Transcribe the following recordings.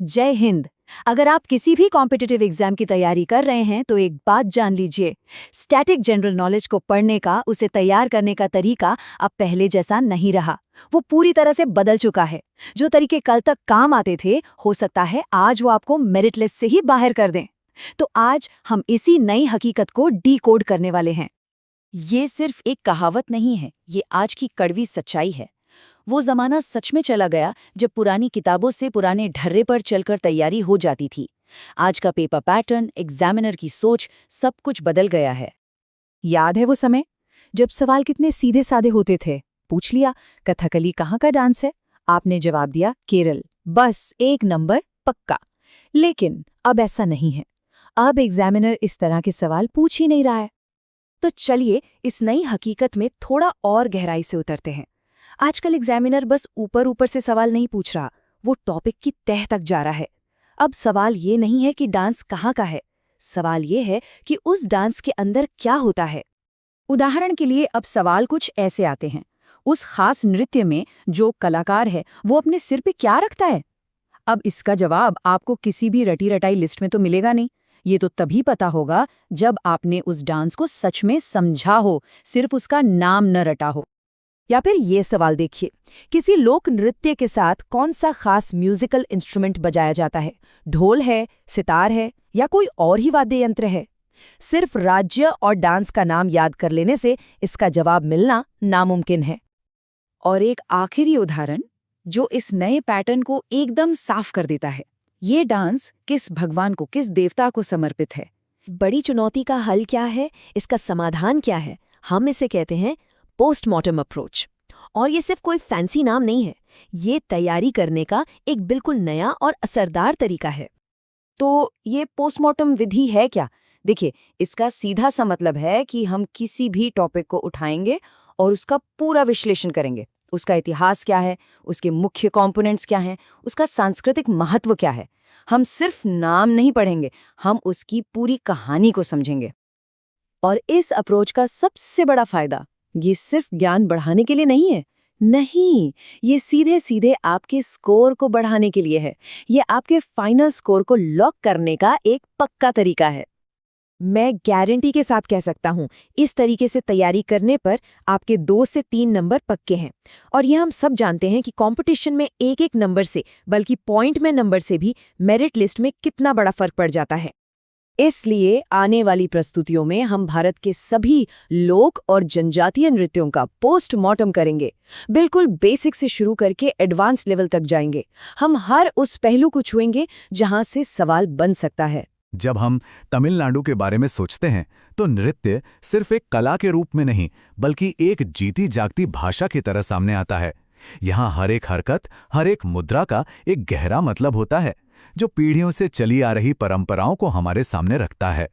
जय हिंद। अगर आप किसी भी कॉम्पिटिटिव एग्जाम की तैयारी कर रहे हैं तो एक बात जान लीजिए, स्टैटिक जनरल नॉलेज को पढ़ने का, उसे तैयार करने का तरीका अब पहले जैसा नहीं रहा। वो पूरी तरह से बदल चुका है। जो तरीके कल तक काम आते थे, हो सकता है आज वो आपको मेरिट लिस्ट से ही बाहर कर दें। तो आज हम इसी नई हकीकत को डीकोड करने वाले हैं। ये सिर्फ एक कहावत नहीं है, ये आज की कड़वी सच्चाई है। वो जमाना सच में चला गया जब पुरानी किताबों से पुराने ढर्रे पर चलकर तैयारी हो जाती थी। आज का पेपर पैटर्न, एग्जामिनर की सोच, सब कुछ बदल गया है। याद है वो समय जब सवाल कितने सीधे साधे होते थे? पूछ लिया कथकली कहाँ का डांस है, आपने जवाब दिया केरल, बस एक नंबर पक्का। लेकिन अब ऐसा नहीं है। अब एग्जामिनर इस तरह के सवाल पूछ ही नहीं रहा है। तो चलिए इस नई हकीकत में थोड़ा और गहराई से उतरते हैं। आजकल एग्जामिनर बस ऊपर ऊपर से सवाल नहीं पूछ रहा, वो टॉपिक की तह तक जा रहा है। अब सवाल ये नहीं है कि डांस कहाँ का है, सवाल ये है कि उस डांस के अंदर क्या होता है। उदाहरण के लिए अब सवाल कुछ ऐसे आते हैं, उस खास नृत्य में जो कलाकार है वो अपने सिर पे क्या रखता है? अब इसका जवाब आपको किसी भी रटी रटाई लिस्ट में तो मिलेगा नहीं। ये तो तभी पता होगा जब आपने उस डांस को सच में समझा हो, सिर्फ उसका नाम न रटा हो। या फिर ये सवाल देखिए, किसी लोक नृत्य के साथ कौन सा खास म्यूजिकल इंस्ट्रूमेंट बजाया जाता है? ढोल है, सितार है या कोई और ही वाद्य यंत्र है? सिर्फ राज्य और डांस का नाम याद कर लेने से इसका जवाब मिलना नामुमकिन है। और एक आखिरी उदाहरण जो इस नए पैटर्न को एकदम साफ कर देता है। ये डांस किस भगवान को, किस देवता को समर्पित है? बड़ी चुनौती का हल क्या है, इसका समाधान क्या है? हम इसे कहते हैं पोस्टमार्टम अप्रोच। और ये सिर्फ कोई फैंसी नाम नहीं है, ये तैयारी करने का एक बिल्कुल नया और असरदार तरीका है। तो ये पोस्टमार्टम विधि है क्या? देखिए, इसका सीधा सा मतलब है कि हम किसी भी टॉपिक को उठाएंगे और उसका पूरा विश्लेषण करेंगे। उसका इतिहास क्या है, उसके मुख्य कंपोनेंट्स क्या हैं, उसका सांस्कृतिक महत्व क्या है। हम सिर्फ नाम नहीं पढ़ेंगे, हम उसकी पूरी कहानी को समझेंगे। और इस अप्रोच का सबसे बड़ा फायदा, ये सिर्फ ज्ञान बढ़ाने के लिए नहीं है। नहीं, ये सीधे सीधे आपके स्कोर को बढ़ाने के लिए है। ये आपके फाइनल स्कोर को लॉक करने का एक पक्का तरीका है। मैं गारंटी के साथ कह सकता हूँ, इस तरीके से तैयारी करने पर आपके 2 से 3 नंबर पक्के हैं। और यह हम सब जानते हैं कि कंपटीशन में एक एक नंबर से, बल्कि पॉइंट में नंबर से भी मेरिट लिस्ट में कितना बड़ा फर्क पड़ जाता है। इसलिए आने वाली प्रस्तुतियों में हम भारत के सभी लोक और जनजातीय नृत्यों का पोस्टमार्टम करेंगे। बिल्कुल बेसिक से शुरू करके एडवांस लेवल तक जाएंगे। हम हर उस पहलू को छुएंगे जहां से सवाल बन सकता है। जब हम तमिलनाडु के बारे में सोचते हैं तो नृत्य सिर्फ एक कला के रूप में नहीं, बल्कि एक जीती जागती भाषा की तरह सामने आता है। यहाँ हर एक हरकत, हर एक मुद्रा का एक गहरा मतलब होता है, जो पीढ़ियों से चली आ रही परंपराओं को हमारे सामने रखता है।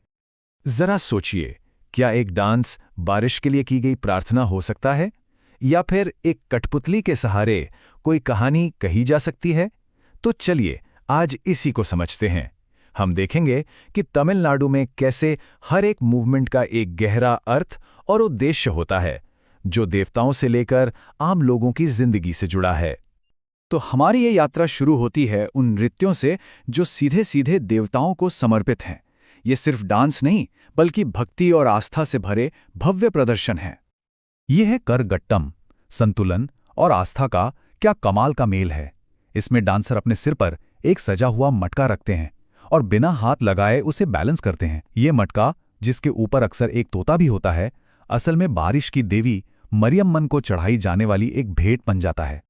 जरा सोचिए, क्या एक डांस बारिश के लिए की गई प्रार्थना हो सकता है, या फिर एक कठपुतली के सहारे कोई कहानी कही जा सकती है? तो चलिए आज इसी को समझते हैं। हम देखेंगे कि तमिलनाडु में कैसे हर एक मूवमेंट का एक गहरा अर्थ और उद्देश्य होता है, जो देवताओं से लेकर आम लोगों की जिंदगी से जुड़ा है। तो हमारी ये यात्रा शुरू होती है उन नृत्यों से जो सीधे सीधे देवताओं को समर्पित हैं। ये सिर्फ डांस नहीं, बल्कि भक्ति और आस्था से भरे भव्य प्रदर्शन है। ये है करगट्टम। संतुलन और आस्था का क्या कमाल का मेल है। इसमें डांसर अपने सिर पर एक सजा हुआ मटका रखते हैं और बिना हाथ लगाए उसे बैलेंस करते हैं। ये मटका, जिसके ऊपर अक्सर एक तोता भी होता है, असल में बारिश की देवी मरियम्मन को चढ़ाई जाने वाली एक भेंट बन जाता है।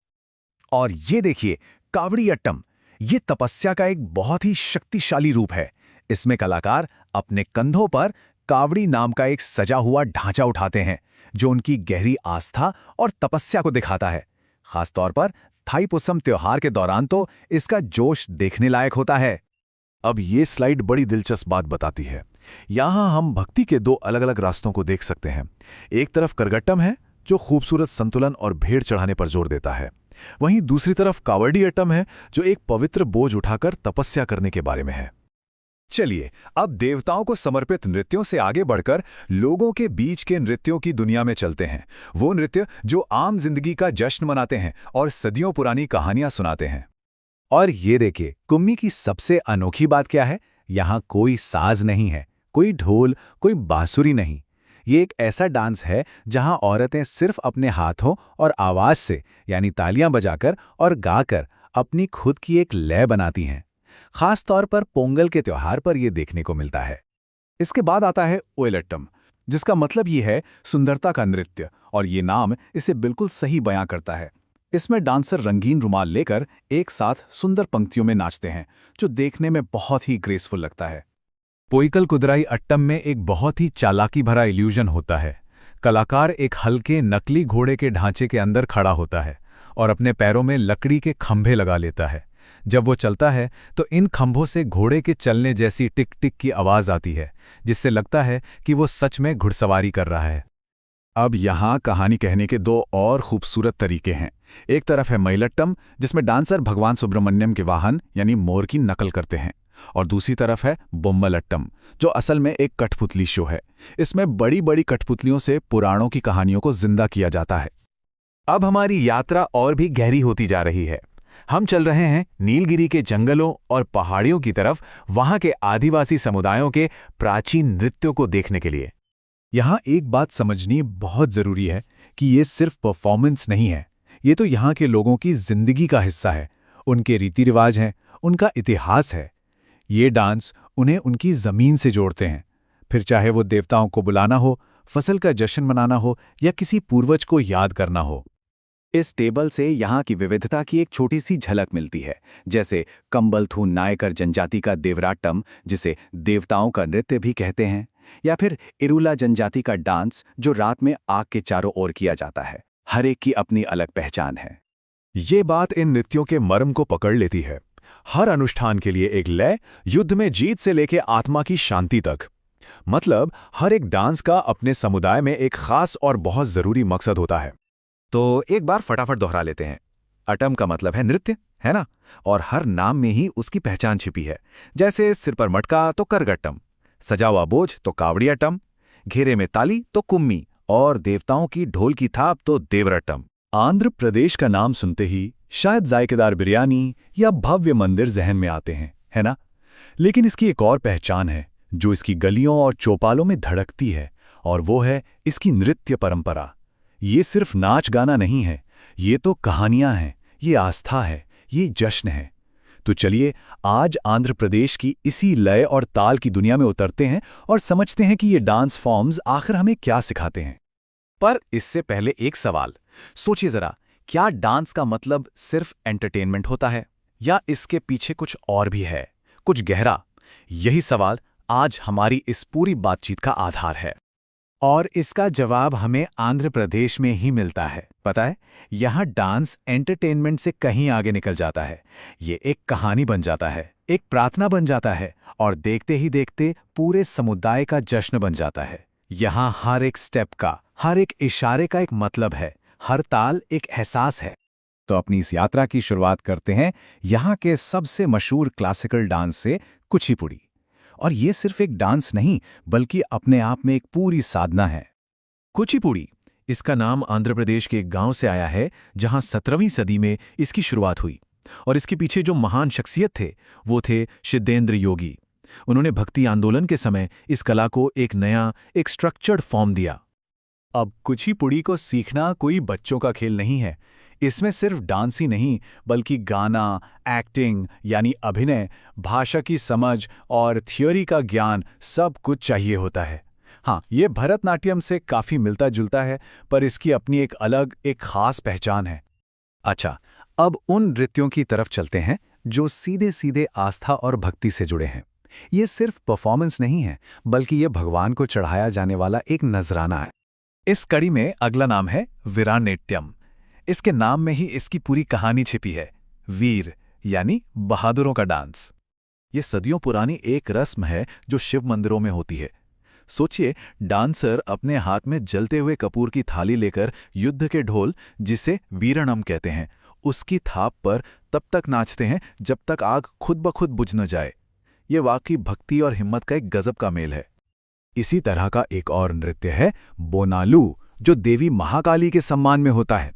और ये देखिए, कावड़ियट्टम, ये तपस्या का एक बहुत ही शक्तिशाली रूप है। इसमें कलाकार अपने कंधों पर कावड़ी नाम का एक सजा हुआ ढांचा उठाते हैं, जो उनकी गहरी आस्था और तपस्या को दिखाता है। खासतौर पर थाईपुसम त्योहार के दौरान तो इसका जोश देखने लायक होता है। अब ये स्लाइड बड़ी दिलचस्प बात बताती है। यहाँ हम भक्ति के 2 अलग-अलग रास्तों को देख सकते हैं। एक तरफ करगट्टम है, जो खूबसूरत संतुलन और भेंट चढ़ाने पर जोर देता है। वहीं दूसरी तरफ कावड़ियट्टम है, जो एक पवित्र बोझ उठाकर तपस्या करने के बारे में है। चलिए अब देवताओं को समर्पित नृत्यों से आगे बढ़कर लोगों के बीच के नृत्यों की दुनिया में चलते हैं। वो नृत्य जो आम जिंदगी का जश्न मनाते हैं और सदियों पुरानी कहानियां सुनाते हैं। और ये देखिए, कुम्मी की सबसे अनोखी बात क्या है? यहाँ कोई साज नहीं है, कोई ढोल, कोई बांसुरी नहीं। ये एक ऐसा डांस है जहाँ औरतें सिर्फ अपने हाथों और आवाज से, यानी तालियां बजाकर और गाकर, अपनी खुद की एक लय बनाती हैं। खास तौर पर पोंगल के त्योहार पर यह देखने को मिलता है। इसके बाद आता है ओयलट्टम, जिसका मतलब ये है सुंदरता का नृत्य, और ये नाम इसे बिल्कुल सही बयां करता है। इसमें डांसर रंगीन रुमाल लेकर एक साथ सुंदर पंक्तियों में नाचते हैं, जो देखने में बहुत ही ग्रेसफुल लगता है। पोइकल कुदराई अट्टम में एक बहुत ही चालाकी भरा इल्यूजन होता है। कलाकार एक हल्के नकली घोड़े के ढांचे के अंदर खड़ा होता है और अपने पैरों में लकड़ी के खंभे लगा लेता है। जब वो चलता है तो इन खंभों से घोड़े के चलने जैसी टिक टिक की आवाज आती है, जिससे लगता है कि वो सच में घुड़सवारी कर रहा है। अब यहाँ कहानी कहने के दो और खूबसूरत तरीके हैं। एक तरफ है मयलट्टम, जिसमें डांसर भगवान सुब्रमण्यम के वाहन यानी मोर की नकल करते हैं, और दूसरी तरफ है बोम्मलट्टम, जो असल में एक कठपुतली शो है। इसमें बड़ी बड़ी कठपुतलियों से पुराणों की कहानियों को जिंदा किया जाता है। अब हमारी यात्रा और भी गहरी होती जा रही है। हम चल रहे हैं नीलगिरी के जंगलों और पहाड़ियों की तरफ, वहां के आदिवासी समुदायों के प्राचीन नृत्यों को देखने के लिए। यहाँ एक बात समझनी बहुत जरूरी है कि ये सिर्फ परफॉर्मेंस नहीं है, ये तो यहाँ के लोगों की जिंदगी का हिस्सा है। उनके रीति रिवाज हैं, उनका इतिहास है। ये डांस उन्हें उनकी जमीन से जोड़ते हैं, फिर चाहे वो देवताओं को बुलाना हो, फसल का जश्न मनाना हो या किसी पूर्वज को याद करना हो। इस टेबल से यहाँ की विविधता की एक छोटी सी झलक मिलती है, जैसे कंबलथू नायकर जनजाति का देवराट्टम, जिसे देवताओं का नृत्य भी कहते हैं, या फिर इरुला जनजाति का डांस जो रात में आग के चारों ओर किया जाता है। हर एक की अपनी अलग पहचान है। ये बात इन नृत्यों के मर्म को पकड़ लेती है। हर अनुष्ठान के लिए एक लय, युद्ध में जीत से लेकर आत्मा की शांति तक। मतलब हर एक डांस का अपने समुदाय में एक खास और बहुत जरूरी मकसद होता है। तो एक बार फटाफट दोहरा लेते हैं। अटम का मतलब है नृत्य, है ना? और हर नाम में ही उसकी पहचान छिपी है। जैसे सिर पर मटका तो करगट्टम, सजा हुआ बोझ तो कावड़ियाट्टम, घेरे में ताली तो कुम्मी, और देवताओं की ढोल की थाप तो देवरट्टम। आंध्र प्रदेश का नाम सुनते ही शायद जायकेदार बिरयानी या भव्य मंदिर जहन में आते हैं, है ना? लेकिन इसकी एक और पहचान है जो इसकी गलियों और चौपालों में धड़कती है, और वो है इसकी नृत्य परंपरा। ये सिर्फ नाच गाना नहीं है, ये तो कहानियां हैं, ये आस्था है, ये जश्न है। तो चलिए आज आंध्र प्रदेश की इसी लय और ताल की दुनिया में उतरते हैं और समझते हैं कि ये डांस फॉर्म्स आखिर हमें क्या सिखाते हैं। पर इससे पहले एक सवाल सोचिए जरा, क्या डांस का मतलब सिर्फ एंटरटेनमेंट होता है या इसके पीछे कुछ और भी है, कुछ गहरा? यही सवाल आज हमारी इस पूरी बातचीत का आधार है, और इसका जवाब हमें आंध्र प्रदेश में ही मिलता है। पता है, यहाँ डांस एंटरटेनमेंट से कहीं आगे निकल जाता है। ये एक कहानी बन जाता है, एक प्रार्थना बन जाता है, और देखते ही देखते पूरे समुदाय का जश्न बन जाता है। यहाँ हर एक स्टेप का, हर एक इशारे का एक मतलब है, हर ताल एक एहसास है। तो अपनी इस यात्रा की शुरुआत करते हैं यहाँ के सबसे मशहूर क्लासिकल डांस से, कुचिपुड़ी। और ये सिर्फ एक डांस नहीं, बल्कि अपने आप में एक पूरी साधना है। कुचिपुड़ी, इसका नाम आंध्र प्रदेश के एक गांव से आया है जहां 17वीं सदी में इसकी शुरुआत हुई। और इसके पीछे जो महान शख्सियत थे वो थे सिद्धेंद्र योगी। उन्होंने भक्ति आंदोलन के समय इस कला को एक नया, एक स्ट्रक्चर्ड फॉर्म दिया। अब कुचिपुड़ी को सीखना कोई बच्चों का खेल नहीं है। इसमें सिर्फ डांस ही नहीं, बल्कि गाना, एक्टिंग यानी अभिनय, भाषा की समझ और थ्योरी का ज्ञान सब कुछ चाहिए होता है। हाँ, ये भरतनाट्यम से काफ़ी मिलता जुलता है, पर इसकी अपनी एक अलग, एक खास पहचान है। अच्छा, अब उन नृत्यों की तरफ चलते हैं जो सीधे सीधे आस्था और भक्ति से जुड़े हैं। ये सिर्फ परफॉर्मेंस नहीं है, बल्कि ये भगवान को चढ़ाया जाने वाला एक नजराना है। इस कड़ी में अगला नाम है वीरानेट्यम। इसके नाम में ही इसकी पूरी कहानी छिपी है। वीर यानी बहादुरों का डांस। ये सदियों पुरानी एक रस्म है जो शिव मंदिरों में होती है। सोचिए, डांसर अपने हाथ में जलते हुए कपूर की थाली लेकर युद्ध के ढोल, जिसे वीरणम कहते हैं, उसकी थाप पर तब तक नाचते हैं जब तक आग खुद ब खुद बुझ न जाए। ये वाकई भक्ति और हिम्मत का एक गजब का मेल है। इसी तरह का एक और नृत्य है बोनालू, जो देवी महाकाली के सम्मान में होता है।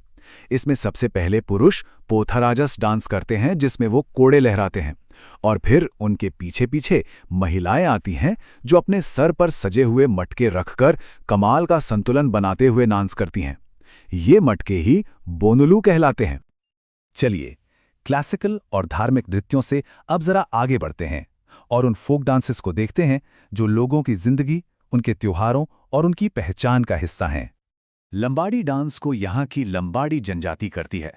इसमें सबसे पहले पुरुष पोथाराजस डांस करते हैं, जिसमें वो कोड़े लहराते हैं, और फिर उनके पीछे पीछे महिलाएं आती हैं जो अपने सर पर सजे हुए मटके रखकर कमाल का संतुलन बनाते हुए डांस करती हैं। ये मटके ही बोनुलू कहलाते हैं। चलिए, क्लासिकल और धार्मिक नृत्यों से अब जरा आगे बढ़ते हैं और उन फोक डांसेस को देखते हैं जो लोगों की जिंदगी, उनके त्योहारों और उनकी पहचान का हिस्सा हैं। लंबाड़ी डांस को यहाँ की लंबाड़ी जनजाति करती है।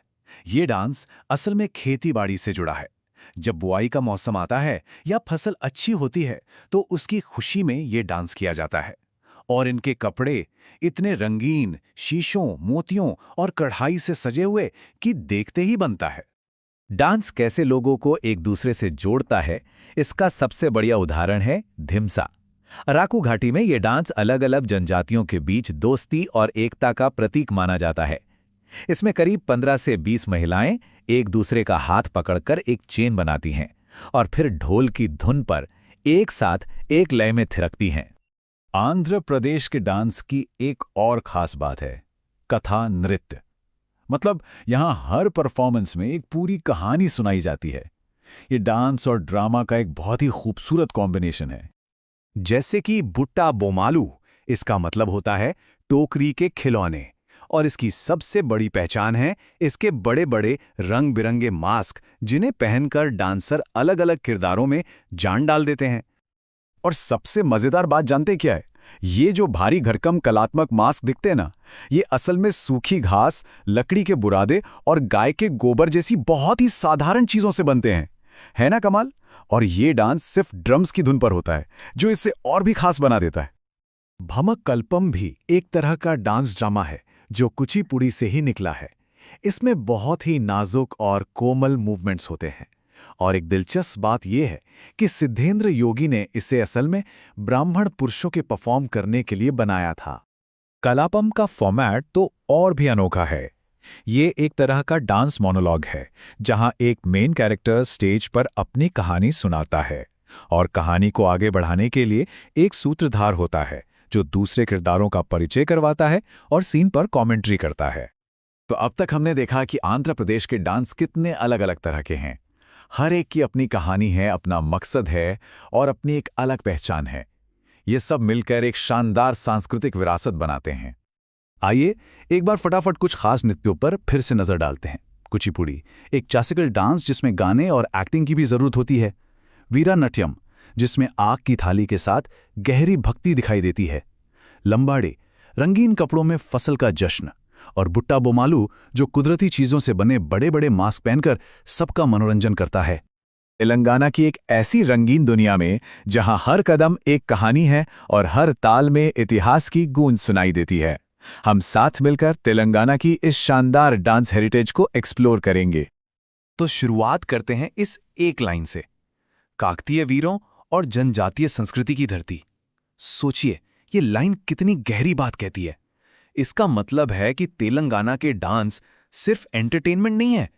ये डांस असल में खेती-बाड़ी से जुड़ा है। जब बुआई का मौसम आता है या फसल अच्छी होती है तो उसकी खुशी में ये डांस किया जाता है। और इनके कपड़े इतने रंगीन, शीशों, मोतियों और कढ़ाई से सजे हुए कि देखते ही बनता है। डांस कैसे लोगों को एक दूसरे से जोड़ता है, इसका सबसे बढ़िया उदाहरण है धिमसा। अराकू घाटी में ये डांस अलग अलग जनजातियों के बीच दोस्ती और एकता का प्रतीक माना जाता है। इसमें करीब 15 से 20 महिलाएं एक दूसरे का हाथ पकड़कर एक चेन बनाती हैं और फिर ढोल की धुन पर एक साथ एक लय में थिरकती हैं। आंध्र प्रदेश के डांस की एक और खास बात है कथा नृत्य। मतलब यहाँ हर परफॉर्मेंस में एक पूरी कहानी सुनाई जाती है। ये डांस और ड्रामा का एक बहुत ही खूबसूरत कॉम्बिनेशन है। जैसे कि बुट्टा बोमालू, इसका मतलब होता है टोकरी के खिलौने, और इसकी सबसे बड़ी पहचान है इसके बड़े बड़े रंग बिरंगे मास्क, जिन्हें पहनकर डांसर अलग अलग किरदारों में जान डाल देते हैं। और सबसे मजेदार बात जानते क्या है? ये जो भारी भरकम कलात्मक मास्क दिखते हैं ना, ये असल में सूखी घास, लकड़ी के बुरादे और गाय के गोबर जैसी बहुत ही साधारण चीजों से बनते हैं। है ना कमाल? और ये डांस सिर्फ ड्रम्स की धुन पर होता है, जो इसे और भी खास बना देता है। भमक कल्पम भी एक तरह का डांस ड्रामा है जो कुचिपुड़ी से ही निकला है। इसमें बहुत ही नाजुक और कोमल मूवमेंट्स होते हैं। और एक दिलचस्प बात यह है कि सिद्धेंद्र योगी ने इसे असल में ब्राह्मण पुरुषों के परफॉर्म करने के लिए बनाया था। कलापम का फॉर्मेट तो और भी अनोखा है। ये एक तरह का डांस मोनोलॉग है, जहां एक मेन कैरेक्टर स्टेज पर अपनी कहानी सुनाता है और कहानी को आगे बढ़ाने के लिए एक सूत्रधार होता है जो दूसरे किरदारों का परिचय करवाता है और सीन पर कमेंट्री करता है। तो अब तक हमने देखा कि आंध्र प्रदेश के डांस कितने अलग अलग तरह के हैं। हर एक की अपनी कहानी है, अपना मकसद है और अपनी एक अलग पहचान है। ये सब मिलकर एक शानदार सांस्कृतिक विरासत बनाते हैं। आइए एक बार फटाफट कुछ खास नृत्यों पर फिर से नजर डालते हैं। कुचिपुड़ी एक क्लासिकल डांस जिसमें गाने और एक्टिंग की भी जरूरत होती है। वीरानट्यम जिसमें आग की थाली के साथ गहरी भक्ति दिखाई देती है। लंबाड़ी रंगीन कपड़ों में फसल का जश्न। और बुट्टा बोमालू जो कुदरती चीजों से बने बड़े बड़े मास्क पहनकर सबका मनोरंजन करता है। तेलंगाना की एक ऐसी रंगीन दुनिया में जहां हर कदम एक कहानी है और हर ताल में इतिहास की गूंज सुनाई देती है। हम साथ मिलकर तेलंगाना की इस शानदार डांस हेरिटेज को एक्सप्लोर करेंगे। तो शुरुआत करते हैं इस एक लाइन से, काकतीय वीरों और जनजातीय संस्कृति की धरती। सोचिए ये लाइन कितनी गहरी बात कहती है। इसका मतलब है कि तेलंगाना के डांस सिर्फ एंटरटेनमेंट नहीं है,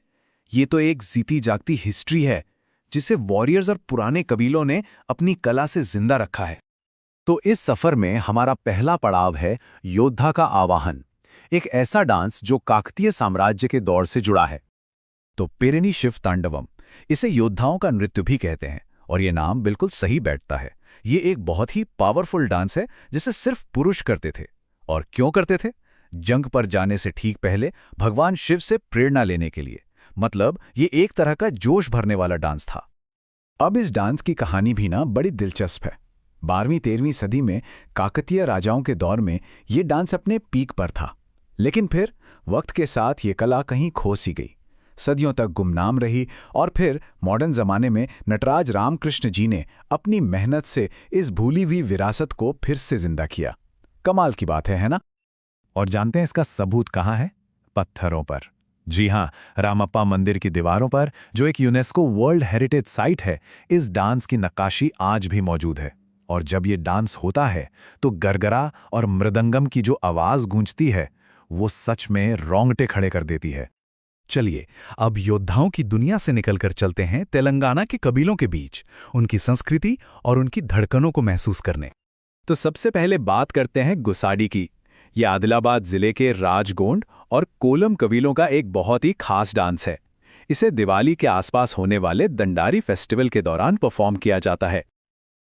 ये तो एक जीती जागती हिस्ट्री है जिसे वॉरियर्स और पुराने कबीलों ने अपनी कला से जिंदा रखा है। तो इस सफर में हमारा पहला पड़ाव है योद्धा का आवाहन, एक ऐसा डांस जो काकतीय साम्राज्य के दौर से जुड़ा है। तो पेरिनी शिव तांडवम, इसे योद्धाओं का नृत्य भी कहते हैं और ये नाम बिल्कुल सही बैठता है। ये एक बहुत ही पावरफुल डांस है जिसे सिर्फ पुरुष करते थे। और क्यों करते थे? जंग पर जाने से ठीक पहले भगवान शिव से प्रेरणा लेने के लिए। मतलब ये एक तरह का जोश भरने वाला डांस था। अब इस डांस की कहानी भी ना बड़ी दिलचस्प है। 12वीं-13वीं सदी में काकतीय राजाओं के दौर में ये डांस अपने पीक पर था, लेकिन फिर वक्त के साथ ये कला कहीं खो सी गई, सदियों तक गुमनाम रही। और फिर मॉडर्न जमाने में नटराज रामकृष्ण जी ने अपनी मेहनत से इस भूली हुई विरासत को फिर से जिंदा किया। कमाल की बात है ना? और जानते हैं इसका सबूत कहाँ है? पत्थरों पर। जी हाँ, रामप्पा मंदिर की दीवारों पर, जो एक यूनेस्को वर्ल्ड हेरिटेज साइट है, इस डांस की नक्काशी आज भी मौजूद है। और जब ये डांस होता है तो गरगरा और मृदंगम की जो आवाज गूंजती है वो सच में रोंगटे खड़े कर देती है। चलिए अब योद्धाओं की दुनिया से निकलकर चलते हैं तेलंगाना के कबीलों के बीच, उनकी संस्कृति और उनकी धड़कनों को महसूस करने। तो सबसे पहले बात करते हैं गुसाडी की। ये आदिलाबाद जिले के राजगोंड और कोलम कबीलों का एक बहुत ही खास डांस है। इसे दिवाली के आसपास होने वाले दंडारी फेस्टिवल के दौरान परफॉर्म किया जाता है।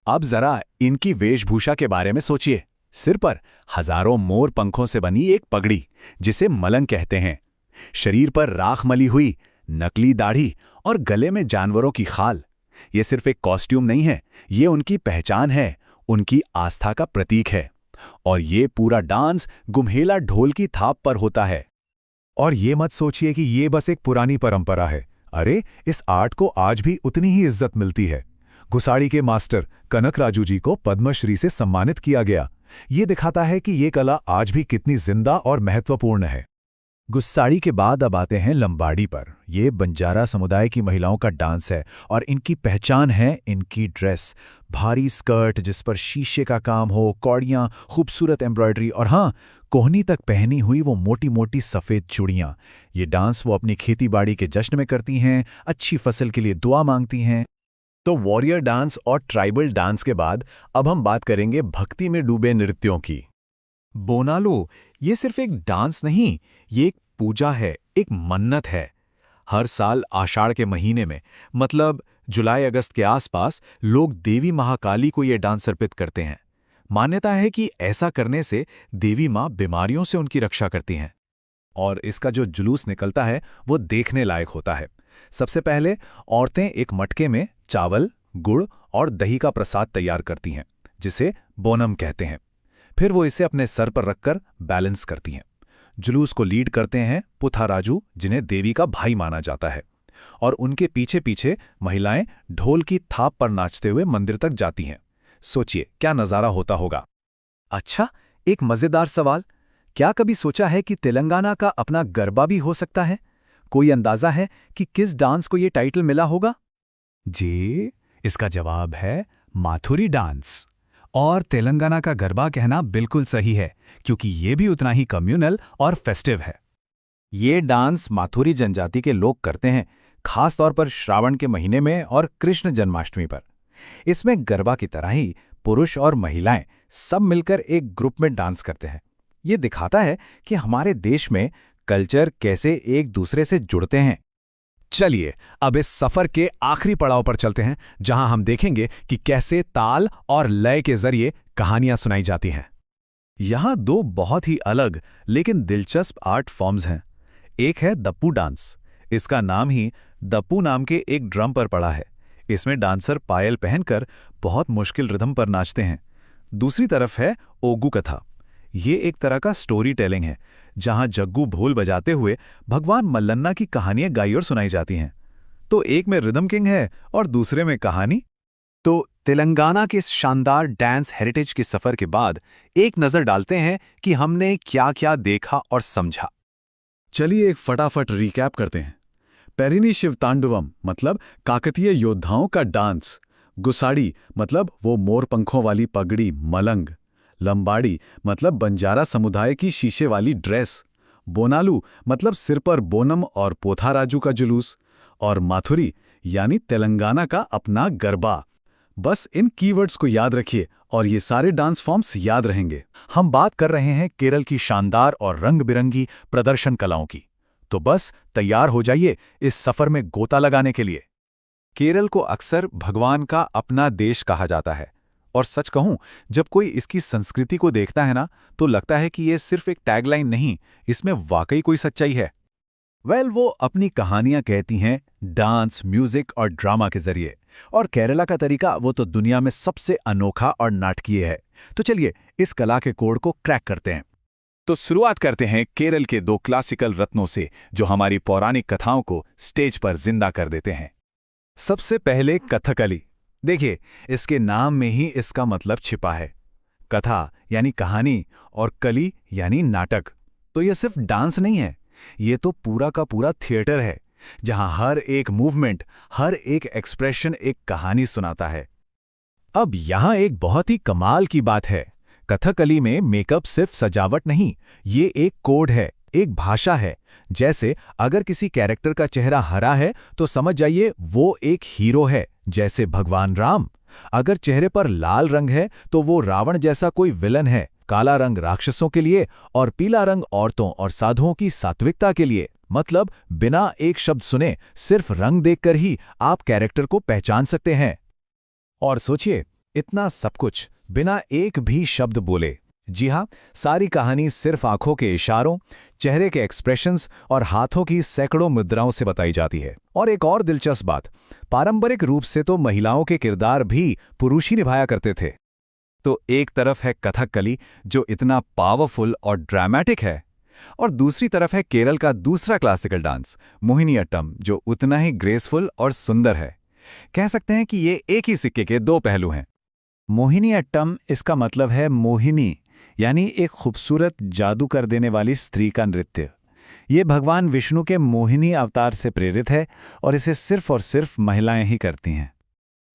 अब जरा इनकी वेशभूषा के बारे में सोचिए। सिर पर हजारों मोर पंखों से बनी एक पगड़ी, जिसे मलंग कहते हैं। शरीर पर राख मली हुई, नकली दाढ़ी और गले में जानवरों की खाल। ये सिर्फ एक कॉस्ट्यूम नहीं है, ये उनकी पहचान है, उनकी आस्था का प्रतीक है। और ये पूरा डांस गुम्हेला ढोल की थाप पर होता है। और ये मत सोचिए कि ये बस एक पुरानी परंपरा है। अरे, इस आर्ट को आज भी उतनी ही इज्जत मिलती है। गुसाड़ी के मास्टर कनक राजू जी को पद्मश्री से सम्मानित किया गया। ये दिखाता है कि ये कला आज भी कितनी जिंदा और महत्वपूर्ण है। गुस्साड़ी के बाद अब आते हैं लंबाड़ी पर। ये बंजारा समुदाय की महिलाओं का डांस है और इनकी पहचान है इनकी ड्रेस। भारी स्कर्ट जिस पर शीशे का काम हो, कौड़ियाँ, खूबसूरत एम्ब्रॉयडरी और हाँ, कोहनी तक पहनी हुई वो मोटी मोटी सफ़ेद चूड़ियाँ। ये डांस वो अपनी खेतीबाड़ी के जश्न में करती हैं, अच्छी फसल के लिए दुआ मांगती हैं। तो वॉरियर डांस और ट्राइबल डांस के बाद अब हम बात करेंगे भक्ति में डूबे नृत्यों की। बोनालो ये सिर्फ एक डांस नहीं, ये एक पूजा है, एक मन्नत है। हर साल आषाढ़ के महीने में, मतलब जुलाई अगस्त के आसपास, लोग देवी महाकाली को ये डांस अर्पित करते हैं। मान्यता है कि ऐसा करने से देवी माँ बीमारियों से उनकी रक्षा करती हैं। और इसका जो जुलूस निकलता है वो देखने लायक होता है। सबसे पहले औरतें एक मटके में चावल, गुड़ और दही का प्रसाद तैयार करती हैं, जिसे बोनम कहते हैं। फिर वो इसे अपने सर पर रखकर बैलेंस करती हैं। जुलूस को लीड करते हैं पुथाराजू, जिन्हें देवी का भाई माना जाता है। और उनके पीछे पीछे महिलाएं ढोल की थाप पर नाचते हुए मंदिर तक जाती हैं। सोचिए क्या नज़ारा होता होगा। अच्छा, एक मज़ेदार सवाल, क्या कभी सोचा है कि तेलंगाना का अपना गरबा भी हो सकता है? कोई अंदाजा है कि किस डांस को ये टाइटल मिला होगा? जी, इसका जवाब है माथुरी डांस। और तेलंगाना का गरबा कहना बिल्कुल सही है, क्योंकि ये भी उतना ही कम्युनल और फेस्टिव है। ये डांस माथुरी जनजाति के लोग करते हैं, खास तौर पर श्रावण के महीने में और कृष्ण जन्माष्टमी पर। इसमें गरबा की तरह ही पुरुष और महिलाएं सब मिलकर एक ग्रुप में डांस करते हैं। ये दिखाता है कि हमारे देश में कल्चर कैसे एक दूसरे से जुड़ते हैं। चलिए अब इस सफर के आखिरी पड़ाव पर चलते हैं, जहां हम देखेंगे कि कैसे ताल और लय के जरिए कहानियां सुनाई जाती हैं। यहां दो बहुत ही अलग लेकिन दिलचस्प आर्ट फॉर्म्स हैं। एक है दप्पू डांस। इसका नाम ही दप्पू नाम के एक ड्रम पर पड़ा है। इसमें डांसर पायल पहनकर बहुत मुश्किल रिदम पर नाचते हैं। दूसरी तरफ है ओगू कथा। ये एक तरह का स्टोरी टेलिंग है, जहां जग्गू ढोल बजाते हुए भगवान मल्लन्ना की कहानियां गाई और सुनाई जाती हैं। तो एक में रिदम किंग है और दूसरे में कहानी। तो तेलंगाना के इस शानदार डांस हेरिटेज के सफर के बाद एक नजर डालते हैं कि हमने क्या क्या देखा और समझा। चलिए एक फटाफट रिकैप करते हैं। पेरिनी शिवतांडवम मतलब काकतीय योद्धाओं का डांस। गुसाड़ी मतलब वो मोर पंखों वाली पगड़ी मलंग। लंबाड़ी मतलब बंजारा समुदाय की शीशे वाली ड्रेस। बोनालू मतलब सिर पर बोनम और पोथाराजू का जुलूस। और माथुरी यानी तेलंगाना का अपना गरबा। बस इन कीवर्ड्स को याद रखिए और ये सारे डांस फॉर्म्स याद रहेंगे। हम बात कर रहे हैं केरल की शानदार और रंग-बिरंगी प्रदर्शन कलाओं की। तो बस तैयार हो जाइए इस सफर में गोता लगाने के लिए। केरल को अक्सर भगवान का अपना देश कहा जाता है। और सच कहूं, जब कोई इसकी संस्कृति को देखता है ना, तो लगता है कि ये सिर्फ एक टैगलाइन नहीं, इसमें वाकई कोई सच्चाई है। वो अपनी कहानियां कहती हैं डांस, म्यूजिक और ड्रामा के जरिए। और केरला का तरीका वो तो दुनिया में सबसे अनोखा और नाटकीय है। तो चलिए इस कला के कोड को क्रैक करते हैं। तो शुरुआत करते हैं केरल के दो क्लासिकल रत्नों से, जो हमारी पौराणिक कथाओं को स्टेज पर जिंदा कर देते हैं। सबसे पहले कथकली। देखिए, इसके नाम में ही इसका मतलब छिपा है। कथा यानी कहानी और कली यानी नाटक। तो यह सिर्फ डांस नहीं है, ये तो पूरा का पूरा थिएटर है, जहां हर एक मूवमेंट, हर एक एक्सप्रेशन एक कहानी सुनाता है। अब यहां एक बहुत ही कमाल की बात है। कथकली में मेकअप सिर्फ सजावट नहीं, ये एक कोड है, एक भाषा है। जैसे अगर किसी कैरेक्टर का चेहरा हरा है तो समझ जाइए वो एक हीरो है, जैसे भगवान राम। अगर चेहरे पर लाल रंग है तो वो रावण जैसा कोई विलन है, काला रंग राक्षसों के लिए और पीला रंग औरतों और साधुओं की सात्विकता के लिए। मतलब बिना एक शब्द सुने सिर्फ रंग देखकर ही आप कैरेक्टर को पहचान सकते हैं। और सोचिए, इतना सब कुछ बिना एक भी शब्द बोले। जी हाँ, सारी कहानी सिर्फ आंखों के इशारों, चेहरे के एक्सप्रेशंस और हाथों की सैकड़ों मुद्राओं से बताई जाती है। और एक और दिलचस्प बात, पारंपरिक रूप से तो महिलाओं के किरदार भी पुरुष ही निभाया करते थे। तो एक तरफ है कथकली जो इतना पावरफुल और ड्रामेटिक है, और दूसरी तरफ है केरल का दूसरा क्लासिकल डांस मोहिनीअट्टम, जो उतना ही ग्रेसफुल और सुंदर है। कह सकते हैं कि ये एक ही सिक्के के दो पहलू हैं। मोहिनीअट्टम, इसका मतलब है मोहिनी, यानी एक खूबसूरत जादू कर देने वाली स्त्री का नृत्य। ये भगवान विष्णु के मोहिनी अवतार से प्रेरित है और इसे सिर्फ और सिर्फ महिलाएं ही करती हैं।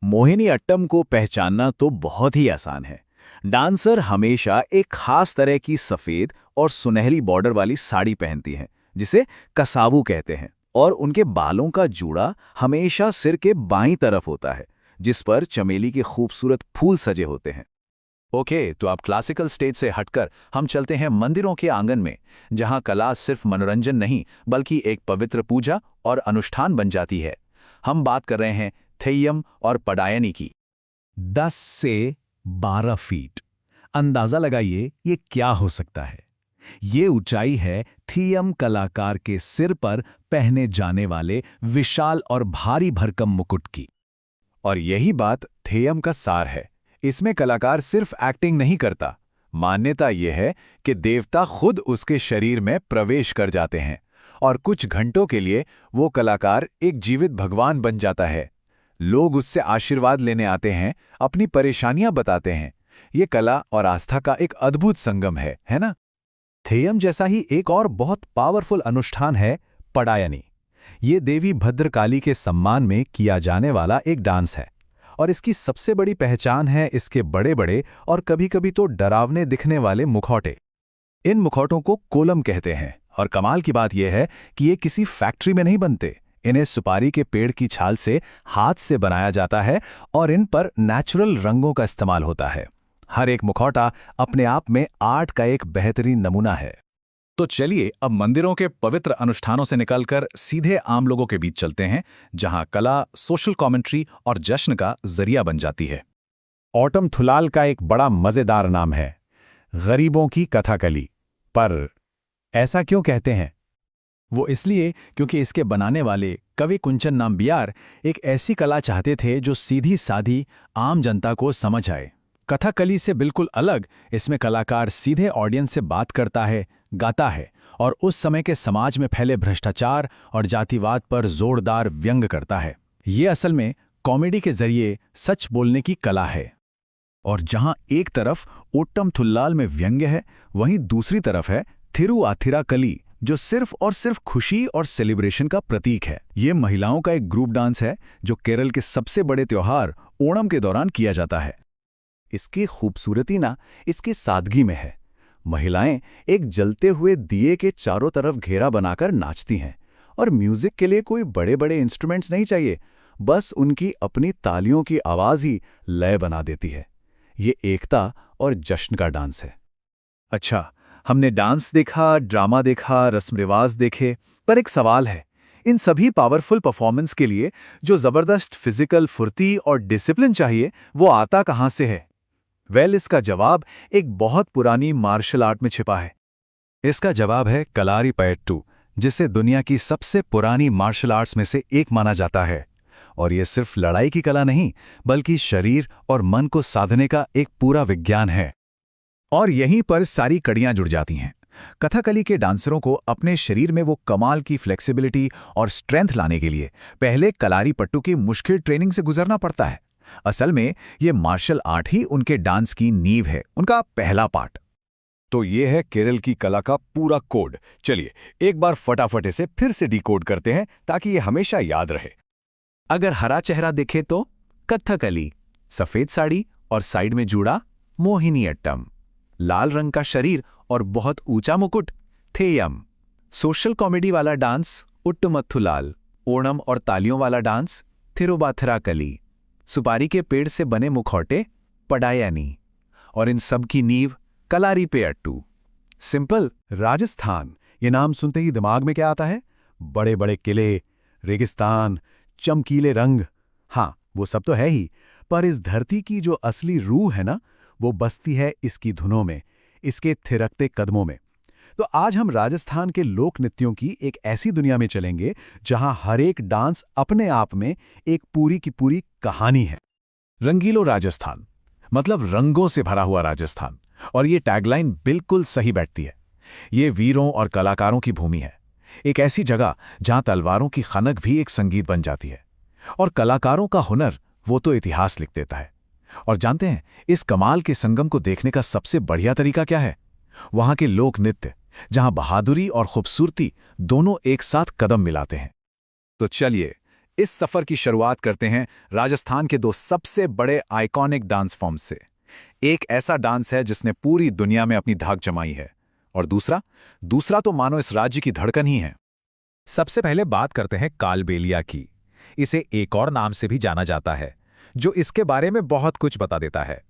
मोहिनीअट्टम को पहचानना तो बहुत ही आसान है। डांसर हमेशा एक खास तरह की सफ़ेद और सुनहरी बॉर्डर वाली साड़ी पहनती हैं, जिसे कसावू कहते हैं, और उनके बालों का जूड़ा हमेशा सिर के बाईं तरफ होता है, जिस पर चमेली के खूबसूरत फूल सजे होते हैं। ओके, तो अब क्लासिकल स्टेज से हटकर हम चलते हैं मंदिरों के आंगन में, जहां कला सिर्फ मनोरंजन नहीं बल्कि एक पवित्र पूजा और अनुष्ठान बन जाती है। हम बात कर रहे हैं थेय्यम और पडायनी की। 10 से 12 फीट। अंदाजा लगाइए ये क्या हो सकता है। ये ऊंचाई है थेय्यम कलाकार के सिर पर पहने जाने वाले विशाल और भारी भरकम मुकुट की। और यही बात थेय्यम का सार है। इसमें कलाकार सिर्फ एक्टिंग नहीं करता, मान्यता यह है कि देवता खुद उसके शरीर में प्रवेश कर जाते हैं और कुछ घंटों के लिए वो कलाकार एक जीवित भगवान बन जाता है। लोग उससे आशीर्वाद लेने आते हैं, अपनी परेशानियां बताते हैं। ये कला और आस्था का एक अद्भुत संगम है ना? थेय्यम जैसा ही एक और बहुत पावरफुल अनुष्ठान है पडायनी। ये देवी भद्रकाली के सम्मान में किया जाने वाला एक डांस है, और इसकी सबसे बड़ी पहचान है इसके बड़े बड़े और कभी-कभी तो डरावने दिखने वाले मुखौटे। इन मुखौटों को कोलम कहते हैं, और कमाल की बात यह है कि ये किसी फैक्ट्री में नहीं बनते। इन्हें सुपारी के पेड़ की छाल से हाथ से बनाया जाता है और इन पर नेचुरल रंगों का इस्तेमाल होता है। हर एक मुखौटा अपने आप में आर्ट का एक बेहतरीन नमूना है। तो चलिए अब मंदिरों के पवित्र अनुष्ठानों से निकलकर सीधे आम लोगों के बीच चलते हैं, जहां कला, सोशल कमेंट्री और जश्न का जरिया बन जाती है। ऑटम थुलाल का एक बड़ा मजेदार नाम है, गरीबों की कथाकली। पर ऐसा क्यों कहते हैं? वो इसलिए क्योंकि इसके बनाने वाले कवि कुंचन नाम्बियार एक ऐसी कला चाहते थे जो सीधी साधी आम जनता को समझ आए। कथाकली से बिल्कुल अलग इसमें कलाकार सीधे ऑडियंस से बात करता है, गाता है और उस समय के समाज में फैले भ्रष्टाचार और जातिवाद पर जोरदार व्यंग करता है। ये असल में कॉमेडी के जरिए सच बोलने की कला है। और जहां एक तरफ ओट्टम थुल्लाल में व्यंग्य है, वहीं दूसरी तरफ है थिरुआथिराकली, जो सिर्फ और सिर्फ खुशी और सेलिब्रेशन का प्रतीक है। ये महिलाओं का एक ग्रुप डांस है जो केरल के सबसे बड़े त्योहार ओणम के दौरान किया जाता है। इसकी खूबसूरती ना इसकी सादगी में है। महिलाएं एक जलते हुए दिए के चारों तरफ घेरा बनाकर नाचती हैं, और म्यूजिक के लिए कोई बड़े बड़े इंस्ट्रूमेंट्स नहीं चाहिए, बस उनकी अपनी तालियों की आवाज ही लय बना देती है। ये एकता और जश्न का डांस है। अच्छा, हमने डांस देखा, ड्रामा देखा, रस्म रिवाज देखे, पर एक सवाल है, इन सभी पावरफुल परफॉर्मेंस के लिए जो जबरदस्त फिजिकल फुर्ती और डिसिप्लिन चाहिए, वो आता कहां से है? इसका जवाब एक बहुत पुरानी मार्शल आर्ट में छिपा है। इसका जवाब है कलारीपयट्टू, जिसे दुनिया की सबसे पुरानी मार्शल आर्ट्स में से एक माना जाता है। और ये सिर्फ लड़ाई की कला नहीं, बल्कि शरीर और मन को साधने का एक पूरा विज्ञान है। और यहीं पर सारी कड़ियां जुड़ जाती हैं। कथकली के डांसरों को अपने शरीर में वो कमाल की फ्लेक्सिबिलिटी और स्ट्रेंथ लाने के लिए पहले कलारीपट्टू की मुश्किल ट्रेनिंग से गुजरना पड़ता है। असल में ये मार्शल आर्ट ही उनके डांस की नींव है, उनका पहला पार्ट। तो ये है केरल की कला का पूरा कोड। चलिए एक बार फटाफट इसे फिर से डिकोड करते हैं ताकि ये हमेशा याद रहे। अगर हरा चेहरा दिखे तो कथकली, सफेद साड़ी और साइड में जूड़ा मोहिनीअट्टम, लाल रंग का शरीर और बहुत ऊंचा मुकुट थेय्यम, सोशल कॉमेडी वाला डांस ओट्टुमथुलाल, ओणम और तालियों वाला डांस थिरुवाथिराकली, सुपारी के पेड़ से बने मुखौटे पडायनी, और इन सब की नींव कलारी पे अट्टू। सिंपल। राजस्थान, ये नाम सुनते ही दिमाग में क्या आता है? बड़े बड़े किले, रेगिस्तान, चमकीले रंग। हाँ, वो सब तो है ही, पर इस धरती की जो असली रूह है ना, वो बसती है इसकी धुनों में, इसके थिरकते कदमों में। तो आज हम राजस्थान के लोक नृत्यों की एक ऐसी दुनिया में चलेंगे जहां हर एक डांस अपने आप में एक पूरी की पूरी कहानी है। रंगीलो राजस्थान, मतलब रंगों से भरा हुआ राजस्थान। और ये टैगलाइन बिल्कुल सही बैठती है। ये वीरों और कलाकारों की भूमि है, एक ऐसी जगह जहां तलवारों की खनक भी एक संगीत बन जाती है, और कलाकारों का हुनर वो तो इतिहास लिख देता है। और जानते हैं, इस कमाल के संगम को देखने का सबसे बढ़िया तरीका क्या है? वहां के लोक नृत्य, जहां बहादुरी और खूबसूरती दोनों एक साथ कदम मिलाते हैं। तो चलिए, इस सफर की शुरुआत करते हैं राजस्थान के दो सबसे बड़े आइकॉनिक डांस फॉर्म्स से। एक ऐसा डांस है जिसने पूरी दुनिया में अपनी धाक जमाई है, और दूसरा तो मानो इस राज्य की धड़कन ही है। सबसे पहले बात करते हैं कालबेलिया की। इसे एक और नाम से भी जाना जाता है, जो इसके बारे में बहुत कुछ बता देता है।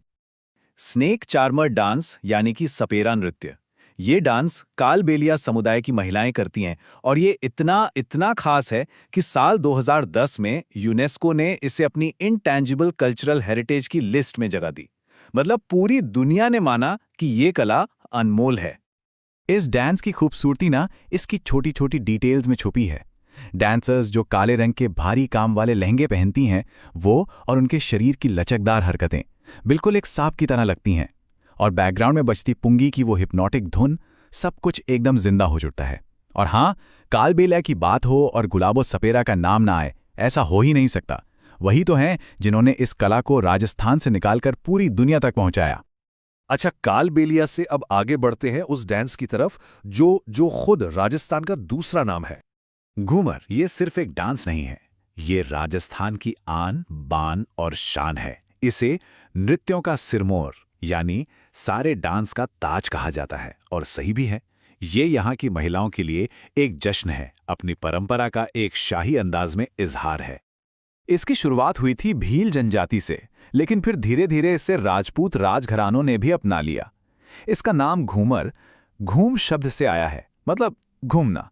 स्नेक चार्मर डांस, यानी कि सपेरा नृत्य। ये डांस कालबेलिया समुदाय की महिलाएं करती हैं, और ये इतना खास है कि साल 2010 में यूनेस्को ने इसे अपनी इंटैंजिबल कल्चरल हेरिटेज की लिस्ट में जगह दी। मतलब पूरी दुनिया ने माना कि ये कला अनमोल है। इस डांस की खूबसूरती ना इसकी छोटी छोटी डिटेल्स में छुपी है। डांसर्स जो काले रंग के भारी काम वाले लहंगे पहनती हैं, वो और उनके शरीर की लचकदार हरकतें बिल्कुल एक सांप की तरह लगती हैं, और बैकग्राउंड में बजती पुंगी की वो हिप्नोटिक धुन, सब कुछ एकदम जिंदा हो जुटता है। और हाँ, कालबेलिया की बात हो और गुलाबो सपेरा का नाम ना आए, ऐसा हो ही नहीं सकता। वही तो हैं जिन्होंने इस कला को राजस्थान से निकालकर पूरी दुनिया तक पहुंचाया। अच्छा, कालबेलिया से अब आगे बढ़ते हैं उस डांस की तरफ जो खुद राजस्थान का दूसरा नाम है। घूमर। ये सिर्फ एक डांस नहीं है, ये राजस्थान की आन, बान और शान है। इसे नृत्यों का सिरमौर, यानी सारे डांस का ताज कहा जाता है, और सही भी है। ये यहाँ की महिलाओं के लिए एक जश्न है, अपनी परंपरा का एक शाही अंदाज में इजहार है। इसकी शुरुआत हुई थी भील जनजाति से, लेकिन फिर धीरे धीरे इसे राजपूत राजघरानों ने भी अपना लिया। इसका नाम घूमर घूम शब्द से आया है, मतलब घूमना।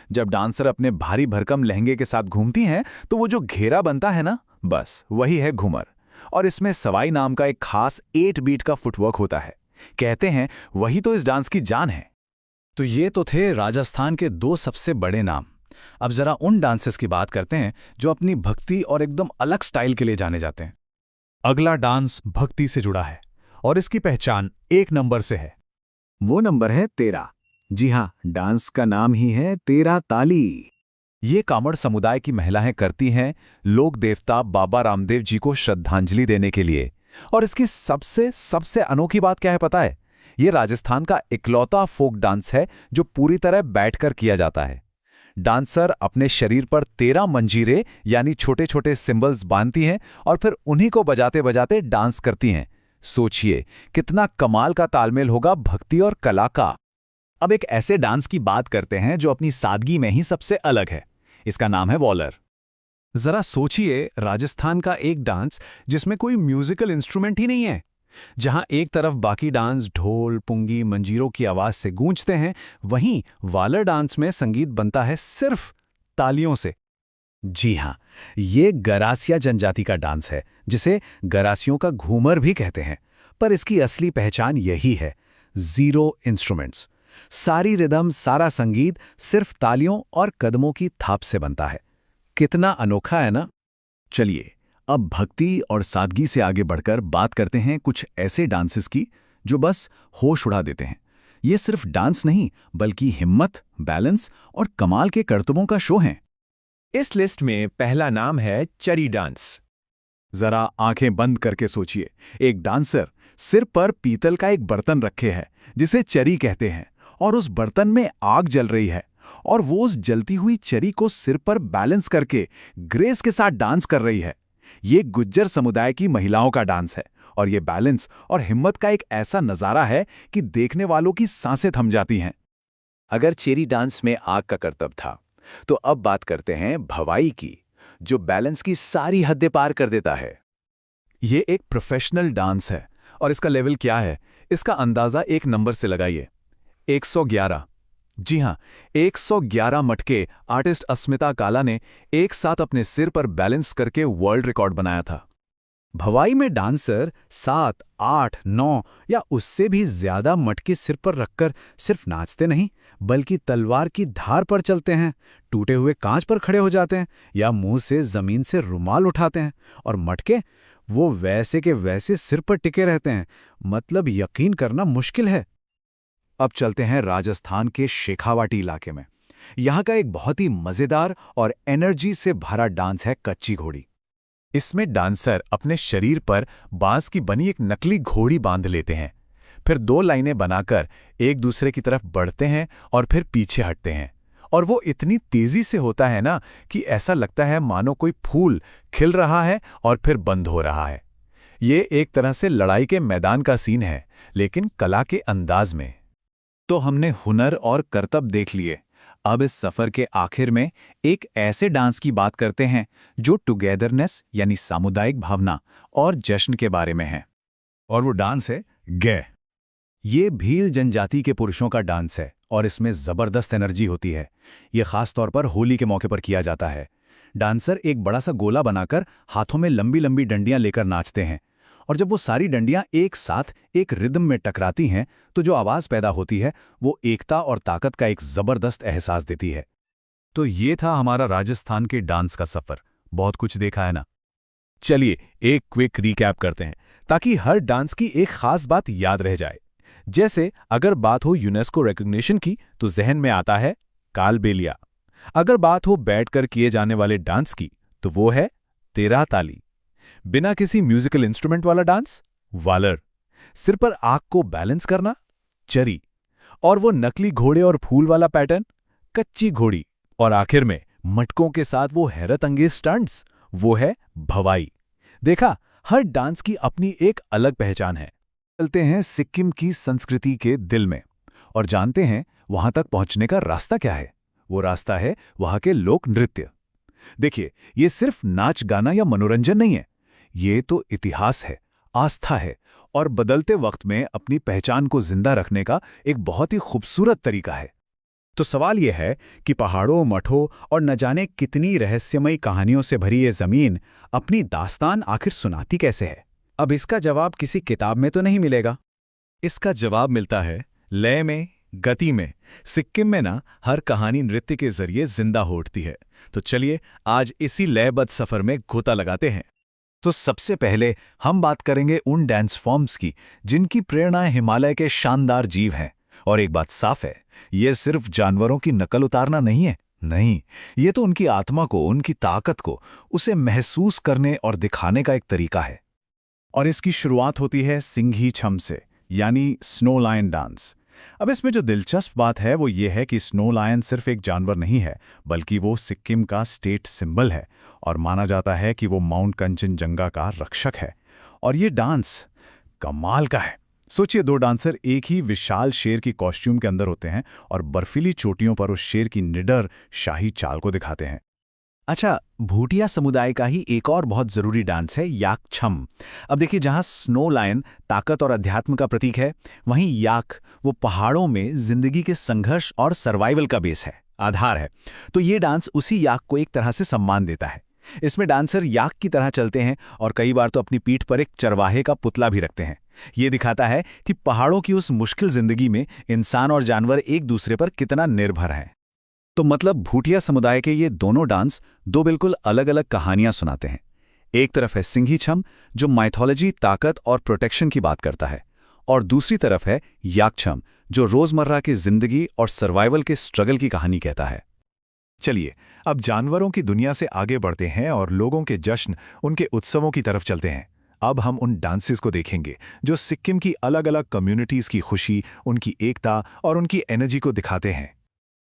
जब डांसर अपने भारी भरकम लहंगे के साथ घूमती हैं, तो वो जो घेरा बनता है ना, बस वही है घूमर। और इसमें सवाई नाम का एक खास 8 बीट का फुटवर्क होता है। कहते हैं वही तो इस डांस की जान है। तो ये तो थे राजस्थान के दो सबसे बड़े नाम। अब जरा उन डांसेस की बात करते हैं जो अपनी भक्ति और एकदम अलग स्टाइल के लिए जाने जाते हैं। अगला डांस भक्ति से जुड़ा है, और इसकी पहचान 1 नंबर से है। वो नंबर है 13। जी हाँ, डांस का नाम ही है 13 ताली। ये कामड़ समुदाय की महिलाएं करती हैं लोक देवता बाबा रामदेव जी को श्रद्धांजलि देने के लिए। और इसकी सबसे अनोखी बात क्या है पता है? ये राजस्थान का इकलौता फोक डांस है जो पूरी तरह बैठकर किया जाता है। डांसर अपने शरीर पर 13 मंजीरे यानी छोटे छोटे सिंबल्स बांधती हैं, और फिर उन्हीं को बजाते बजाते डांस करती हैं। सोचिए कितना कमाल का तालमेल होगा भक्ति और कला का। अब एक ऐसे डांस की बात करते हैं जो अपनी सादगी में ही सबसे अलग है। इसका नाम है वॉलर। जरा सोचिए, राजस्थान का एक डांस जिसमें कोई म्यूजिकल इंस्ट्रूमेंट ही नहीं है, जहां एक तरफ बाकी डांस ढोल, पुंगी, मंजीरों की आवाज से गूंजते हैं, वहीं वालर डांस में संगीत बनता है सिर्फ तालियों से। जी हां, ये गरासिया जनजाति का डांस है, जिसे गरासियों का घूमर भी कहते हैं। पर इसकी असली पहचान यही है, 0 इंस्ट्रूमेंट्स। सारी रिदम, सारा संगीत सिर्फ तालियों और कदमों की थाप से बनता है। कितना अनोखा है ना? चलिए, अब भक्ति और सादगी से आगे बढ़कर बात करते हैं कुछ ऐसे डांसेस की जो बस होश उड़ा देते हैं। ये सिर्फ डांस नहीं, बल्कि हिम्मत, बैलेंस और कमाल के करतबों का शो है। इस लिस्ट में पहला नाम है चरी डांस। जरा आंखें बंद करके सोचिए, एक डांसर सिर पर पीतल का एक बर्तन रखे है जिसे चरी कहते हैं, और उस बर्तन में आग जल रही है, और वो उस जलती हुई चरी को सिर पर बैलेंस करके ग्रेस के साथ डांस कर रही है। ये गुज्जर समुदाय की महिलाओं का डांस है, और ये बैलेंस और हिम्मत का एक ऐसा नजारा है कि देखने वालों की सांसें थम जाती हैं। अगर चेरी डांस में आग का करतब था, तो अब बात करते हैं भवाई की, जो बैलेंस की सारी हदें पार कर देता है। ये एक प्रोफेशनल डांस है, और इसका लेवल क्या है? इसका अंदाजा एक नंबर से लगाइए, 111। जी हां, 111 मटके आर्टिस्ट अस्मिता काला ने एक साथ अपने सिर पर बैलेंस करके वर्ल्ड रिकॉर्ड बनाया था। भवाई में डांसर 7, 8, 9 या उससे भी ज्यादा मटके सिर पर रखकर सिर्फ नाचते नहीं, बल्कि तलवार की धार पर चलते हैं, टूटे हुए कांच पर खड़े हो जाते हैं या मुंह से जमीन से रुमाल उठाते हैं, और मटके वो वैसे के वैसे सिर पर टिके रहते हैं। मतलब यकीन करना मुश्किल है। अब चलते हैं राजस्थान के शेखावाटी इलाके में। यहाँ का एक बहुत ही मजेदार और एनर्जी से भरा डांस है कच्ची घोड़ी। इसमें डांसर अपने शरीर पर बांस की बनी एक नकली घोड़ी बांध लेते हैं, फिर 2 लाइनें बनाकर एक दूसरे की तरफ बढ़ते हैं और फिर पीछे हटते हैं। और वो इतनी तेजी से होता है ना कि ऐसा लगता है मानो कोई फूल खिल रहा है और फिर बंद हो रहा है। ये एक तरह से लड़ाई के मैदान का सीन है, लेकिन कला के अंदाज में। तो हमने हुनर और करतब देख लिए। अब इस सफर के आखिर में एक ऐसे डांस की बात करते हैं जो टुगेदरनेस यानी सामुदायिक भावना और जश्न के बारे में है। और वो डांस है गे। ये भील जनजाति के पुरुषों का डांस है और इसमें जबरदस्त एनर्जी होती है। ये खास तौर पर होली के मौके पर किया जाता है। डांसर एक बड़ा सा गोला बनाकर हाथों में लंबी लंबी डंडियां लेकर नाचते हैं, और जब वो सारी डंडियां एक साथ एक रिदम में टकराती हैं तो जो आवाज पैदा होती है वो एकता और ताकत का एक जबरदस्त एहसास देती है। तो ये था हमारा राजस्थान के डांस का सफर। बहुत कुछ देखा है ना। चलिए एक क्विक रिकैप करते हैं ताकि हर डांस की एक खास बात याद रह जाए। जैसे अगर बात हो यूनेस्को रिकॉग्निशन की तो जहन में आता है कालबेलिया। अगर बात हो बैठकर किए जाने वाले डांस की तो वो है तेरह ताली। बिना किसी म्यूजिकल इंस्ट्रूमेंट वाला डांस वालर। सिर पर आग को बैलेंस करना चरी। और वो नकली घोड़े और फूल वाला पैटर्न कच्ची घोड़ी। और आखिर में मटकों के साथ वो हैरत अंगेज स्टंट्स, वो है भवाई। देखा, हर डांस की अपनी एक अलग पहचान है। चलते हैं सिक्किम की संस्कृति के दिल में और जानते हैं वहां तक पहुंचने का रास्ता क्या है। वो रास्ता है वहां के लोक नृत्य। देखिए, ये सिर्फ नाच गाना या मनोरंजन नहीं है, ये तो इतिहास है, आस्था है और बदलते वक्त में अपनी पहचान को जिंदा रखने का एक बहुत ही खूबसूरत तरीका है। तो सवाल यह है कि पहाड़ों, मठों और न जाने कितनी रहस्यमयी कहानियों से भरी ये जमीन अपनी दास्तान आखिर सुनाती कैसे है? अब इसका जवाब किसी किताब में तो नहीं मिलेगा। इसका जवाब मिलता है लय में, गति में। सिक्किम में ना हर कहानी नृत्य के जरिए जिंदा हो उठती है। तो चलिए आज इसी लयबद्ध सफर में गोता लगाते हैं। तो सबसे पहले हम बात करेंगे उन डांस फॉर्म्स की जिनकी प्रेरणा हिमालय के शानदार जीव हैं। और एक बात साफ है, ये सिर्फ जानवरों की नकल उतारना नहीं है। नहीं, ये तो उनकी आत्मा को, उनकी ताकत को, उसे महसूस करने और दिखाने का एक तरीका है। और इसकी शुरुआत होती है सिंघी छम से, यानी स्नो लायन डांस। अब इसमें जो दिलचस्प बात है वो ये है कि स्नो लायन सिर्फ एक जानवर नहीं है, बल्कि वो सिक्किम का स्टेट सिंबल है और माना जाता है कि वो माउंट कंचनजंगा का रक्षक है। और ये डांस कमाल का है। सोचिए, 2 डांसर एक ही विशाल शेर की कॉस्ट्यूम के अंदर होते हैं और बर्फीली चोटियों पर उस शेर की निडर शाही चाल को दिखाते हैं। अच्छा, भूटिया समुदाय का ही एक और बहुत जरूरी डांस है याक छम। अब देखिए, जहां स्नो लायन ताकत और अध्यात्म का प्रतीक है, वहीं याक वो पहाड़ों में जिंदगी के संघर्ष और सर्वाइवल का बेस है, आधार है। तो ये डांस उसी याक को एक तरह से सम्मान देता है। इसमें डांसर याक की तरह चलते हैं और कई बार तो अपनी पीठ पर एक चरवाहे का पुतला भी रखते हैं। ये दिखाता है कि पहाड़ों की उस मुश्किल जिंदगी में इंसान और जानवर एक दूसरे पर कितना निर्भर हैं। तो मतलब भूटिया समुदाय के ये दोनों डांस 2 बिल्कुल अलग अलग कहानियां सुनाते हैं। एक तरफ है सिंघी छम जो माइथोलॉजी, ताकत और प्रोटेक्शन की बात करता है, और दूसरी तरफ है याक छम जो रोजमर्रा की जिंदगी और सर्वाइवल के स्ट्रगल की कहानी कहता है। चलिए अब जानवरों की दुनिया से आगे बढ़ते हैं और लोगों के जश्न, उनके उत्सवों की तरफ चलते हैं। अब हम उन डांसेस को देखेंगे जो सिक्किम की अलग अलग कम्युनिटीज की खुशी, उनकी एकता और उनकी एनर्जी को दिखाते हैं।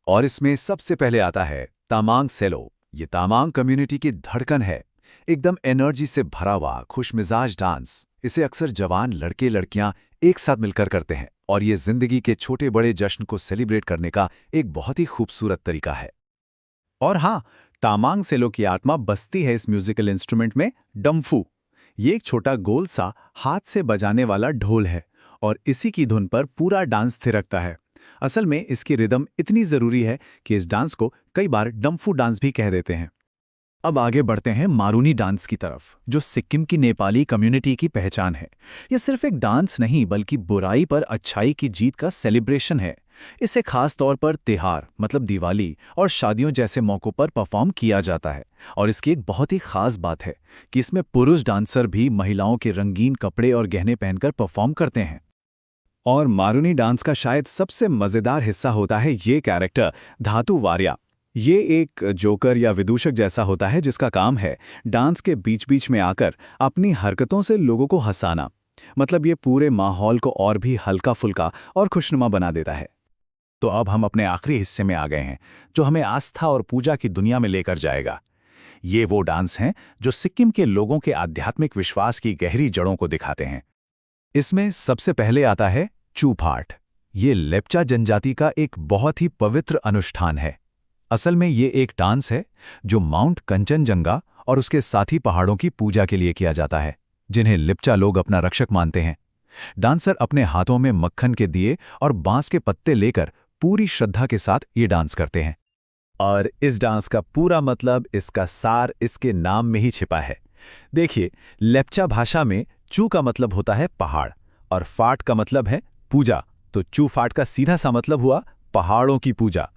और इसमें सबसे पहले आता है तामांग सेलो। ये तामांग कम्युनिटी की धड़कन है, एकदम एनर्जी से भरा हुआ खुशमिजाज डांस। इसे अक्सर जवान लड़के लड़कियां एक साथ मिलकर करते हैं और ये जिंदगी के छोटे बड़े जश्न को सेलिब्रेट करने का एक बहुत ही खूबसूरत तरीका है। और हाँ, तामांग सेलो की आत्मा बसती है इस म्यूजिकल इंस्ट्रूमेंट में, डम्फू। ये एक छोटा गोल सा हाथ से बजाने वाला ढोल है और इसी की धुन पर पूरा डांस थिरकता है। असल में इसकी रिदम इतनी ज़रूरी है कि इस डांस को कई बार डम्फू डांस भी कह देते हैं। अब आगे बढ़ते हैं मारूनी डांस की तरफ, जो सिक्किम की नेपाली कम्युनिटी की पहचान है। यह सिर्फ एक डांस नहीं बल्कि बुराई पर अच्छाई की जीत का सेलिब्रेशन है। इसे खास तौर पर त्योहार मतलब दिवाली और शादियों जैसे मौक़ों पर परफॉर्म किया जाता है। और इसकी एक बहुत ही खास बात है कि इसमें पुरुष डांसर भी महिलाओं के रंगीन कपड़े और गहने पहनकर परफॉर्म करते हैं। और मारूनी डांस का शायद सबसे मज़ेदार हिस्सा होता है ये कैरेक्टर धातु वार्या। ये एक जोकर या विदूषक जैसा होता है जिसका काम है डांस के बीच बीच में आकर अपनी हरकतों से लोगों को हंसाना। मतलब ये पूरे माहौल को और भी हल्का फुल्का और खुशनुमा बना देता है। तो अब हम अपने आखिरी हिस्से में आ गए हैं, जो हमें आस्था और पूजा की दुनिया में लेकर जाएगा। ये वो डांस हैं जो सिक्किम के लोगों के आध्यात्मिक विश्वास की गहरी जड़ों को दिखाते हैं। इसमें सबसे पहले आता है चूफाट। ये लेप्चा जनजाति का एक बहुत ही पवित्र अनुष्ठान है। असल में ये एक डांस है जो माउंट कंचनजंगा और उसके साथी पहाड़ों की पूजा के लिए किया जाता है, जिन्हें लिप्चा लोग अपना रक्षक मानते हैं। डांसर अपने हाथों में मक्खन के दिए और बांस के पत्ते लेकर पूरी श्रद्धा के साथ ये डांस करते हैं। और इस डांस का पूरा मतलब, इसका सार इसके नाम में ही छिपा है। देखिए, लेप्चा भाषा में चू का मतलब होता है पहाड़ और फाट का मतलब है पूजा, तो चू फाट का सीधा सा मतलब हुआ पहाड़ों की पूजा।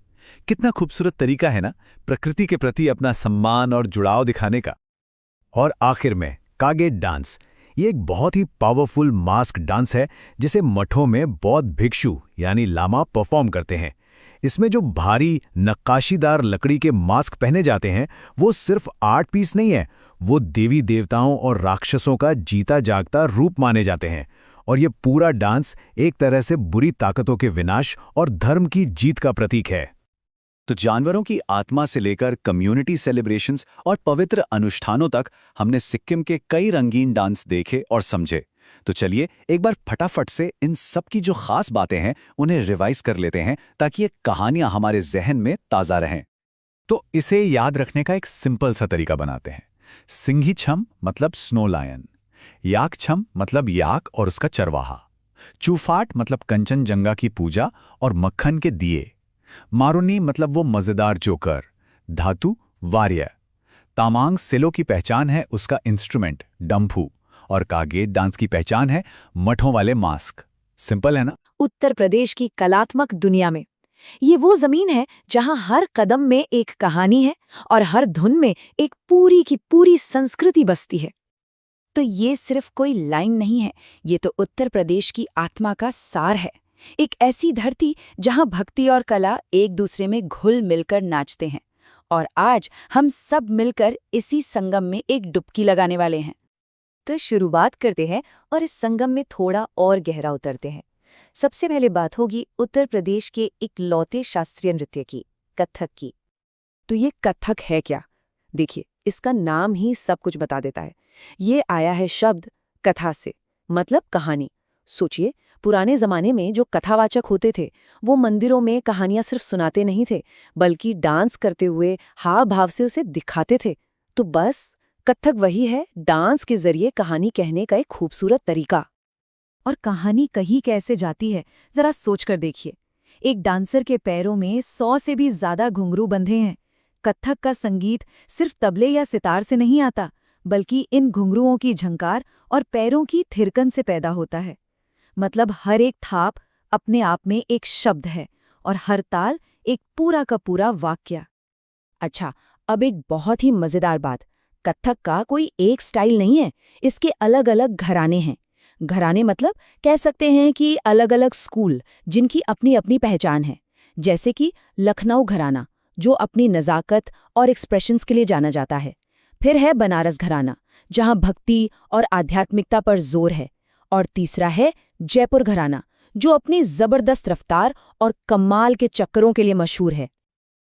कितना खूबसूरत तरीका है ना प्रकृति के प्रति अपना सम्मान और जुड़ाव दिखाने का। और आखिर में कागेट डांस। ये एक बहुत ही पावरफुल मास्क डांस है जिसे मठों में बौद्ध भिक्षु यानी लामा परफॉर्म करते हैं। इसमें जो भारी नक्काशीदार लकड़ी के मास्क पहने जाते हैं वो सिर्फ आर्ट पीस नहीं है, वो देवी देवताओं और राक्षसों का जीता जागता रूप माने जाते हैं। और ये पूरा डांस एक तरह से बुरी ताकतों के विनाश और धर्म की जीत का प्रतीक है। तो जानवरों की आत्मा से लेकर कम्युनिटी सेलिब्रेशंस और पवित्र अनुष्ठानों तक हमने सिक्किम के कई रंगीन डांस देखे और समझे। तो चलिए एक बार फटाफट से इन सब की जो खास बातें हैं उन्हें रिवाइज कर लेते हैं ताकि ये कहानियां हमारे जहन में ताज़ा रहें। तो इसे याद रखने का एक सिंपल सा तरीका बनाते हैं। सिंघी छम मतलब स्नो लायन, याक छम मतलब याक और उसका चरवाहा, चूफाट मतलब कंचनजंगा की पूजा और मक्खन के दिए, मारूनी मतलब वो मजेदार जोकर, धातु वार्य, तामांग सेलो की पहचान है उसका इंस्ट्रूमेंट डम्फू, और कागेट डांस की पहचान है मठों वाले मास्क। सिंपल है ना? उत्तर प्रदेश की कलात्मक दुनिया में ये वो जमीन है जहां हर कदम में एक कहानी है और हर धुन में एक पूरी की पूरी संस्कृति बसती है। तो ये सिर्फ कोई लाइन नहीं है, ये तो उत्तर प्रदेश की आत्मा का सार है। एक ऐसी धरती जहां भक्ति और कला एक दूसरे में घुल मिलकर नाचते हैं। और आज हम सब मिलकर इसी संगम में एक डुबकी लगाने वाले हैं। तो शुरुआत करते हैं और इस संगम में थोड़ा और गहरा उतरते हैं। सबसे पहले बात होगी उत्तर प्रदेश के इकलौते शास्त्रीय नृत्य की, कथक की। तो ये कथक है क्या? देखिए, इसका नाम ही सब कुछ बता देता है। ये आया है शब्द कथा से, मतलब कहानी। सोचिए, पुराने जमाने में जो कथावाचक होते थे वो मंदिरों में कहानियां सिर्फ सुनाते नहीं थे, बल्कि डांस करते हुए हाव भाव से उसे दिखाते थे। तो बस कथक वही है, डांस के जरिए कहानी कहने का एक खूबसूरत तरीका। और कहानी कही कैसे जाती है जरा सोच कर देखिए। एक डांसर के पैरों में 100 से भी ज्यादा घुंघरू बंधे हैं। कथक का संगीत सिर्फ तबले या सितार से नहीं आता, बल्कि इन घुंघरुओं की झंकार और पैरों की थिरकन से पैदा होता है। मतलब हर एक थाप अपने आप में एक शब्द है और हर ताल एक पूरा का पूरा वाक्य। अच्छा, अब एक बहुत ही मजेदार बात, कथक का कोई एक स्टाइल नहीं है, इसके अलग अलग घराने हैं। घराने मतलब कह सकते हैं कि अलग अलग स्कूल जिनकी अपनी अपनी पहचान है। जैसे कि लखनऊ घराना जो अपनी नज़ाकत और एक्सप्रेशंस के लिए जाना जाता है। फिर है बनारस घराना जहां भक्ति और आध्यात्मिकता पर जोर है। और तीसरा है जयपुर घराना जो अपनी जबरदस्त रफ्तार और कमाल के चक्करों के लिए मशहूर है।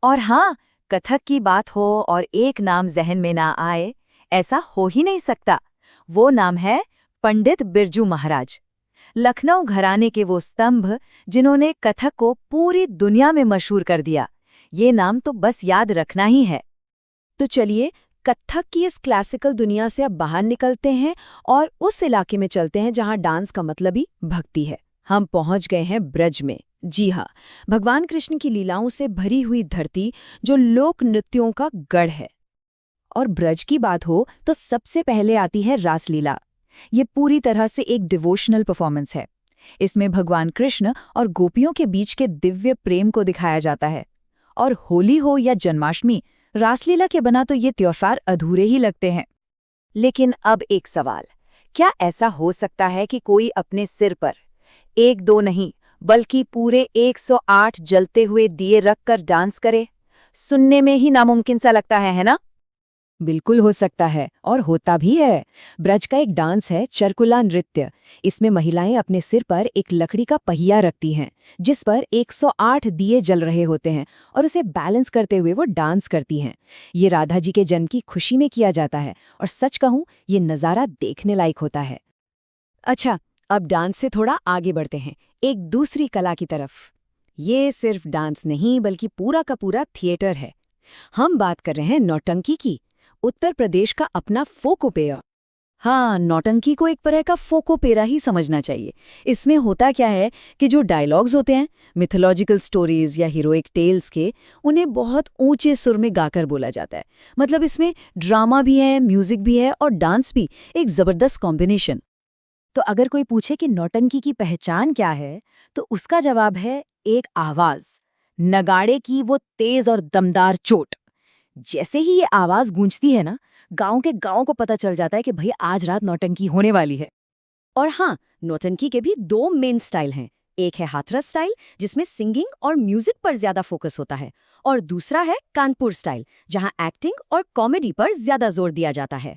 और हाँ, कथक की बात हो और एक नाम जहन में ना आए, ऐसा हो ही नहीं सकता। वो नाम है पंडित बिरजू महाराज। लखनऊ घराने के वो स्तंभ जिन्होंने कथक को पूरी दुनिया में मशहूर कर दिया। ये नाम तो बस याद रखना ही है। तो चलिए कथक की इस क्लासिकल दुनिया से अब बाहर निकलते हैं और उस इलाके में चलते हैं जहां डांस का मतलब ही भक्ति है। हम पहुंच गए हैं ब्रज में। जी हाँ, भगवान कृष्ण की लीलाओं से भरी हुई धरती जो लोक नृत्यों का गढ़ है। और ब्रज की बात हो तो सबसे पहले आती है रासलीला। ये पूरी तरह से एक डिवोशनल परफॉर्मेंस है। इसमें भगवान कृष्ण और गोपियों के बीच के दिव्य प्रेम को दिखाया जाता है। और होली हो या जन्माष्टमी, रासलीला के बिना तो ये त्योहार अधूरे ही लगते हैं। लेकिन अब एक सवाल, क्या ऐसा हो सकता है कि कोई अपने सिर पर एक दो नहीं बल्कि पूरे 108 जलते हुए दिए रखकर डांस करे? सुनने में ही नामुमकिन सा लगता है ना? बिल्कुल हो सकता है, और होता भी है। ब्रज का एक डांस है चरकुला नृत्य। इसमें महिलाएं अपने सिर पर एक लकड़ी का पहिया रखती हैं, जिस पर 108 दिए जल रहे होते हैं, और उसे बैलेंस करते हुए वो डांस करती हैं। ये राधा जी के जन्म की खुशी में किया जाता है, और सच कहूं ये नज़ारा देखने लायक होता है। अच्छा, अब डांस से थोड़ा आगे बढ़ते हैं, एक दूसरी कला की तरफ। ये सिर्फ डांस नहीं बल्कि पूरा का पूरा थिएटर है। हम बात कर रहे हैं नौटंकी की, उत्तर प्रदेश का अपना फोक ओपेरा। हाँ, नौटंकी को एक तरह का फोक ओपेरा ही समझना चाहिए। इसमें होता क्या है कि जो डायलॉग्स होते हैं, मिथोलॉजिकल स्टोरीज या हीरोइक टेल्स के, उन्हें बहुत ऊंचे सुर में गाकर बोला जाता है। मतलब इसमें ड्रामा भी है, म्यूजिक भी है और डांस भी, एक जबरदस्त कॉम्बिनेशन। तो अगर कोई पूछे कि नौटंकी की पहचान क्या है, तो उसका जवाब है एक आवाज, नगाड़े की वो तेज और दमदार चोट। जैसे ही ये आवाज गूंजती है ना, गांव के गांव को पता चल जाता है कि भाई आज रात नौटंकी होने वाली है। और हाँ, नौटंकी के भी दो मेन स्टाइल हैं। एक है हाथरस स्टाइल, जिसमें सिंगिंग और म्यूजिक पर ज्यादा फोकस होता है, और दूसरा है कानपुर स्टाइल, जहां एक्टिंग और कॉमेडी पर ज्यादा जोर दिया जाता है।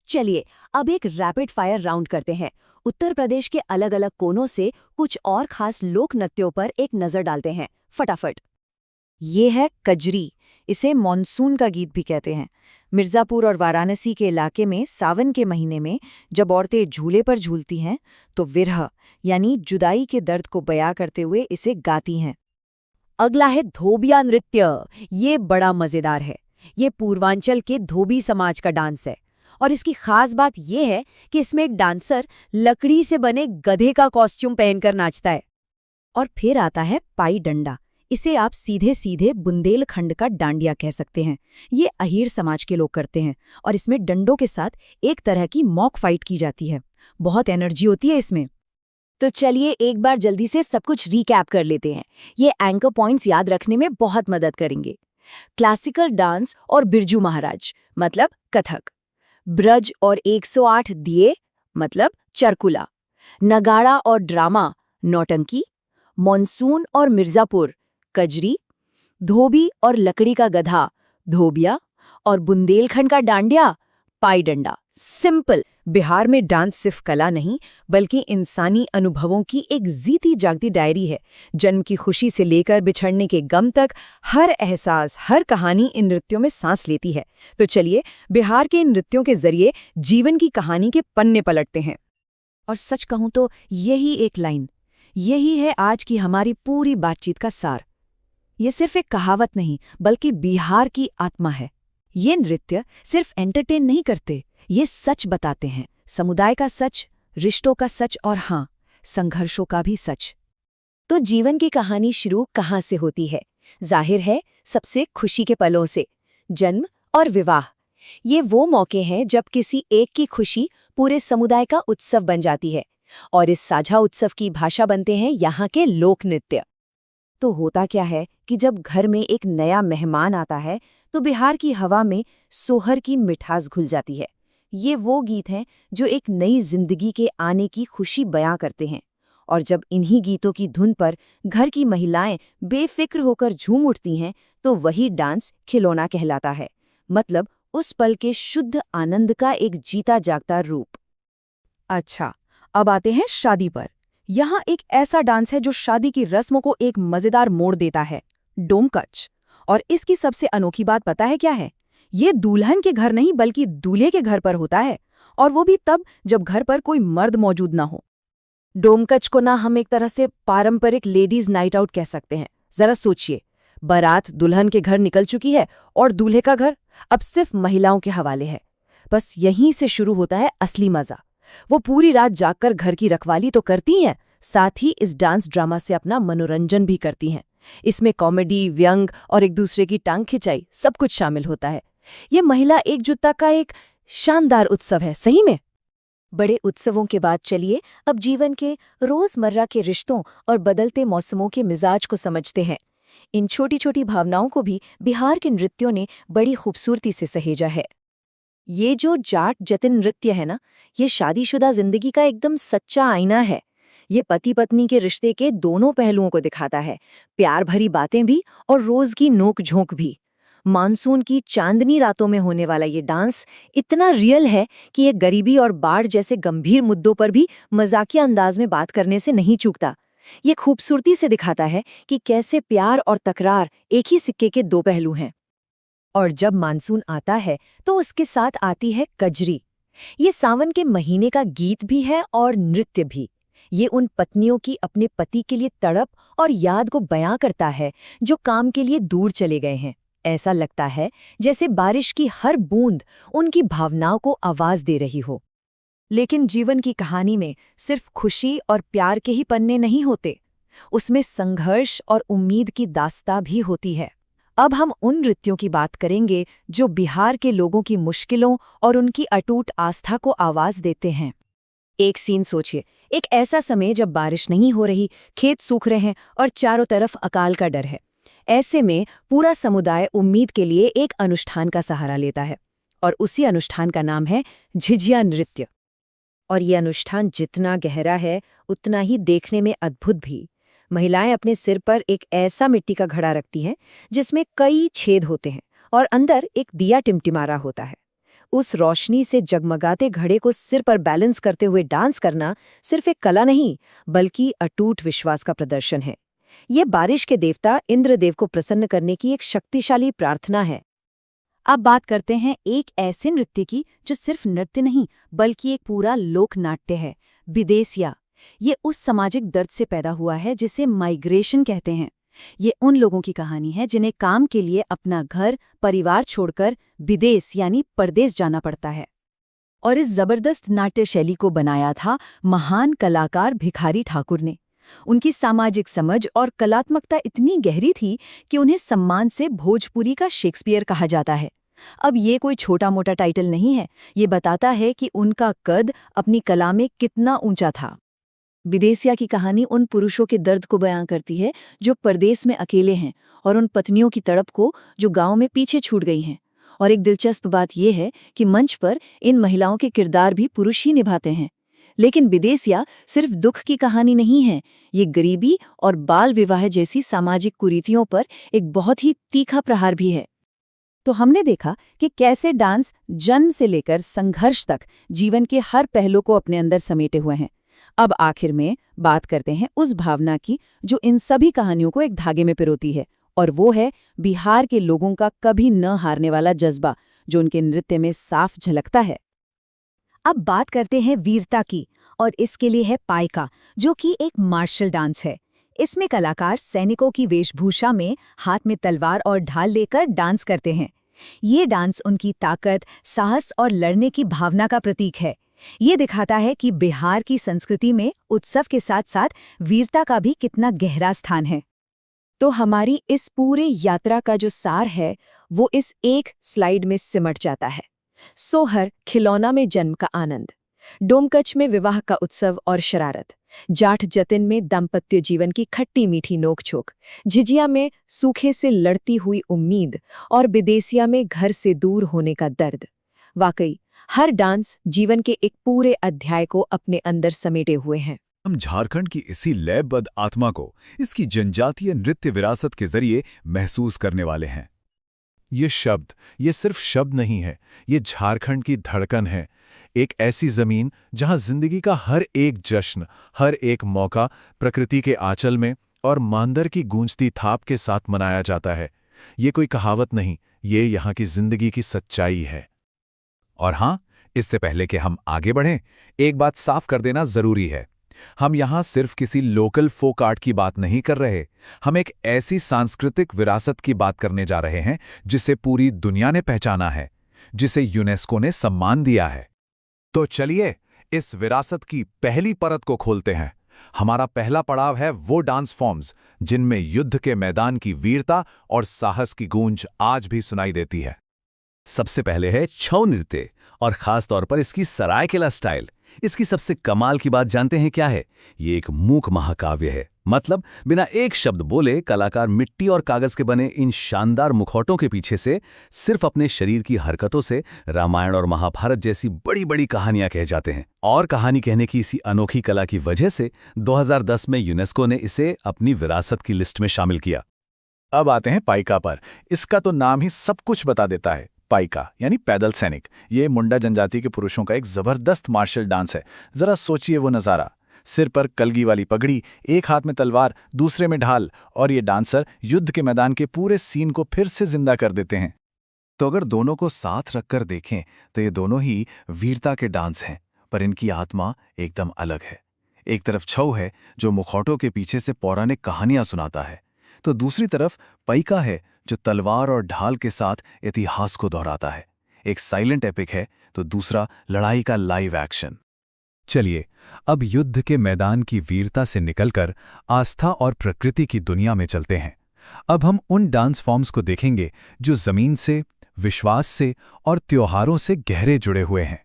चलिए, अब एक रैपिड फायर राउंड करते हैं। उत्तर प्रदेश के अलग अलग कोनों से कुछ और खास लोक नृत्यों पर एक नजर डालते हैं, फटाफट। ये है कजरी। इसे मॉनसून का गीत भी कहते हैं। मिर्जापुर और वाराणसी के इलाके में सावन के महीने में जब औरतें झूले पर झूलती हैं तो विरह यानी जुदाई के दर्द को बयां करते हुए इसे गाती हैं। अगला है धोबिया नृत्य। ये बड़ा मजेदार है। ये पूर्वांचल के धोबी समाज का डांस है, और इसकी खास बात यह है कि इसमें एक डांसर लकड़ी से बने गधे का कॉस्ट्यूम पहनकर नाचता है। और फिर आता है पाई डंडा। इसे आप सीधे सीधे बुंदेलखंड का डांडिया कह सकते हैं। ये अहीर समाज के लोग करते हैं, और इसमें डंडों के साथ एक तरह की मॉक फाइट की जाती है। बहुत एनर्जी होती है इसमें। तो चलिए एक बार जल्दी से सब कुछ रिकैप कर लेते हैं। ये एंकर पॉइंट्स याद रखने में बहुत मदद करेंगे। क्लासिकल डांस और बिरजू महाराज मतलब कथक, ब्रज और 108 दिए मतलब चरकुला, नगाड़ा और ड्रामा नौटंकी, मॉनसून और मिर्जापुर कजरी, धोबी और लकड़ी का गधा धोबिया, और बुंदेलखंड का डांडिया पाई डंडा। सिंपल। बिहार में डांस सिर्फ कला नहीं बल्कि इंसानी अनुभवों की एक जीती जागती डायरी है। जन्म की खुशी से लेकर बिछड़ने के गम तक हर एहसास, हर कहानी इन नृत्यों में सांस लेती है। तो चलिए बिहार के इन नृत्यों के जरिए जीवन की कहानी के पन्ने पलटते हैं। और सच कहूं तो यही एक लाइन, यही है आज की हमारी पूरी बातचीत का सार। ये सिर्फ एक कहावत नहीं बल्कि बिहार की आत्मा है। ये नृत्य सिर्फ एंटरटेन नहीं करते, ये सच बताते हैं, समुदाय का सच, रिश्तों का सच, और हाँ, संघर्षों का भी सच। तो जीवन की कहानी शुरू कहाँ से होती है? जाहिर है सबसे खुशी के पलों से। जन्म और विवाह, ये वो मौके हैं जब किसी एक की खुशी पूरे समुदाय का उत्सव बन जाती है, और इस साझा उत्सव की भाषा बनते हैं यहाँ के लोक नृत्य। तो होता क्या है कि जब घर में एक नया मेहमान आता है तो बिहार की हवा में सोहर की मिठास घुल जाती है। ये वो गीत हैं जो एक नई जिंदगी के आने की खुशी बयां करते हैं, और जब इन्हीं गीतों की धुन पर घर की महिलाएं बेफिक्र होकर झूम उठती हैं तो वही डांस खिलौना कहलाता है। मतलब उस पल के शुद्ध आनंद का एक जीता जागता रूप। अच्छा, अब आते हैं शादी पर। यहाँ एक ऐसा डांस है जो शादी की रस्मों को एक मजेदार मोड़ देता है, डोमकच। और इसकी सबसे अनोखी बात पता है क्या है? ये दुल्हन के घर नहीं बल्कि दूल्हे के घर पर होता है, और वो भी तब जब घर पर कोई मर्द मौजूद ना हो। डोमकच को ना हम एक तरह से पारंपरिक लेडीज नाइट आउट कह सकते हैं। जरा सोचिए, बारात दुल्हन के घर निकल चुकी है और दूल्हे का घर अब सिर्फ महिलाओं के हवाले है। बस यहीं से शुरू होता है असली मजा। वो पूरी रात जागकर घर की रखवाली तो करती हैं, साथ ही इस डांस ड्रामा से अपना मनोरंजन भी करती हैं। इसमें कॉमेडी, व्यंग और एक दूसरे की टांग खिंचाई सब कुछ शामिल होता है। ये महिला एकजुटता का एक शानदार उत्सव है सही में। बड़े उत्सवों के बाद चलिए अब जीवन के रोजमर्रा के रिश्तों और बदलते मौसमों के मिजाज को समझते हैं। इन छोटी छोटी भावनाओं को भी बिहार के नृत्यों ने बड़ी खूबसूरती से सहेजा है। ये जो जाट जतिन नृत्य है ना, ये शादीशुदा जिंदगी का एकदम सच्चा आईना है। ये पति पत्नी के रिश्ते के दोनों पहलुओं को दिखाता है, प्यार भरी बातें भी और रोज की नोक झोंक भी। मानसून की चांदनी रातों में होने वाला ये डांस इतना रियल है कि ये गरीबी और बाढ़ जैसे गंभीर मुद्दों पर भी मजाकिया अंदाज में बात करने से नहीं चूकता। ये खूबसूरती से दिखाता है कि कैसे प्यार और तकरार एक ही सिक्के के दो पहलू हैं। और जब मानसून आता है तो उसके साथ आती है कजरी। ये सावन के महीने का गीत भी है और नृत्य भी। ये उन पत्नियों की अपने पति के लिए तड़प और याद को बयां करता है जो काम के लिए दूर चले गए हैं। ऐसा लगता है जैसे बारिश की हर बूंद उनकी भावनाओं को आवाज दे रही हो। लेकिन जीवन की कहानी में सिर्फ खुशी और प्यार के ही पन्ने नहीं होते, उसमें संघर्ष और उम्मीद की दास्तां भी होती है। अब हम उन नृत्यों की बात करेंगे जो बिहार के लोगों की मुश्किलों और उनकी अटूट आस्था को आवाज देते हैं। एक सीन सोचिए, एक ऐसा समय जब बारिश नहीं हो रही, खेत सूख रहे हैं और चारों तरफ अकाल का डर है। ऐसे में पूरा समुदाय उम्मीद के लिए एक अनुष्ठान का सहारा लेता है और उसी अनुष्ठान का नाम है झिझिया नृत्य। और ये अनुष्ठान जितना गहरा है उतना ही देखने में अद्भुत भी। महिलाएं अपने सिर पर एक ऐसा मिट्टी का घड़ा रखती हैं जिसमें कई छेद होते हैं और अंदर एक दिया टिमटिमारा होता है। उस रोशनी से जगमगाते घड़े को सिर पर बैलेंस करते हुए डांस करना सिर्फ एक कला नहीं बल्कि अटूट विश्वास का प्रदर्शन है। ये बारिश के देवता इंद्रदेव को प्रसन्न करने की एक शक्तिशाली प्रार्थना है। अब बात करते हैं एक ऐसे नृत्य की जो सिर्फ नृत्य नहीं बल्कि एक पूरा लोक नाट्य है, विदेसिया। ये उस सामाजिक दर्द से पैदा हुआ है जिसे माइग्रेशन कहते हैं। ये उन लोगों की कहानी है जिन्हें काम के लिए अपना घर परिवार छोड़कर विदेश यानी परदेश जाना पड़ता है। और इस जबरदस्त नाट्य शैली को बनाया था महान कलाकार भिखारी ठाकुर ने। उनकी सामाजिक समझ और कलात्मकता इतनी गहरी थी कि उन्हें सम्मान से भोजपुरी का शेक्सपियर कहा जाता है। अब ये कोई छोटा मोटा टाइटल नहीं है, ये बताता है कि उनका कद अपनी कला में कितना ऊंचा था। विदेसिया की कहानी उन पुरुषों के दर्द को बयां करती है जो परदेश में अकेले हैं और उन पत्नियों की तड़प को जो गांव में पीछे छूट गई हैं। और एक दिलचस्प बात यह है कि मंच पर इन महिलाओं के किरदार भी पुरुष ही निभाते हैं। लेकिन विदेसिया सिर्फ दुख की कहानी नहीं है, ये गरीबी और बाल विवाह जैसी सामाजिक कुरीतियों पर एक बहुत ही तीखा प्रहार भी है। तो हमने देखा कि कैसे डांस जन्म से लेकर संघर्ष तक जीवन के हर पहलू को अपने अंदर समेटे हुए हैं। अब आखिर में बात करते हैं उस भावना की जो इन सभी कहानियों को एक धागे में पिरोती है, और वो है बिहार के लोगों का कभी न हारने वाला जज्बा जो उनके नृत्य में साफ झलकता है। अब बात करते हैं वीरता की, और इसके लिए है पाइका, जो कि एक मार्शल डांस है। इसमें कलाकार सैनिकों की वेशभूषा में हाथ में तलवार और ढाल लेकर डांस करते हैं। ये डांस उनकी ताकत, साहस और लड़ने की भावना का प्रतीक है। ये दिखाता है कि बिहार की संस्कृति में उत्सव के साथ साथ वीरता का भी कितना गहरा स्थान है। तो हमारी इस पूरे यात्रा का जो सार है वो इस एक स्लाइड में सिमट जाता है। सोहर खिलौना में जन्म का आनंद, डोमकच में विवाह का उत्सव और शरारत, जाट जतिन में दाम्पत्य जीवन की खट्टी मीठी नोक-झोंक, झिझिया में सूखे से लड़ती हुई उम्मीद और विदेसिया में घर से दूर होने का दर्द। वाकई हर डांस जीवन के एक पूरे अध्याय को अपने अंदर समेटे हुए हैं। हम झारखंड की इसी लयबद्ध आत्मा को इसकी जनजातीय नृत्य विरासत के जरिए महसूस करने वाले हैं। ये शब्द, ये सिर्फ शब्द नहीं है, ये झारखंड की धड़कन है। एक ऐसी जमीन जहां जिंदगी का हर एक जश्न, हर एक मौका प्रकृति के आंचल में और मांदर की गूंजती थाप के साथ मनाया जाता है। ये कोई कहावत नहीं, ये यहाँ की जिंदगी की सच्चाई है। और हाँ, इससे पहले कि हम आगे बढ़ें, एक बात साफ कर देना जरूरी है। हम यहाँ सिर्फ किसी लोकल फोक आर्ट की बात नहीं कर रहे, हम एक ऐसी सांस्कृतिक विरासत की बात करने जा रहे हैं जिसे पूरी दुनिया ने पहचाना है, जिसे यूनेस्को ने सम्मान दिया है। तो चलिए इस विरासत की पहली परत को खोलते हैं। हमारा पहला पड़ाव है वो डांस फॉर्म्स जिनमें युद्ध के मैदान की वीरता और साहस की गूंज आज भी सुनाई देती है। सबसे पहले है छऊ नृत्य, और खास तौर पर इसकी सरायकेला स्टाइल। इसकी सबसे कमाल की बात जानते हैं क्या है? ये एक मूक महाकाव्य है। मतलब बिना एक शब्द बोले कलाकार मिट्टी और कागज के बने इन शानदार मुखौटों के पीछे से सिर्फ अपने शरीर की हरकतों से रामायण और महाभारत जैसी बड़ी बड़ी कहानियां कह जाते हैं। और कहानी कहने की इसी अनोखी कला की वजह से 2010 में यूनेस्को ने इसे अपनी विरासत की लिस्ट में शामिल किया। अब आते हैं पाइका पर। इसका तो नाम ही सब कुछ बता देता है। पाइका यानी पैदल सैनिक। ये मुंडा जनजाति के पुरुषों का एक जबरदस्त मार्शल डांस है। जरा सोचिए वो नज़ारा, सिर पर कलगी वाली पगड़ी, एक हाथ में तलवार, दूसरे में ढाल, और ये डांसर युद्ध के मैदान के पूरे सीन को फिर से जिंदा कर देते हैं। तो अगर दोनों को साथ रखकर देखें तो ये दोनों ही वीरता के डांस हैं, पर इनकी आत्मा एकदम अलग है। एक तरफ छऊ है जो मुखौटों के पीछे से पौराणिक कहानियां सुनाता है, तो दूसरी तरफ पाइका है जो तलवार और ढाल के साथ इतिहास को दोहराता है। एक साइलेंट एपिक है तो दूसरा लड़ाई का लाइव एक्शन। चलिए अब युद्ध के मैदान की वीरता से निकलकर आस्था और प्रकृति की दुनिया में चलते हैं। अब हम उन डांस फॉर्म्स को देखेंगे जो जमीन से, विश्वास से और त्योहारों से गहरे जुड़े हुए हैं।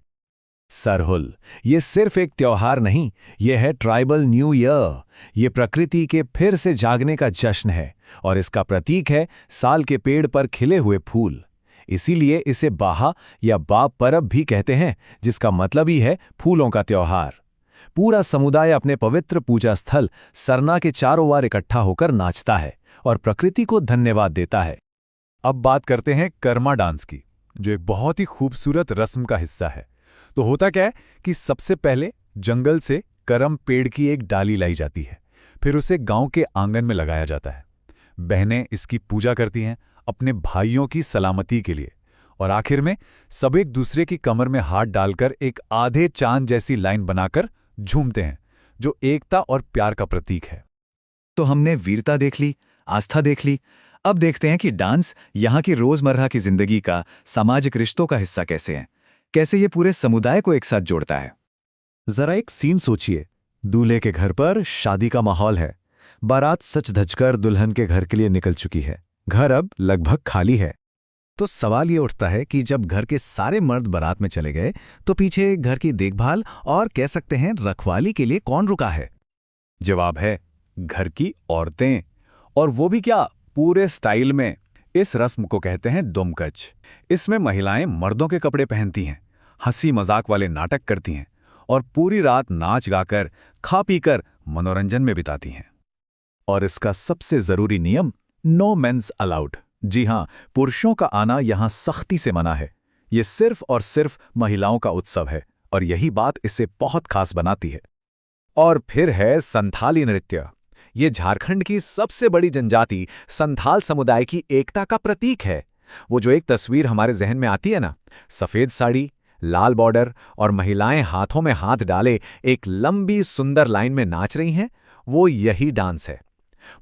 सरहुल ये सिर्फ एक त्योहार नहीं, ये है ट्राइबल न्यू ईयर। ये प्रकृति के फिर से जागने का जश्न है और इसका प्रतीक है साल के पेड़ पर खिले हुए फूल। इसीलिए इसे बाहा या बाप परब भी कहते हैं, जिसका मतलब ही है फूलों का त्योहार। पूरा समुदाय अपने पवित्र पूजा स्थल सरना के चारों ओर इकट्ठा होकर नाचता है और प्रकृति को धन्यवाद देता है। अब बात करते हैं कर्मा डांस की, जो एक बहुत ही खूबसूरत रस्म का हिस्सा है। तो होता क्या है कि सबसे पहले जंगल से करम पेड़ की एक डाली लाई जाती है, फिर उसे गांव के आंगन में लगाया जाता है। बहनें इसकी पूजा करती हैं अपने भाइयों की सलामती के लिए, और आखिर में सब एक दूसरे की कमर में हाथ डालकर एक आधे चांद जैसी लाइन बनाकर झूमते हैं, जो एकता और प्यार का प्रतीक है। तो हमने वीरता देख ली, आस्था देख ली। अब देखते हैं कि डांस यहाँ की रोजमर्रा की जिंदगी का, सामाजिक रिश्तों का हिस्सा कैसे है, कैसे ये पूरे समुदाय को एक साथ जोड़ता है। जरा एक सीन सोचिए। दूल्हे के घर पर शादी का माहौल है। बारात सच धजकर दुल्हन के घर के लिए निकल चुकी है। घर अब लगभग खाली है। तो सवाल ये उठता है कि जब घर के सारे मर्द बारात में चले गए तो पीछे घर की देखभाल और कह सकते हैं रखवाली के लिए कौन रुका है? जवाब है घर की औरतें, और वो भी क्या, पूरे स्टाइल में। इस रस्म को कहते हैं दोमकच। इसमें महिलाएं मर्दों के कपड़े पहनती हैं, हंसी मजाक वाले नाटक करती हैं और पूरी रात नाच गाकर, खा पीकर मनोरंजन में बिताती हैं। और इसका सबसे जरूरी नियम, नो मेंस अलाउड। जी हां, पुरुषों का आना यहां सख्ती से मना है। ये सिर्फ और सिर्फ महिलाओं का उत्सव है, और यही बात इसे बहुत खास बनाती है। और फिर है संथाली नृत्य। ये झारखंड की सबसे बड़ी जनजाति संथाल समुदाय की एकता का प्रतीक है। वो जो एक तस्वीर हमारे जहन में आती है ना, सफेद साड़ी, लाल बॉर्डर और महिलाएं हाथों में हाथ डाले एक लंबी सुंदर लाइन में नाच रही हैं, वो यही डांस है।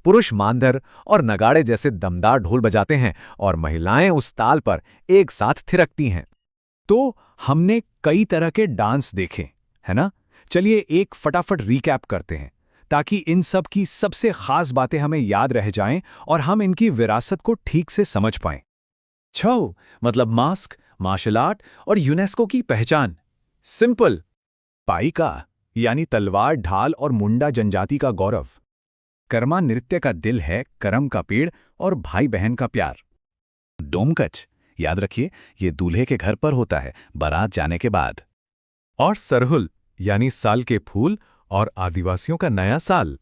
पुरुष मांदर और नगाड़े जैसे दमदार ढोल बजाते हैं और महिलाएं उस ताल पर एक साथ थिरकती हैं। तो हमने कई तरह के डांस देखे, है ना? चलिए एक फटाफट रिकैप करते हैं, ताकि इन सब की सबसे खास बातें हमें याद रह जाएं और हम इनकी विरासत को ठीक से समझ पाएं। छऊ मतलब मास्क, मार्शल आर्ट और यूनेस्को की पहचान। सिंपल। पाइका यानी तलवार, ढाल और मुंडा जनजाति का गौरव। कर्मा नृत्य का दिल है करम का पेड़ और भाई बहन का प्यार। डोमकच, याद रखिए ये दूल्हे के घर पर होता है बारात जाने के बाद। और सरहुल यानी साल के फूल और आदिवासियों का नया साल।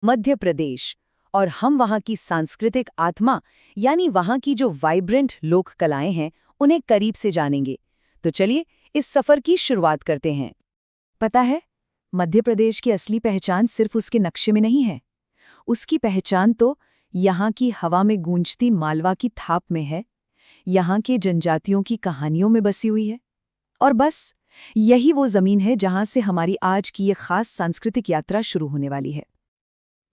मध्य प्रदेश, और हम वहाँ की सांस्कृतिक आत्मा यानी वहाँ की जो वाइब्रेंट लोक कलाएं हैं उन्हें करीब से जानेंगे। तो चलिए इस सफर की शुरुआत करते हैं। पता है, मध्य प्रदेश की असली पहचान सिर्फ उसके नक्शे में नहीं है। उसकी पहचान तो यहाँ की हवा में गूंजती मालवा की थाप में है, यहाँ के जनजातियों की कहानियों में बसी हुई है। और बस यही वो जमीन है जहां से हमारी आज की ये खास सांस्कृतिक यात्रा शुरू होने वाली है।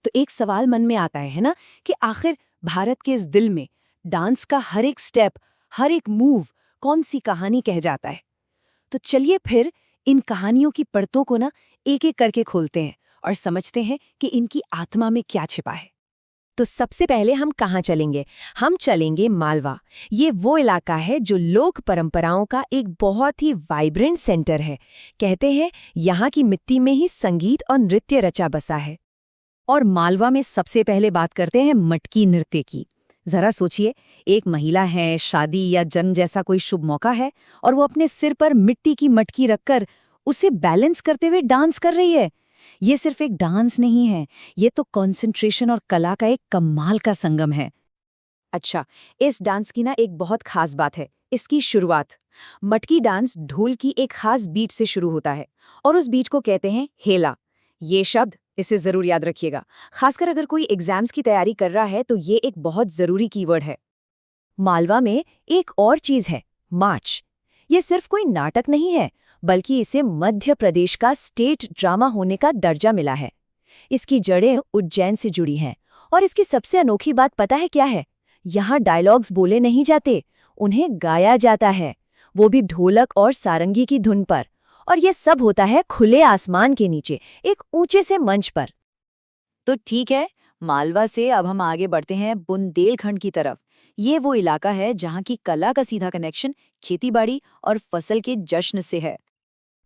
तो एक सवाल मन में आता है ना, कि आखिर भारत के इस दिल में डांस का हर एक स्टेप, हर एक मूव कौन सी कहानी कह जाता है। तो चलिए फिर इन कहानियों की परतों को ना एक एक करके खोलते हैं और समझते हैं कि इनकी आत्मा में क्या छिपा है। तो सबसे पहले हम कहाँ चलेंगे? हम चलेंगे मालवा। ये वो इलाका है जो लोक परंपराओं का एक बहुत ही वाइब्रेंट सेंटर है। कहते हैं यहाँ की मिट्टी में ही संगीत और नृत्य रचा बसा है। और मालवा में सबसे पहले बात करते हैं मटकी नृत्य की। जरा सोचिए, एक महिला है, शादी या जन्म जैसा कोई शुभ मौका है, और वो अपने सिर पर मिट्टी की मटकी रखकर उसे बैलेंस करते हुए डांस कर रही है। ये सिर्फ एक डांस नहीं है, ये तो कंसंट्रेशन और कला का एक कमाल का संगम है। अच्छा, इस डांस की ना एक बहुत खास बात है, इसकी शुरुआत। मटकी डांस ढोल की एक खास बीट से शुरू होता है और उस बीट को कहते हैं हेला। ये शब्द इसे जरूर याद रखिएगा, खासकर अगर कोई एग्जाम्स की तैयारी कर रहा है तो ये एक बहुत जरूरी कीवर्ड है। मालवा में एक और चीज है, मार्च। ये सिर्फ कोई नाटक नहीं है, बल्कि इसे मध्य प्रदेश का स्टेट ड्रामा होने का दर्जा मिला है। इसकी जड़ें उज्जैन से जुड़ी हैं, और इसकी सबसे अनोखी बात पता है क्या है? यहाँ डायलॉग्स बोले नहीं जाते, उन्हें गाया जाता है, वो भी ढोलक और सारंगी की धुन पर। और ये सब होता है खुले आसमान के नीचे, एक ऊंचे से मंच पर। तो ठीक है, मालवा से अब हम आगे बढ़ते हैं बुंदेलखंड की तरफ। ये वो इलाका है जहाँ की कला का सीधा कनेक्शन खेतीबाड़ी और फसल के जश्न से है।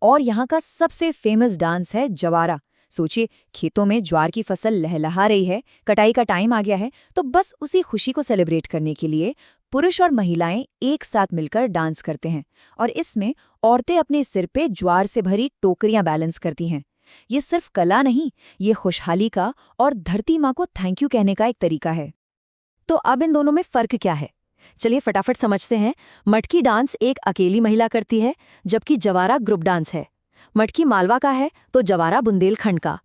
और यहाँ का सबसे फेमस डांस है जवारा। सोचिए, खेतों में ज्वार की फसल लहलहा रही है, कटाई का टाइम आ गया है, तो बस उसी खुशी को सेलिब्रेट करने के लिए पुरुष और महिलाएं एक साथ मिलकर डांस करते हैं। और इसमें औरतें अपने सिर पे ज्वार से भरी टोकरियां बैलेंस करती हैं। ये सिर्फ कला नहीं, ये खुशहाली का और धरती माँ को थैंक यू कहने का एक तरीका है। तो अब इन दोनों में फर्क क्या है? चलिए फटाफट समझते हैं। मटकी डांस एक अकेली महिला करती है, जबकि जवारा ग्रुप डांस है। मटकी मालवा का है तो जवारा बुंदेलखंड का।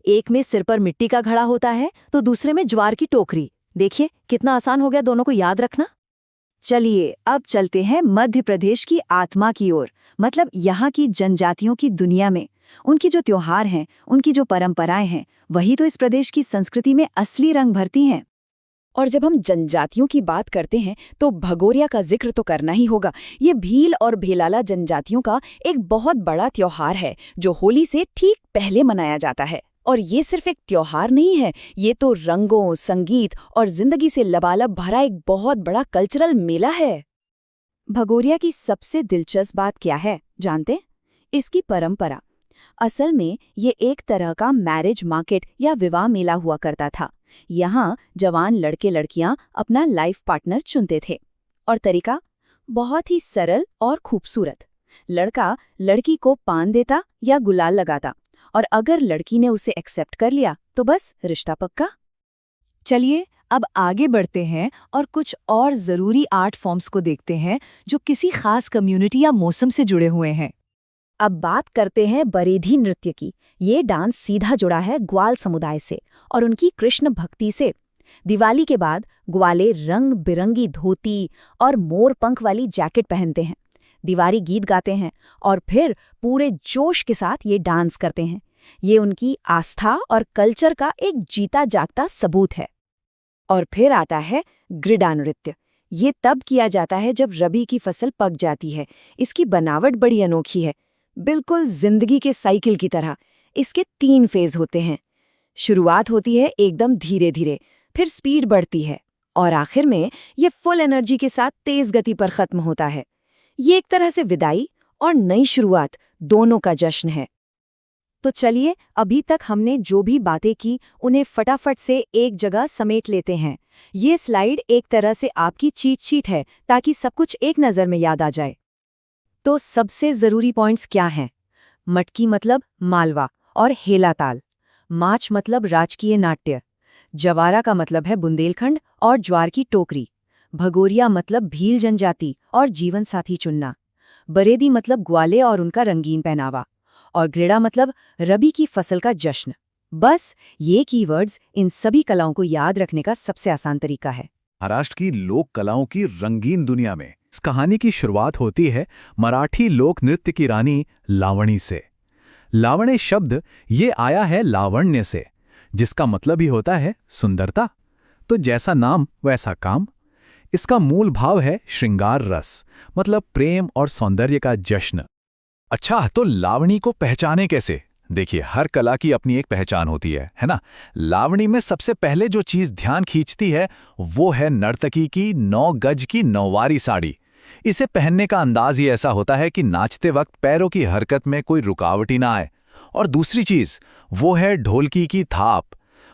एक में सिर पर मिट्टी का घड़ा होता है तो दूसरे में ज्वार की टोकरी। देखिए कितना आसान हो गया दोनों को याद रखना। चलिए अब चलते हैं मध्य प्रदेश की आत्मा की ओर, मतलब यहाँ की जनजातियों की दुनिया में। उनकी जो त्योहार हैं, उनकी जो परंपराएं हैं, वही तो इस प्रदेश की संस्कृति में असली रंग भरती हैं। और जब हम जनजातियों की बात करते हैं तो भगोरिया का जिक्र तो करना ही होगा। ये भील और भेलाला जनजातियों का एक बहुत बड़ा त्योहार है जो होली से ठीक पहले मनाया जाता है। और ये सिर्फ एक त्योहार नहीं है, ये तो रंगों, संगीत और जिंदगी से लबालब भरा एक बहुत बड़ा कल्चरल मेला है। भगोरिया की सबसे दिलचस्प बात क्या है जानते? इसकी परंपरा। असल में ये एक तरह का मैरिज मार्केट या विवाह मेला हुआ करता था। यहाँ जवान लड़के लड़कियां अपना लाइफ पार्टनर चुनते थे, और तरीका बहुत ही सरल और खूबसूरत। लड़का लड़की को पान देता या गुलाल लगाता, और अगर लड़की ने उसे एक्सेप्ट कर लिया तो बस रिश्ता पक्का। चलिए अब आगे बढ़ते हैं और कुछ और जरूरी आर्ट फॉर्म्स को देखते हैं जो किसी खास कम्युनिटी या मौसम से जुड़े हुए हैं। अब बात करते हैं बरेधी नृत्य की। ये डांस सीधा जुड़ा है ग्वाल समुदाय से और उनकी कृष्ण भक्ति से। दिवाली के बाद ग्वाले रंग बिरंगी धोती और मोर पंख वाली जैकेट पहनते हैं, दिवाली गीत गाते हैं और फिर पूरे जोश के साथ ये डांस करते हैं। ये उनकी आस्था और कल्चर का एक जीता जागता सबूत है। और फिर आता है ग्रिडा नृत्य। ये तब किया जाता है जब रबी की फसल पक जाती है। इसकी बनावट बड़ी अनोखी है, बिल्कुल जिंदगी के साइकिल की तरह। इसके 3 फेज होते हैं। शुरुआत होती है एकदम धीरे धीरे, फिर स्पीड बढ़ती है और आखिर में ये फुल एनर्जी के साथ तेज गति पर खत्म होता है। ये एक तरह से विदाई और नई शुरुआत दोनों का जश्न है। तो चलिए अभी तक हमने जो भी बातें की उन्हें फटाफट से एक जगह समेट लेते हैं। ये स्लाइड एक तरह से आपकी चीट शीट है ताकि सब कुछ एक नज़र में याद आ जाए। तो सबसे जरूरी पॉइंट्स क्या हैं? मटकी मतलब मालवा और हेला ताल, माच मतलब राजकीय नाट्य, जवारा का मतलब है बुंदेलखंड और ज्वार की टोकरी, भगोरिया मतलब भील जनजाति और जीवन साथी चुनना, बरेदी मतलब ग्वाले और उनका रंगीन पहनावा, और ग्रेड़ा मतलब रबी की फसल का जश्न। बस ये कीवर्ड्स इन सभी कलाओं को याद रखने का सबसे आसान तरीका है। महाराष्ट्र की लोक कलाओं की रंगीन दुनिया में। इस कहानी की शुरुआत होती है मराठी लोक नृत्य की रानी लावणी से। लावणी शब्द ये आया है लावण्य से, जिसका मतलब ही होता है सुंदरता। तो जैसा नाम वैसा काम। इसका मूल भाव है श्रृंगार रस, मतलब प्रेम और सौंदर्य का जश्न। अच्छा, तो लावणी को पहचाने कैसे? देखिए, हर कला की अपनी एक पहचान होती है ना? लावणी में सबसे पहले जो चीज ध्यान खींचती है वो है नर्तकी की 9 गज की नौवारी साड़ी। इसे पहनने का अंदाज ही ऐसा होता है कि नाचते वक्त पैरों की हरकत में कोई रुकावट ही ना आए। और दूसरी चीज वो है ढोलकी की थाप,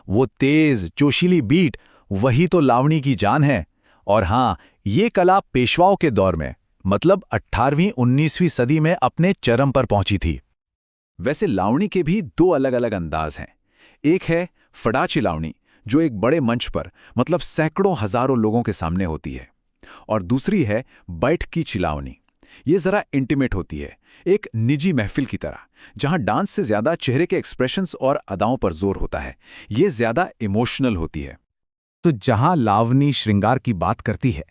वो तेज जोशीली बीट, वही तो लावणी की जान है। और हाँ, ये कला पेशवाओं के दौर में, मतलब 18वीं-19वीं सदी में अपने चरम पर पहुंची थी। वैसे लावणी के भी 2 अलग-अलग अंदाज हैं। एक है फड़ाची लावणी, जो एक बड़े मंच पर, मतलब सैकड़ों हजारों लोगों के सामने होती है। और दूसरी है बैठ की चिलावनी। ये जरा इंटीमेट होती है, एक निजी महफिल की तरह, जहां डांस से ज्यादा चेहरे के एक्सप्रेशंस और अदाओं पर जोर होता है। ये ज्यादा इमोशनल होती है। तो जहां लावणी श्रृंगार की बात करती है,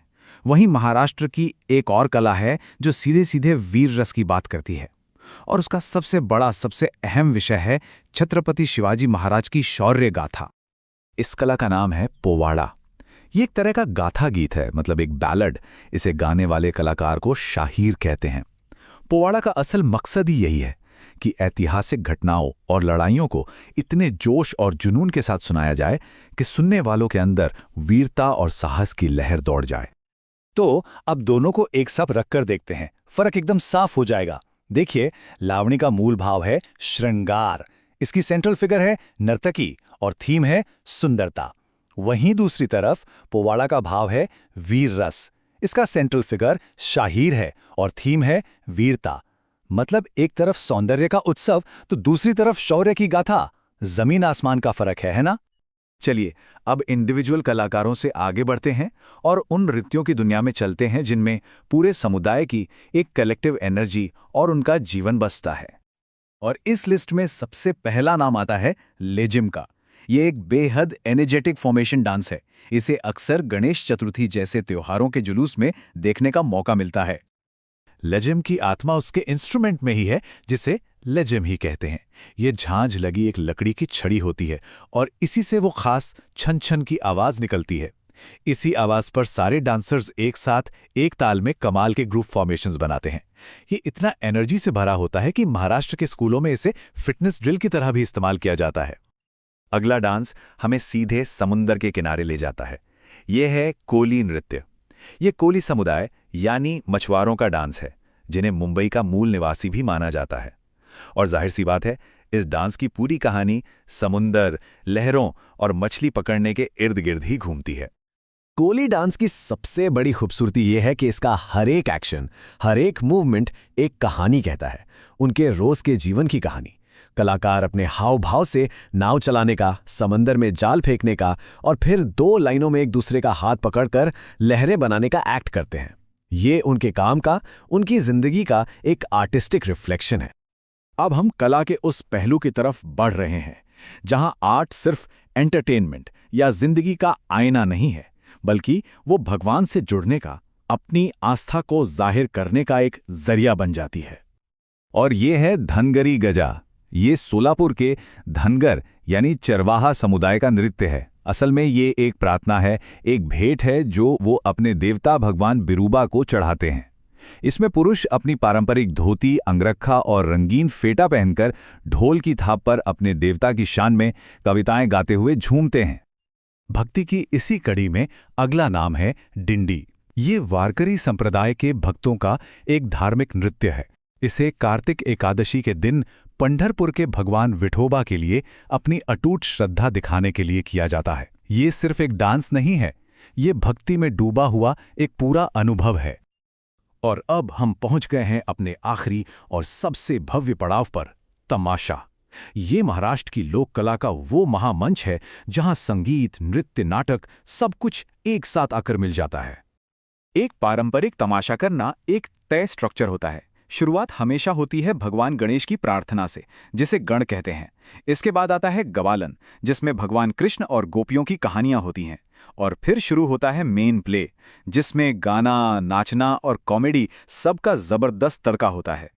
वहीं महाराष्ट्र की एक और कला है जो सीधे-सीधे वीर रस की बात करती है। और उसका सबसे बड़ा, सबसे अहम विषय है छत्रपति शिवाजी महाराज की शौर्य गाथा। इस कला का नाम है पोवाड़ा। ये एक तरह का गाथा गीत है, मतलब एक बैलड। इसे गाने वाले कलाकार को शाहीर कहते हैं। पोवाड़ा का असल मकसद ही यही है कि ऐतिहासिक घटनाओं और लड़ाइयों को इतने जोश और जुनून के साथ सुनाया जाए कि सुनने वालों के अंदर वीरता और साहस की लहर दौड़ जाए। तो अब दोनों को एक साथ रखकर देखते हैं, फर्क एकदम साफ हो जाएगा। देखिए, लावणी का मूल भाव है श्रृंगार, इसकी सेंट्रल फिगर है नर्तकी और थीम है सुंदरता। वहीं दूसरी तरफ पोवाड़ा का भाव है वीर रस, इसका सेंट्रल फिगर शाहीर है और थीम है वीरता। मतलब एक तरफ सौंदर्य का उत्सव तो दूसरी तरफ शौर्य की गाथा। जमीन आसमान का फर्क है ना? चलिए, अब इंडिविजुअल कलाकारों से आगे बढ़ते हैं और उन नृत्यों की दुनिया में चलते हैं जिनमें पूरे समुदाय की एक कलेक्टिव एनर्जी और उनका जीवन बसता है। और इस लिस्ट में सबसे पहला नाम आता है लेजिम का। ये एक बेहद एनर्जेटिक फॉर्मेशन डांस है। इसे अक्सर गणेश चतुर्थी जैसे त्योहारों के जुलूस में देखने का मौका मिलता है। लेजिम की आत्मा उसके इंस्ट्रूमेंट में ही है, जिसे लेजिम ही कहते हैं। ये झांझ लगी एक लकड़ी की छड़ी होती है और इसी से वो खास छन छन की आवाज निकलती है। इसी आवाज पर सारे डांसर्स एक साथ एक ताल में कमाल के ग्रुप फॉर्मेशंस बनाते हैं। ये इतना एनर्जी से भरा होता है कि महाराष्ट्र के स्कूलों में इसे फिटनेस ड्रिल की तरह भी इस्तेमाल किया जाता है। अगला डांस हमें सीधे समुंदर के किनारे ले जाता है। ये है कोली नृत्य। ये कोली समुदाय यानी मछुआरों का डांस है, जिन्हें मुंबई का मूल निवासी भी माना जाता है। और जाहिर सी बात है, इस डांस की पूरी कहानी समुंदर, लहरों और मछली पकड़ने के इर्द गिर्द ही घूमती है। कोली डांस की सबसे बड़ी खूबसूरती यह है कि इसका हर एक एक्शन, हर एक मूवमेंट एक कहानी कहता है, उनके रोज के जीवन की कहानी। कलाकार अपने हाव भाव से नाव चलाने का, समंदर में जाल फेंकने का और फिर 2 लाइनों में एक दूसरे का हाथ पकड़कर लहरें बनाने का एक्ट करते हैं। ये उनके काम का, उनकी जिंदगी का एक आर्टिस्टिक रिफ्लेक्शन है। अब हम कला के उस पहलू की तरफ बढ़ रहे हैं जहां आर्ट सिर्फ एंटरटेनमेंट या जिंदगी का आईना नहीं है, बल्कि वो भगवान से जुड़ने का, अपनी आस्था को जाहिर करने का एक जरिया बन जाती है। और ये है धनगरी गजा। ये सोलापुर के धनगर यानी चरवाहा समुदाय का नृत्य है। असल में ये एक प्रार्थना है, एक भेंट है जो वो अपने देवता भगवान बिरूबा को चढ़ाते हैं। इसमें पुरुष अपनी पारंपरिक धोती, अंगरखा और रंगीन फेटा पहनकर ढोल की थाप पर अपने देवता की शान में कविताएं गाते हुए झूमते हैं। भक्ति की इसी कड़ी में अगला नाम है डिंडी। ये वारकरी संप्रदाय के भक्तों का एक धार्मिक नृत्य है। इसे कार्तिक एकादशी के दिन पंढरपुर के भगवान विठोबा के लिए अपनी अटूट श्रद्धा दिखाने के लिए किया जाता है। ये सिर्फ एक डांस नहीं है, ये भक्ति में डूबा हुआ एक पूरा अनुभव है। और अब हम पहुंच गए हैं अपने आखिरी और सबसे भव्य पड़ाव पर, तमाशा। ये महाराष्ट्र की लोक कला का वो महामंच है जहां संगीत, नृत्य, नाटक सब कुछ एक साथ आकर मिल जाता है। एक पारंपरिक तमाशा करना एक तय स्ट्रक्चर होता है। शुरुआत हमेशा होती है भगवान गणेश की प्रार्थना से, जिसे गण कहते हैं। इसके बाद आता है गवालन, जिसमें भगवान कृष्ण और गोपियों की कहानियां होती हैं। और फिर शुरू होता है मेन प्ले, जिसमें गाना, नाचना और कॉमेडी सबका जबरदस्त तड़का होता है।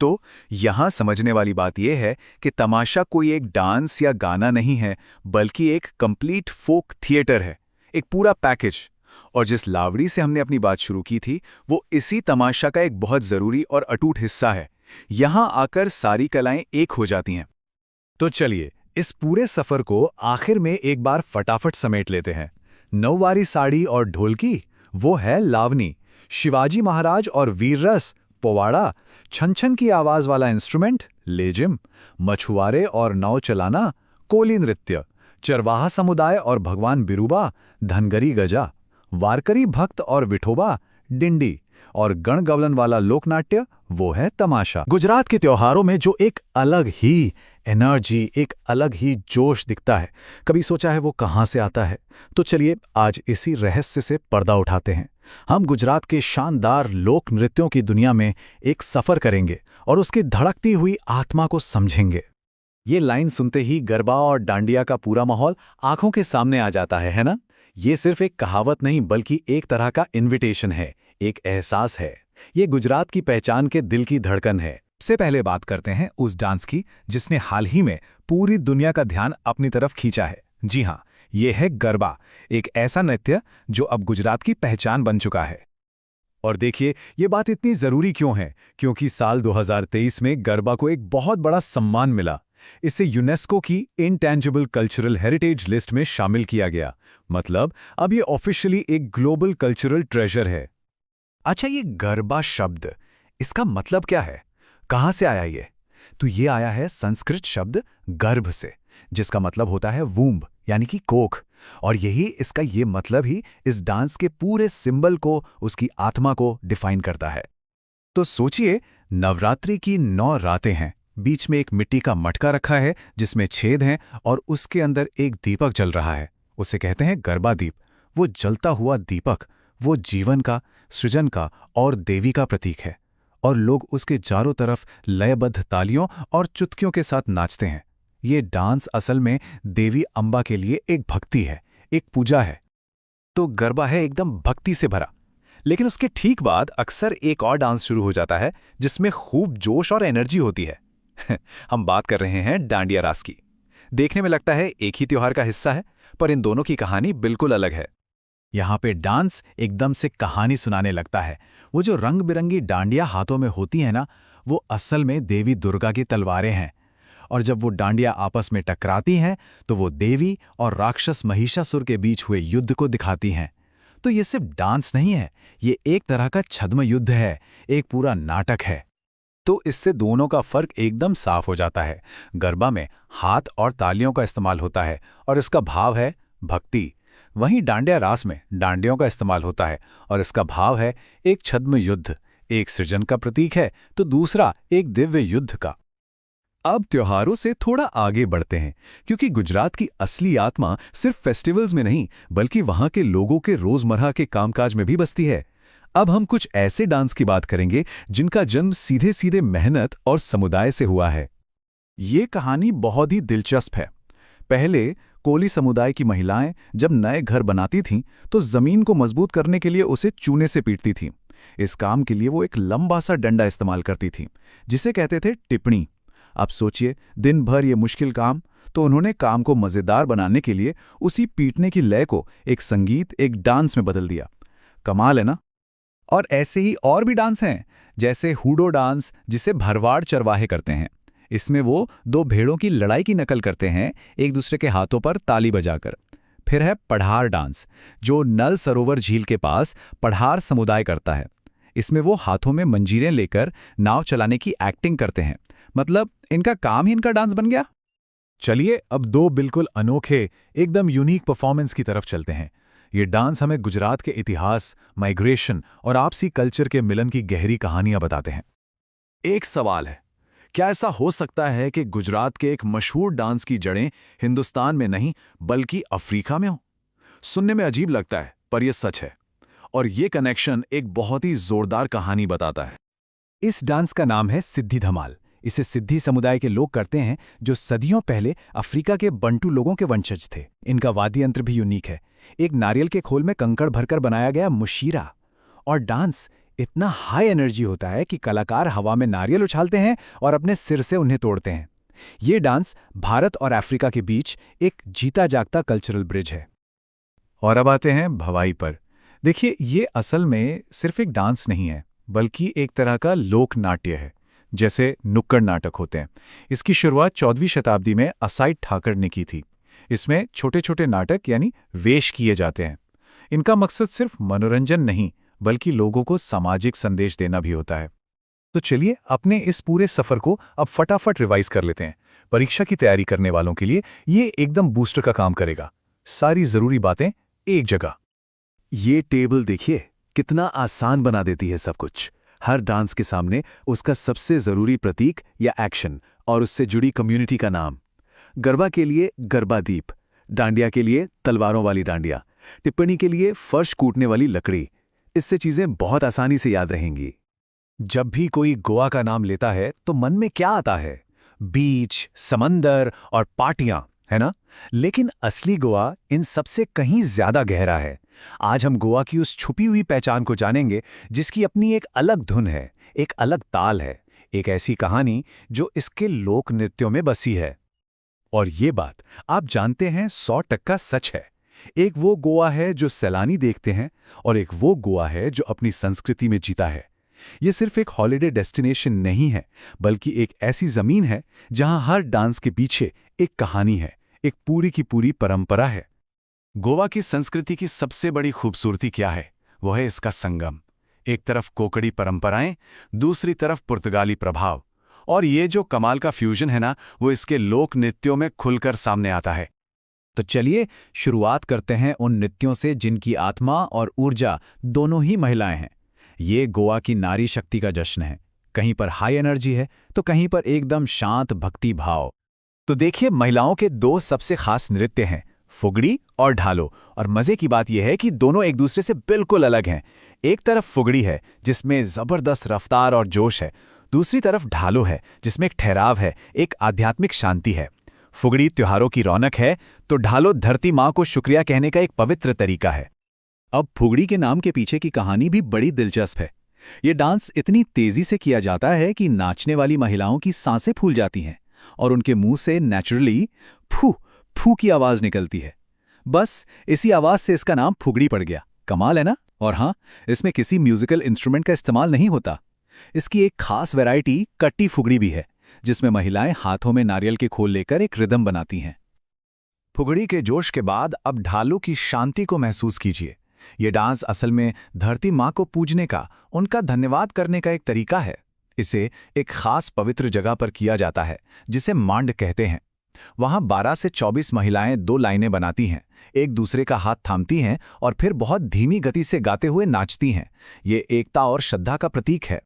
तो यहां समझने वाली बात यह है कि तमाशा कोई एक डांस या गाना नहीं है, बल्कि एक कंप्लीट फोक थिएटर है, एक पूरा पैकेज। और जिस लावड़ी से हमने अपनी बात शुरू की थी, वो इसी तमाशा का एक बहुत जरूरी और अटूट हिस्सा है। यहां आकर सारी कलाएं एक हो जाती हैं। तो चलिए इस पूरे सफर को आखिर में एक बार फटाफट समेट लेते हैं। नौवारी साड़ी और ढोलकी, वो है लावनी। शिवाजी महाराज और वीर रस, पोवाड़ा। छन छन की आवाज वाला इंस्ट्रूमेंट, लेजिम। मछुआरे और नाव चलाना, कोली नृत्य। चरवाहा समुदाय और भगवान बिरूबा, धनगरी गजा। वारकरी भक्त और विठोबा, डिंडी। और गणगवलन वाला लोकनाट्य, वो है तमाशा। गुजरात के त्योहारों में जो एक अलग ही एनर्जी, एक अलग ही जोश दिखता है, कभी सोचा है वो कहाँ से आता है? तो चलिए आज इसी रहस्य से पर्दा उठाते हैं। हम गुजरात के शानदार लोक नृत्यों की दुनिया में एक सफर करेंगे और उसकी धड़कती हुई आत्मा को समझेंगे। ये लाइन सुनते ही गरबा और डांडिया का पूरा माहौल आंखों के सामने आ जाता है ना? ये सिर्फ एक कहावत नहीं, बल्कि एक तरह का इन्विटेशन है, एक एहसास है। ये गुजरात की पहचान के दिल की धड़कन है। सबसे पहले बात करते हैं उस डांस की जिसने हाल ही में पूरी दुनिया का ध्यान अपनी तरफ खींचा है। जी हाँ, ये है गरबा, एक ऐसा नृत्य जो अब गुजरात की पहचान बन चुका है। और देखिए, ये बात इतनी जरूरी क्यों है, क्योंकि साल 2023 में गरबा को एक बहुत बड़ा सम्मान मिला। इसे यूनेस्को की इंटेंजिबल कल्चरल हेरिटेज लिस्ट में शामिल किया गया। मतलब अब ये ऑफिशियली एक ग्लोबल कल्चरल ट्रेजर है। अच्छा, ये गरबा शब्द, इसका मतलब क्या है? कहाँ से आया ये? तो ये आया है संस्कृत शब्द गर्भ से, जिसका मतलब होता है वूम्ब, यानी कि कोख। और यही इसका ये मतलब ही इस डांस के पूरे सिंबल को, उसकी आत्मा को डिफाइन करता है। तो सोचिए, नवरात्रि की 9 रातें हैं, बीच में एक मिट्टी का मटका रखा है जिसमें छेद हैं और उसके अंदर एक दीपक जल रहा है। उसे कहते हैं गरबा दीप। वो जलता हुआ दीपक, वो जीवन का, सृजन का और देवी का प्रतीक है। और लोग उसके चारों तरफ लयबद्ध तालियों और चुटकियों के साथ नाचते हैं। ये डांस असल में देवी अंबा के लिए एक भक्ति है, एक पूजा है। तो गरबा है एकदम भक्ति से भरा। लेकिन उसके ठीक बाद अक्सर एक और डांस शुरू हो जाता है जिसमें खूब जोश और एनर्जी होती है। हम बात कर रहे हैं डांडिया रास की। देखने में लगता है एक ही त्योहार का हिस्सा है, पर इन दोनों की कहानी बिल्कुल अलग है। यहाँ पे डांस एकदम से कहानी सुनाने लगता है। वो जो रंग बिरंगी डांडिया हाथों में होती है ना, वो असल में देवी दुर्गा की तलवारें हैं। और जब वो डांडिया आपस में टकराती हैं तो वो देवी और राक्षस महिषासुर के बीच हुए युद्ध को दिखाती हैं। तो ये सिर्फ डांस नहीं है, ये एक तरह का छद्म युद्ध है, एक पूरा नाटक है। तो इससे दोनों का फर्क एकदम साफ हो जाता है। गरबा में हाथ और तालियों का इस्तेमाल होता है और इसका भाव है भक्ति। वहीं डांडिया रास में डांडियों का इस्तेमाल होता है और इसका भाव है एक छद्म युद्ध। एक सृजन का प्रतीक है तो दूसरा एक दिव्य युद्ध का। अब त्योहारों से थोड़ा आगे बढ़ते हैं, क्योंकि गुजरात की असली आत्मा सिर्फ फेस्टिवल्स में नहीं, बल्कि वहां के लोगों के रोजमर्रा के कामकाज में भी बसती है। अब हम कुछ ऐसे डांस की बात करेंगे जिनका जन्म सीधे सीधे मेहनत और समुदाय से हुआ है। ये कहानी बहुत ही दिलचस्प है। पहले कोली समुदाय की महिलाएं जब नए घर बनाती थीं तो जमीन को मजबूत करने के लिए उसे चूने से पीटती थीं। इस काम के लिए वो एक लंबा सा डंडा इस्तेमाल करती थीं, जिसे कहते थे टिप्पणी। अब सोचिए, दिन भर ये मुश्किल काम, तो उन्होंने काम को मज़ेदार बनाने के लिए उसी पीटने की लय को एक संगीत, एक डांस में बदल दिया। कमाल है ना? और ऐसे ही और भी डांस हैं, जैसे हुडो डांस, जिसे भरवाड़ चरवाहे करते हैं। इसमें वो 2 भेड़ों की लड़ाई की नकल करते हैं, एक दूसरे के हाथों पर ताली बजाकर। फिर है पढ़ार डांस, जो नल सरोवर झील के पास पढ़ार समुदाय करता है। इसमें वो हाथों में मंजीरें लेकर नाव चलाने की एक्टिंग करते हैं। मतलब इनका काम ही इनका डांस बन गया। चलिए अब 2 बिल्कुल अनोखे, एकदम यूनिक परफॉर्मेंस की तरफ चलते हैं। ये डांस हमें गुजरात के इतिहास, माइग्रेशन और आपसी कल्चर के मिलन की गहरी कहानियां बताते हैं। एक सवाल है, क्या ऐसा हो सकता है कि गुजरात के एक मशहूर डांस की जड़ें हिंदुस्तान में नहीं बल्कि अफ्रीका में हो? सुनने में अजीब लगता है, पर यह सच है। और ये कनेक्शन एक बहुत ही जोरदार कहानी बताता है। इस डांस का नाम है सिद्धि धमाल। इसे सिद्धि समुदाय के लोग करते हैं जो सदियों पहले अफ्रीका के बंटू लोगों के वंशज थे। इनका वाद्य यंत्र भी यूनिक है, एक नारियल के खोल में कंकड़ भरकर बनाया गया मुशीरा। और डांस इतना हाई एनर्जी होता है कि कलाकार हवा में नारियल उछालते हैं और अपने सिर से उन्हें तोड़ते हैं। ये डांस भारत और अफ्रीका के बीच एक जीता जागता कल्चरल ब्रिज है। और अब आते हैं भवाई पर। देखिए, ये असल में सिर्फ एक डांस नहीं है, बल्कि एक तरह का लोक नाट्य है, जैसे नुक्कड़ नाटक होते हैं। इसकी शुरुआत 14वीं शताब्दी में असाइड ठाकर ने की थी। इसमें छोटे छोटे नाटक यानी वेश किए जाते हैं। इनका मकसद सिर्फ मनोरंजन नहीं, बल्कि लोगों को सामाजिक संदेश देना भी होता है। तो चलिए अपने इस पूरे सफर को अब फटाफट रिवाइज कर लेते हैं। परीक्षा की तैयारी करने वालों के लिए ये एकदम बूस्टर का काम करेगा। सारी जरूरी बातें एक जगह। ये टेबल देखिए, कितना आसान बना देती है सब कुछ। हर डांस के सामने उसका सबसे जरूरी प्रतीक या एक्शन और उससे जुड़ी कम्युनिटी का नाम। गरबा के लिए गरबा दीप, डांडिया के लिए तलवारों वाली डांडिया, टिप्पणी के लिए फर्श कूटने वाली लकड़ी। इससे चीजें बहुत आसानी से याद रहेंगी। जब भी कोई गोवा का नाम लेता है तो मन में क्या आता है? बीच, समंदर और पार्टियां, है ना? लेकिन असली गोवा इन सबसे कहीं ज्यादा गहरा है। आज हम गोवा की उस छुपी हुई पहचान को जानेंगे, जिसकी अपनी एक अलग धुन है, एक अलग ताल है, एक ऐसी कहानी जो इसके लोक नृत्यों में बसी है। और ये बात आप जानते हैं 100% सच है। एक वो गोवा है जो सैलानी देखते हैं और एक वो गोवा है जो अपनी संस्कृति में जीता है। ये सिर्फ एक हॉलिडे डेस्टिनेशन नहीं है, बल्कि एक ऐसी जमीन है जहां हर डांस के पीछे एक कहानी है, एक पूरी की पूरी परंपरा है। गोवा की संस्कृति की सबसे बड़ी खूबसूरती क्या है? वो है इसका संगम। एक तरफ कोकड़ी परंपराएं, दूसरी तरफ पुर्तगाली प्रभाव। और ये जो कमाल का फ्यूजन है ना, वो इसके लोक नृत्यों में खुलकर सामने आता है। तो चलिए शुरुआत करते हैं उन नृत्यों से जिनकी आत्मा और ऊर्जा दोनों ही महिलाएं हैं। ये गोवा की नारी शक्ति का जश्न है। कहीं पर हाई एनर्जी है तो कहीं पर एकदम शांत भक्ति भाव। तो देखिए, महिलाओं के दो सबसे खास नृत्य हैं, फुगड़ी और ढालो। और मजे की बात यह है कि दोनों एक दूसरे से बिल्कुल अलग हैं। एक तरफ फुगड़ी है जिसमें जबरदस्त रफ्तार और जोश है, दूसरी तरफ ढालो है जिसमें एक ठहराव है, एक आध्यात्मिक शांति है। फुगड़ी त्योहारों की रौनक है तो ढालो धरती माँ को शुक्रिया कहने का एक पवित्र तरीका है। अब फुगड़ी के नाम के पीछे की कहानी भी बड़ी दिलचस्प है। ये डांस इतनी तेजी से किया जाता है कि नाचने वाली महिलाओं की सांसें फूल जाती हैं और उनके मुंह से नेचुरली फू फू की आवाज निकलती है। बस इसी आवाज से इसका नाम फुगड़ी पड़ गया। कमाल है ना? और हाँ, इसमें किसी म्यूजिकल इंस्ट्रूमेंट का इस्तेमाल नहीं होता। इसकी एक खास वैरायटी कट्टी फुगड़ी भी है, जिसमें महिलाएं हाथों में नारियल के खोल लेकर एक रिदम बनाती हैं। फुगड़ी के जोश के बाद अब ढालो की शांति को महसूस कीजिए। ये डांस असल में धरती माँ को पूजने का, उनका धन्यवाद करने का एक तरीका है। इसे एक खास पवित्र जगह पर किया जाता है जिसे मांड कहते हैं। वहां 12 से 24 महिलाएं 2 लाइनें बनाती हैं, एक दूसरे का हाथ थामती हैं और फिर बहुत धीमी गति से गाते हुए नाचती हैं। ये एकता और श्रद्धा का प्रतीक है।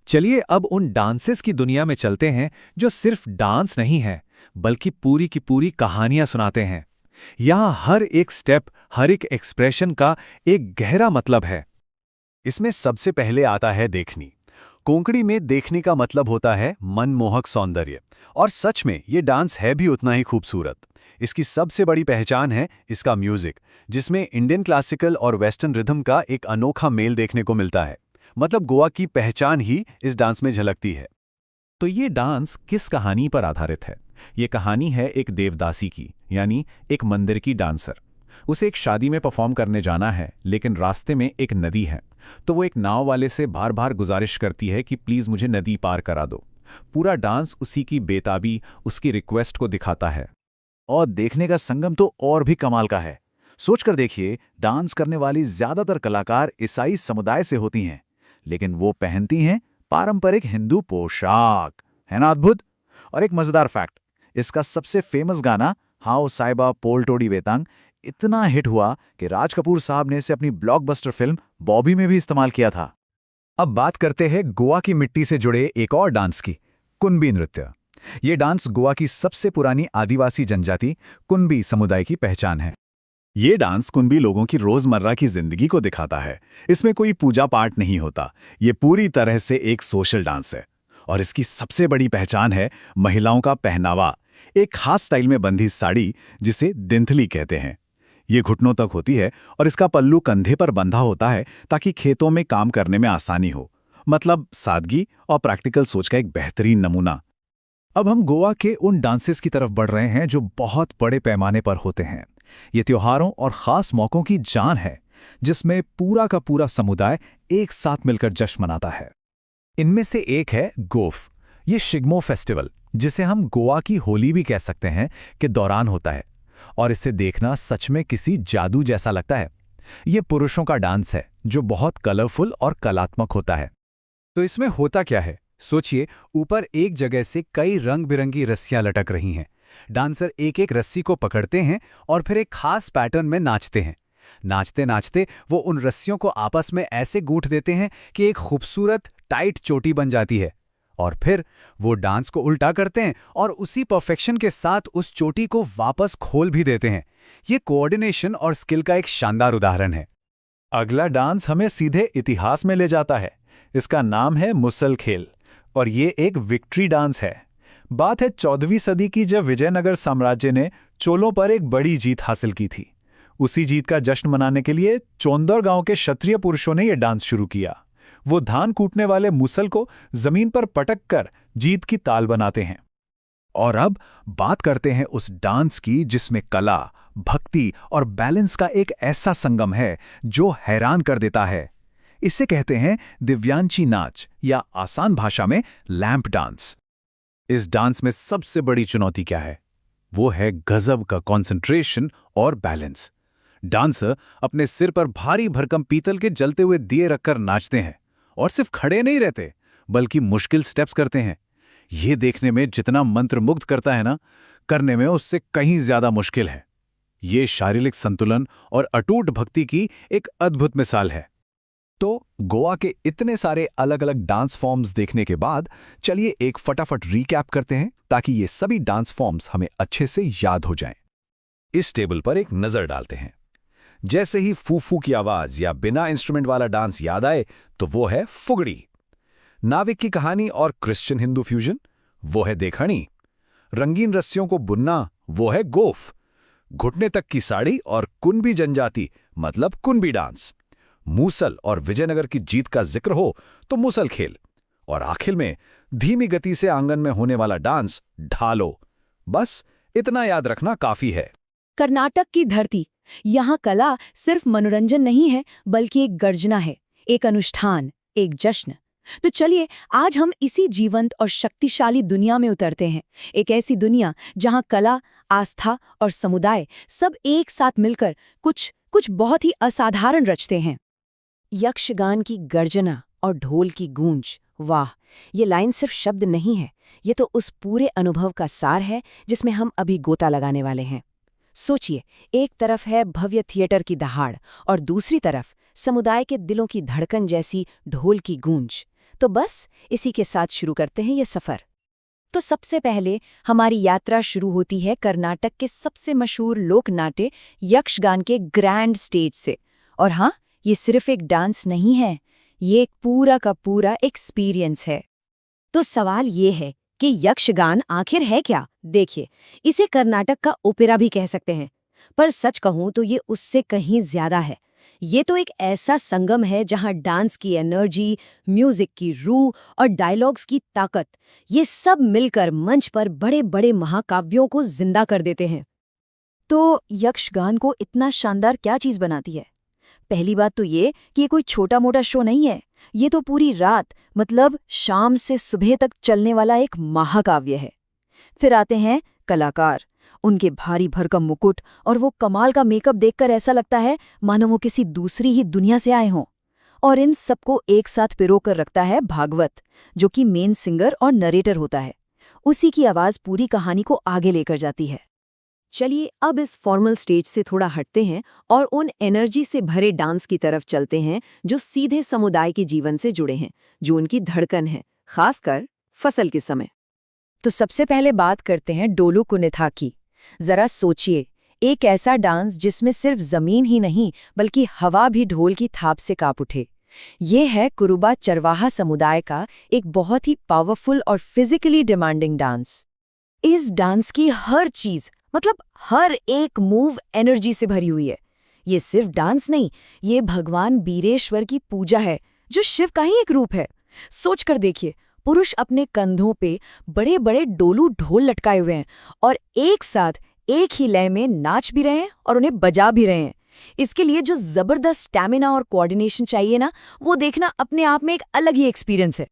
चलिए अब उन डांसेस की दुनिया में चलते हैं जो सिर्फ डांस नहीं है, बल्कि पूरी की पूरी कहानियां सुनाते हैं। यहां हर एक स्टेप, हर एक एक्सप्रेशन का एक गहरा मतलब है। इसमें सबसे पहले आता है देखनी। कोंकणी में देखने का मतलब होता है मनमोहक सौंदर्य, और सच में ये डांस है भी उतना ही खूबसूरत। इसकी सबसे बड़ी पहचान है इसका म्यूजिक, जिसमें इंडियन क्लासिकल और वेस्टर्न रिदम का एक अनोखा मेल देखने को मिलता है। मतलब गोवा की पहचान ही इस डांस में झलकती है। तो ये डांस किस कहानी पर आधारित है? ये कहानी है एक देवदासी की, यानी एक मंदिर की डांसर। उसे एक शादी में परफॉर्म करने जाना है, लेकिन रास्ते में एक नदी है। तो वो एक नाव वाले से बार बार गुजारिश करती है कि प्लीज मुझे नदी पार करा दो। पूरा डांस उसी की बेताबी, उसकी रिक्वेस्ट को दिखाता है। और देखने का संगम तो और भी कमाल का है। सोचकर देखिए, डांस करने वाली ज्यादातर कलाकार ईसाई समुदाय से होती हैं, लेकिन वो पहनती हैं पारंपरिक हिंदू पोशाक। है ना अद्भुत? और एक मजेदार फैक्ट, इसका सबसे फेमस गाना हाओ साइबा पोल टोडी वेतांग इतना हिट हुआ कि राज कपूर साहब ने इसे अपनी ब्लॉकबस्टर फिल्म बॉबी में भी इस्तेमाल किया था। अब बात करते हैं गोवा की मिट्टी से जुड़े एक और डांस की, कुनबी नृत्य। ये डांस गोवा की सबसे पुरानी आदिवासी जनजाति कुनबी समुदाय की पहचान है। ये डांस कुनबी लोगों की रोजमर्रा की जिंदगी को दिखाता है। इसमें कोई पूजा पाठ नहीं होता, ये पूरी तरह से एक सोशल डांस है। और इसकी सबसे बड़ी पहचान है महिलाओं का पहनावा, एक खास स्टाइल में बंधी साड़ी जिसे दिंथली कहते हैं। ये घुटनों तक होती है और इसका पल्लू कंधे पर बंधा होता है ताकि खेतों में काम करने में आसानी हो। मतलब सादगी और प्रैक्टिकल सोच का एक बेहतरीन नमूना। अब हम गोवा के उन डांसेस की तरफ बढ़ रहे हैं जो बहुत बड़े पैमाने पर होते हैं। ये त्योहारों और खास मौकों की जान है, जिसमें पूरा का पूरा समुदाय एक साथ मिलकर जश्न मनाता है। इनमें से एक है गोफ। ये शिग्मो फेस्टिवल, जिसे हम गोवा की होली भी कह सकते हैं, के दौरान होता है और इसे देखना सच में किसी जादू जैसा लगता है। ये पुरुषों का डांस है जो बहुत कलरफुल और कलात्मक होता है। तो इसमें होता क्या है? सोचिए, ऊपर एक जगह से कई रंग बिरंगी रस्सियां लटक रही हैं। डांसर एक एक रस्सी को पकड़ते हैं और फिर एक खास पैटर्न में नाचते हैं। नाचते नाचते वो उन रस्सियों को आपस में ऐसे गूंथ देते हैं कि एक खूबसूरत टाइट चोटी बन जाती है। और फिर वो डांस को उल्टा करते हैं और उसी परफेक्शन के साथ उस चोटी को वापस खोल भी देते हैं। ये कोऑर्डिनेशन और स्किल का एक शानदार उदाहरण है। अगला डांस हमें सीधे इतिहास में ले जाता है। इसका नाम है मुसल खेल और ये एक विक्ट्री डांस है। बात है 14वीं सदी की, जब विजयनगर साम्राज्य ने चोलों पर एक बड़ी जीत हासिल की थी। उसी जीत का जश्न मनाने के लिए चोंदौर गांव के क्षत्रिय पुरुषों ने यह डांस शुरू किया। वो धान कूटने वाले मुसल को जमीन पर पटक कर जीत की ताल बनाते हैं। और अब बात करते हैं उस डांस की जिसमें कला, भक्ति और बैलेंस का एक ऐसा संगम है जो हैरान कर देता है। इसे कहते हैं दिव्यांची नाच, या आसान भाषा में लैंप डांस। इस डांस में सबसे बड़ी चुनौती क्या है? वो है गजब का कंसंट्रेशन और बैलेंस। डांसर अपने सिर पर भारी भरकम पीतल के जलते हुए दिए रखकर नाचते हैं और सिर्फ खड़े नहीं रहते, बल्कि मुश्किल स्टेप्स करते हैं। ये देखने में जितना मंत्रमुग्ध करता है ना, करने में उससे कहीं ज्यादा मुश्किल है। ये शारीरिक संतुलन और अटूट भक्ति की एक अद्भुत मिसाल है। तो गोवा के इतने सारे अलग अलग डांस फॉर्म्स देखने के बाद चलिए एक फटाफट रीकैप करते हैं, ताकि ये सभी डांस फॉर्म्स हमें अच्छे से याद हो जाएं। इस टेबल पर एक नजर डालते हैं। जैसे ही फूफू की आवाज या बिना इंस्ट्रूमेंट वाला डांस याद आए तो वो है फुगड़ी। नाविक की कहानी और क्रिश्चियन हिंदू फ्यूजन, वो है देखनी। रंगीन रस्सियों को बुनना, वो है गोफ। घुटने तक की साड़ी और कुनबी जनजाति, मतलब कुनबी डांस। मूसल और विजयनगर की जीत का जिक्र हो तो मुसल खेल। और आखिर में धीमी गति से आंगन में होने वाला डांस, ढालो। बस इतना याद रखना काफी है। कर्नाटक की धरती, यहाँ कला सिर्फ मनोरंजन नहीं है, बल्कि एक गर्जना है, एक अनुष्ठान, एक जश्न। तो चलिए आज हम इसी जीवंत और शक्तिशाली दुनिया में उतरते हैं। एक ऐसी दुनिया जहाँ कला, आस्था और समुदाय सब एक साथ मिलकर कुछ बहुत ही असाधारण रचते हैं। यक्षगान की गर्जना और ढोल की गूंज, वाह! ये लाइन सिर्फ शब्द नहीं है, ये तो उस पूरे अनुभव का सार है जिसमें हम अभी गोता लगाने वाले हैं। सोचिए, एक तरफ है भव्य थिएटर की दहाड़ और दूसरी तरफ समुदाय के दिलों की धड़कन जैसी ढोल की गूंज। तो बस इसी के साथ शुरू करते हैं ये सफर। तो सबसे पहले हमारी यात्रा शुरू होती है कर्नाटक के सबसे मशहूर लोक नाट्य यक्षगान के ग्रैंड स्टेज से। और हाँ, ये सिर्फ एक डांस नहीं है, ये एक पूरा का पूरा एक्सपीरियंस है। तो सवाल ये है कि यक्षगान आखिर है क्या? देखिए, इसे कर्नाटक का ओपेरा भी कह सकते हैं, पर सच कहूं तो ये उससे कहीं ज्यादा है। ये तो एक ऐसा संगम है जहां डांस की एनर्जी, म्यूजिक की रूह और डायलॉग्स की ताकत, ये सब मिलकर मंच पर बड़े बड़े महाकाव्यों को जिंदा कर देते हैं। तो यक्षगान को इतना शानदार क्या चीज बनाती है? पहली बात तो ये कि ये कोई छोटा मोटा शो नहीं है, ये तो पूरी रात, मतलब शाम से सुबह तक चलने वाला एक महाकाव्य है। फिर आते हैं कलाकार। उनके भारी भरकम मुकुट और वो कमाल का मेकअप देखकर ऐसा लगता है मानो वो किसी दूसरी ही दुनिया से आए हों। और इन सबको एक साथ पिरो कर रखता है भागवत, जो कि मेन सिंगर और नरेटर होता है। उसी की आवाज पूरी कहानी को आगे लेकर जाती है। चलिए अब इस फॉर्मल स्टेज से थोड़ा हटते हैं और उन एनर्जी से भरे डांस की तरफ चलते हैं जो सीधे समुदाय के जीवन से जुड़े हैं, जो उनकी धड़कन है, खासकर फसल के समय। तो सबसे पहले बात करते हैं डोलू कुनिथा की। जरा सोचिए, एक ऐसा डांस जिसमें सिर्फ जमीन ही नहीं बल्कि हवा भी ढोल की थाप से कांप उठे। ये है कुरुबा चरवाहा समुदाय का एक बहुत ही पावरफुल और फिजिकली डिमांडिंग डांस। इस डांस की हर चीज, मतलब हर एक मूव एनर्जी से भरी हुई है। ये सिर्फ डांस नहीं, ये भगवान बीरेश्वर की पूजा है, जो शिव का ही एक रूप है। सोचकर देखिए, पुरुष अपने कंधों पे बड़े बड़े डोलू ढोल लटकाए हुए हैं और एक साथ एक ही लय में नाच भी रहे हैं और उन्हें बजा भी रहे हैं। इसके लिए जो जबरदस्त स्टैमिना और कोऑर्डिनेशन चाहिए ना, वो देखना अपने आप में एक अलग ही एक्सपीरियंस है।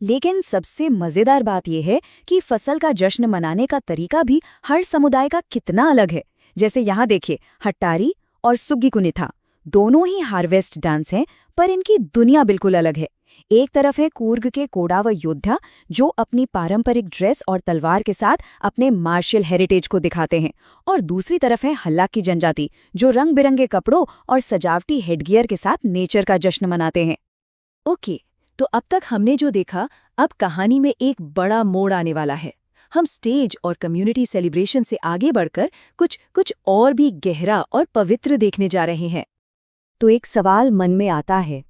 लेकिन सबसे मजेदार बात यह है कि फसल का जश्न मनाने का तरीका भी हर समुदाय का कितना अलग है। जैसे यहाँ देखिए, हट्टारी और सुग्गी कुनिथा दोनों ही हार्वेस्ट डांस हैं, पर इनकी दुनिया बिल्कुल अलग है। एक तरफ है कूर्ग के कोडाव योद्धा, जो अपनी पारंपरिक ड्रेस और तलवार के साथ अपने मार्शल हेरिटेज को दिखाते हैं, और दूसरी तरफ है हल्लाक की जनजाति, जो रंग बिरंगे कपड़ों और सजावटी हेडगियर के साथ नेचर का जश्न मनाते हैं। ओके, तो अब तक हमने जो देखा, अब कहानी में एक बड़ा मोड़ आने वाला है। हम स्टेज और कम्युनिटी सेलिब्रेशन से आगे बढ़कर कुछ और भी गहरा और पवित्र देखने जा रहे हैं। तो एक सवाल मन में आता है,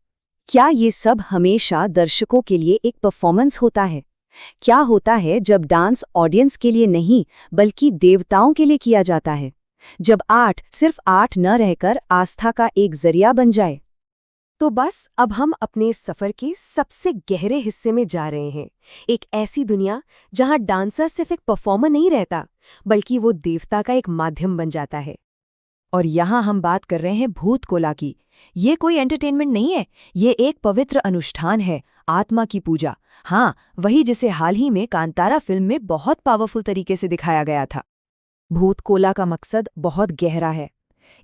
क्या ये सब हमेशा दर्शकों के लिए एक परफॉर्मेंस होता है? क्या होता है जब डांस ऑडियंस के लिए नहीं बल्कि देवताओं के लिए किया जाता है? जब आर्ट सिर्फ आर्ट न रहकर आस्था का एक जरिया बन जाए? तो बस अब हम अपने सफर के सबसे गहरे हिस्से में जा रहे हैं। एक ऐसी दुनिया जहां डांसर सिर्फ एक परफॉर्मर नहीं रहता, बल्कि वो देवता का एक माध्यम बन जाता है। और यहाँ हम बात कर रहे हैं भूत कोला की। ये कोई एंटरटेनमेंट नहीं है, ये एक पवित्र अनुष्ठान है, आत्मा की पूजा। हाँ, वही जिसे हाल ही में कांतारा फिल्म में बहुत पावरफुल तरीके से दिखाया गया था। भूत कोला का मकसद बहुत गहरा है।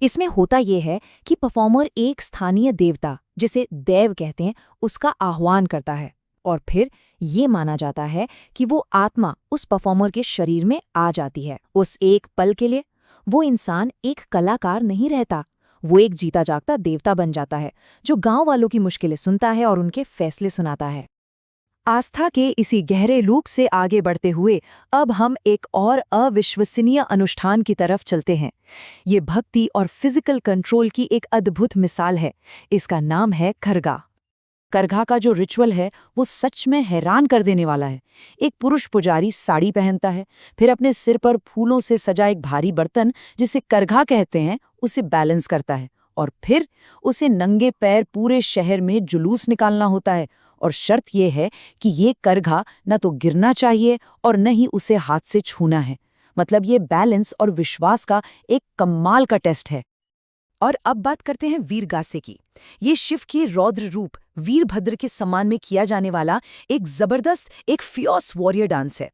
इसमें होता ये है कि परफॉर्मर एक स्थानीय देवता, जिसे देव कहते हैं, उसका आह्वान करता है, और फिर ये माना जाता है कि वो आत्मा उस परफॉर्मर के शरीर में आ जाती है। उस एक पल के लिए वो इंसान एक कलाकार नहीं रहता, वो एक जीता जागता देवता बन जाता है, जो गांव वालों की मुश्किलें सुनता है और उनके फैसले सुनाता है। आस्था के इसी गहरे लूप से आगे बढ़ते हुए अब हम एक और अविश्वसनीय अनुष्ठान की तरफ चलते हैं। ये भक्ति और फिजिकल कंट्रोल की एक अद्भुत मिसाल है। इसका नाम है करघा। करघा का जो रिचुअल है वो सच में हैरान कर देने वाला है। एक पुरुष पुजारी साड़ी पहनता है, फिर अपने सिर पर फूलों से सजा एक भारी बर्तन, जिसे करघा कहते हैं, उसे बैलेंस करता है, और फिर उसे नंगे पैर पूरे शहर में जुलूस निकालना होता है। और शर्त यह है कि ये करघा न तो गिरना चाहिए और न ही उसे हाथ से छूना है। मतलब ये बैलेंस और विश्वास का एक कमाल का टेस्ट है। और अब बात करते हैं वीरगासे की। ये शिव के रौद्र रूप वीरभद्र के सम्मान में किया जाने वाला एक जबरदस्त, एक फियर्स वॉरियर डांस है।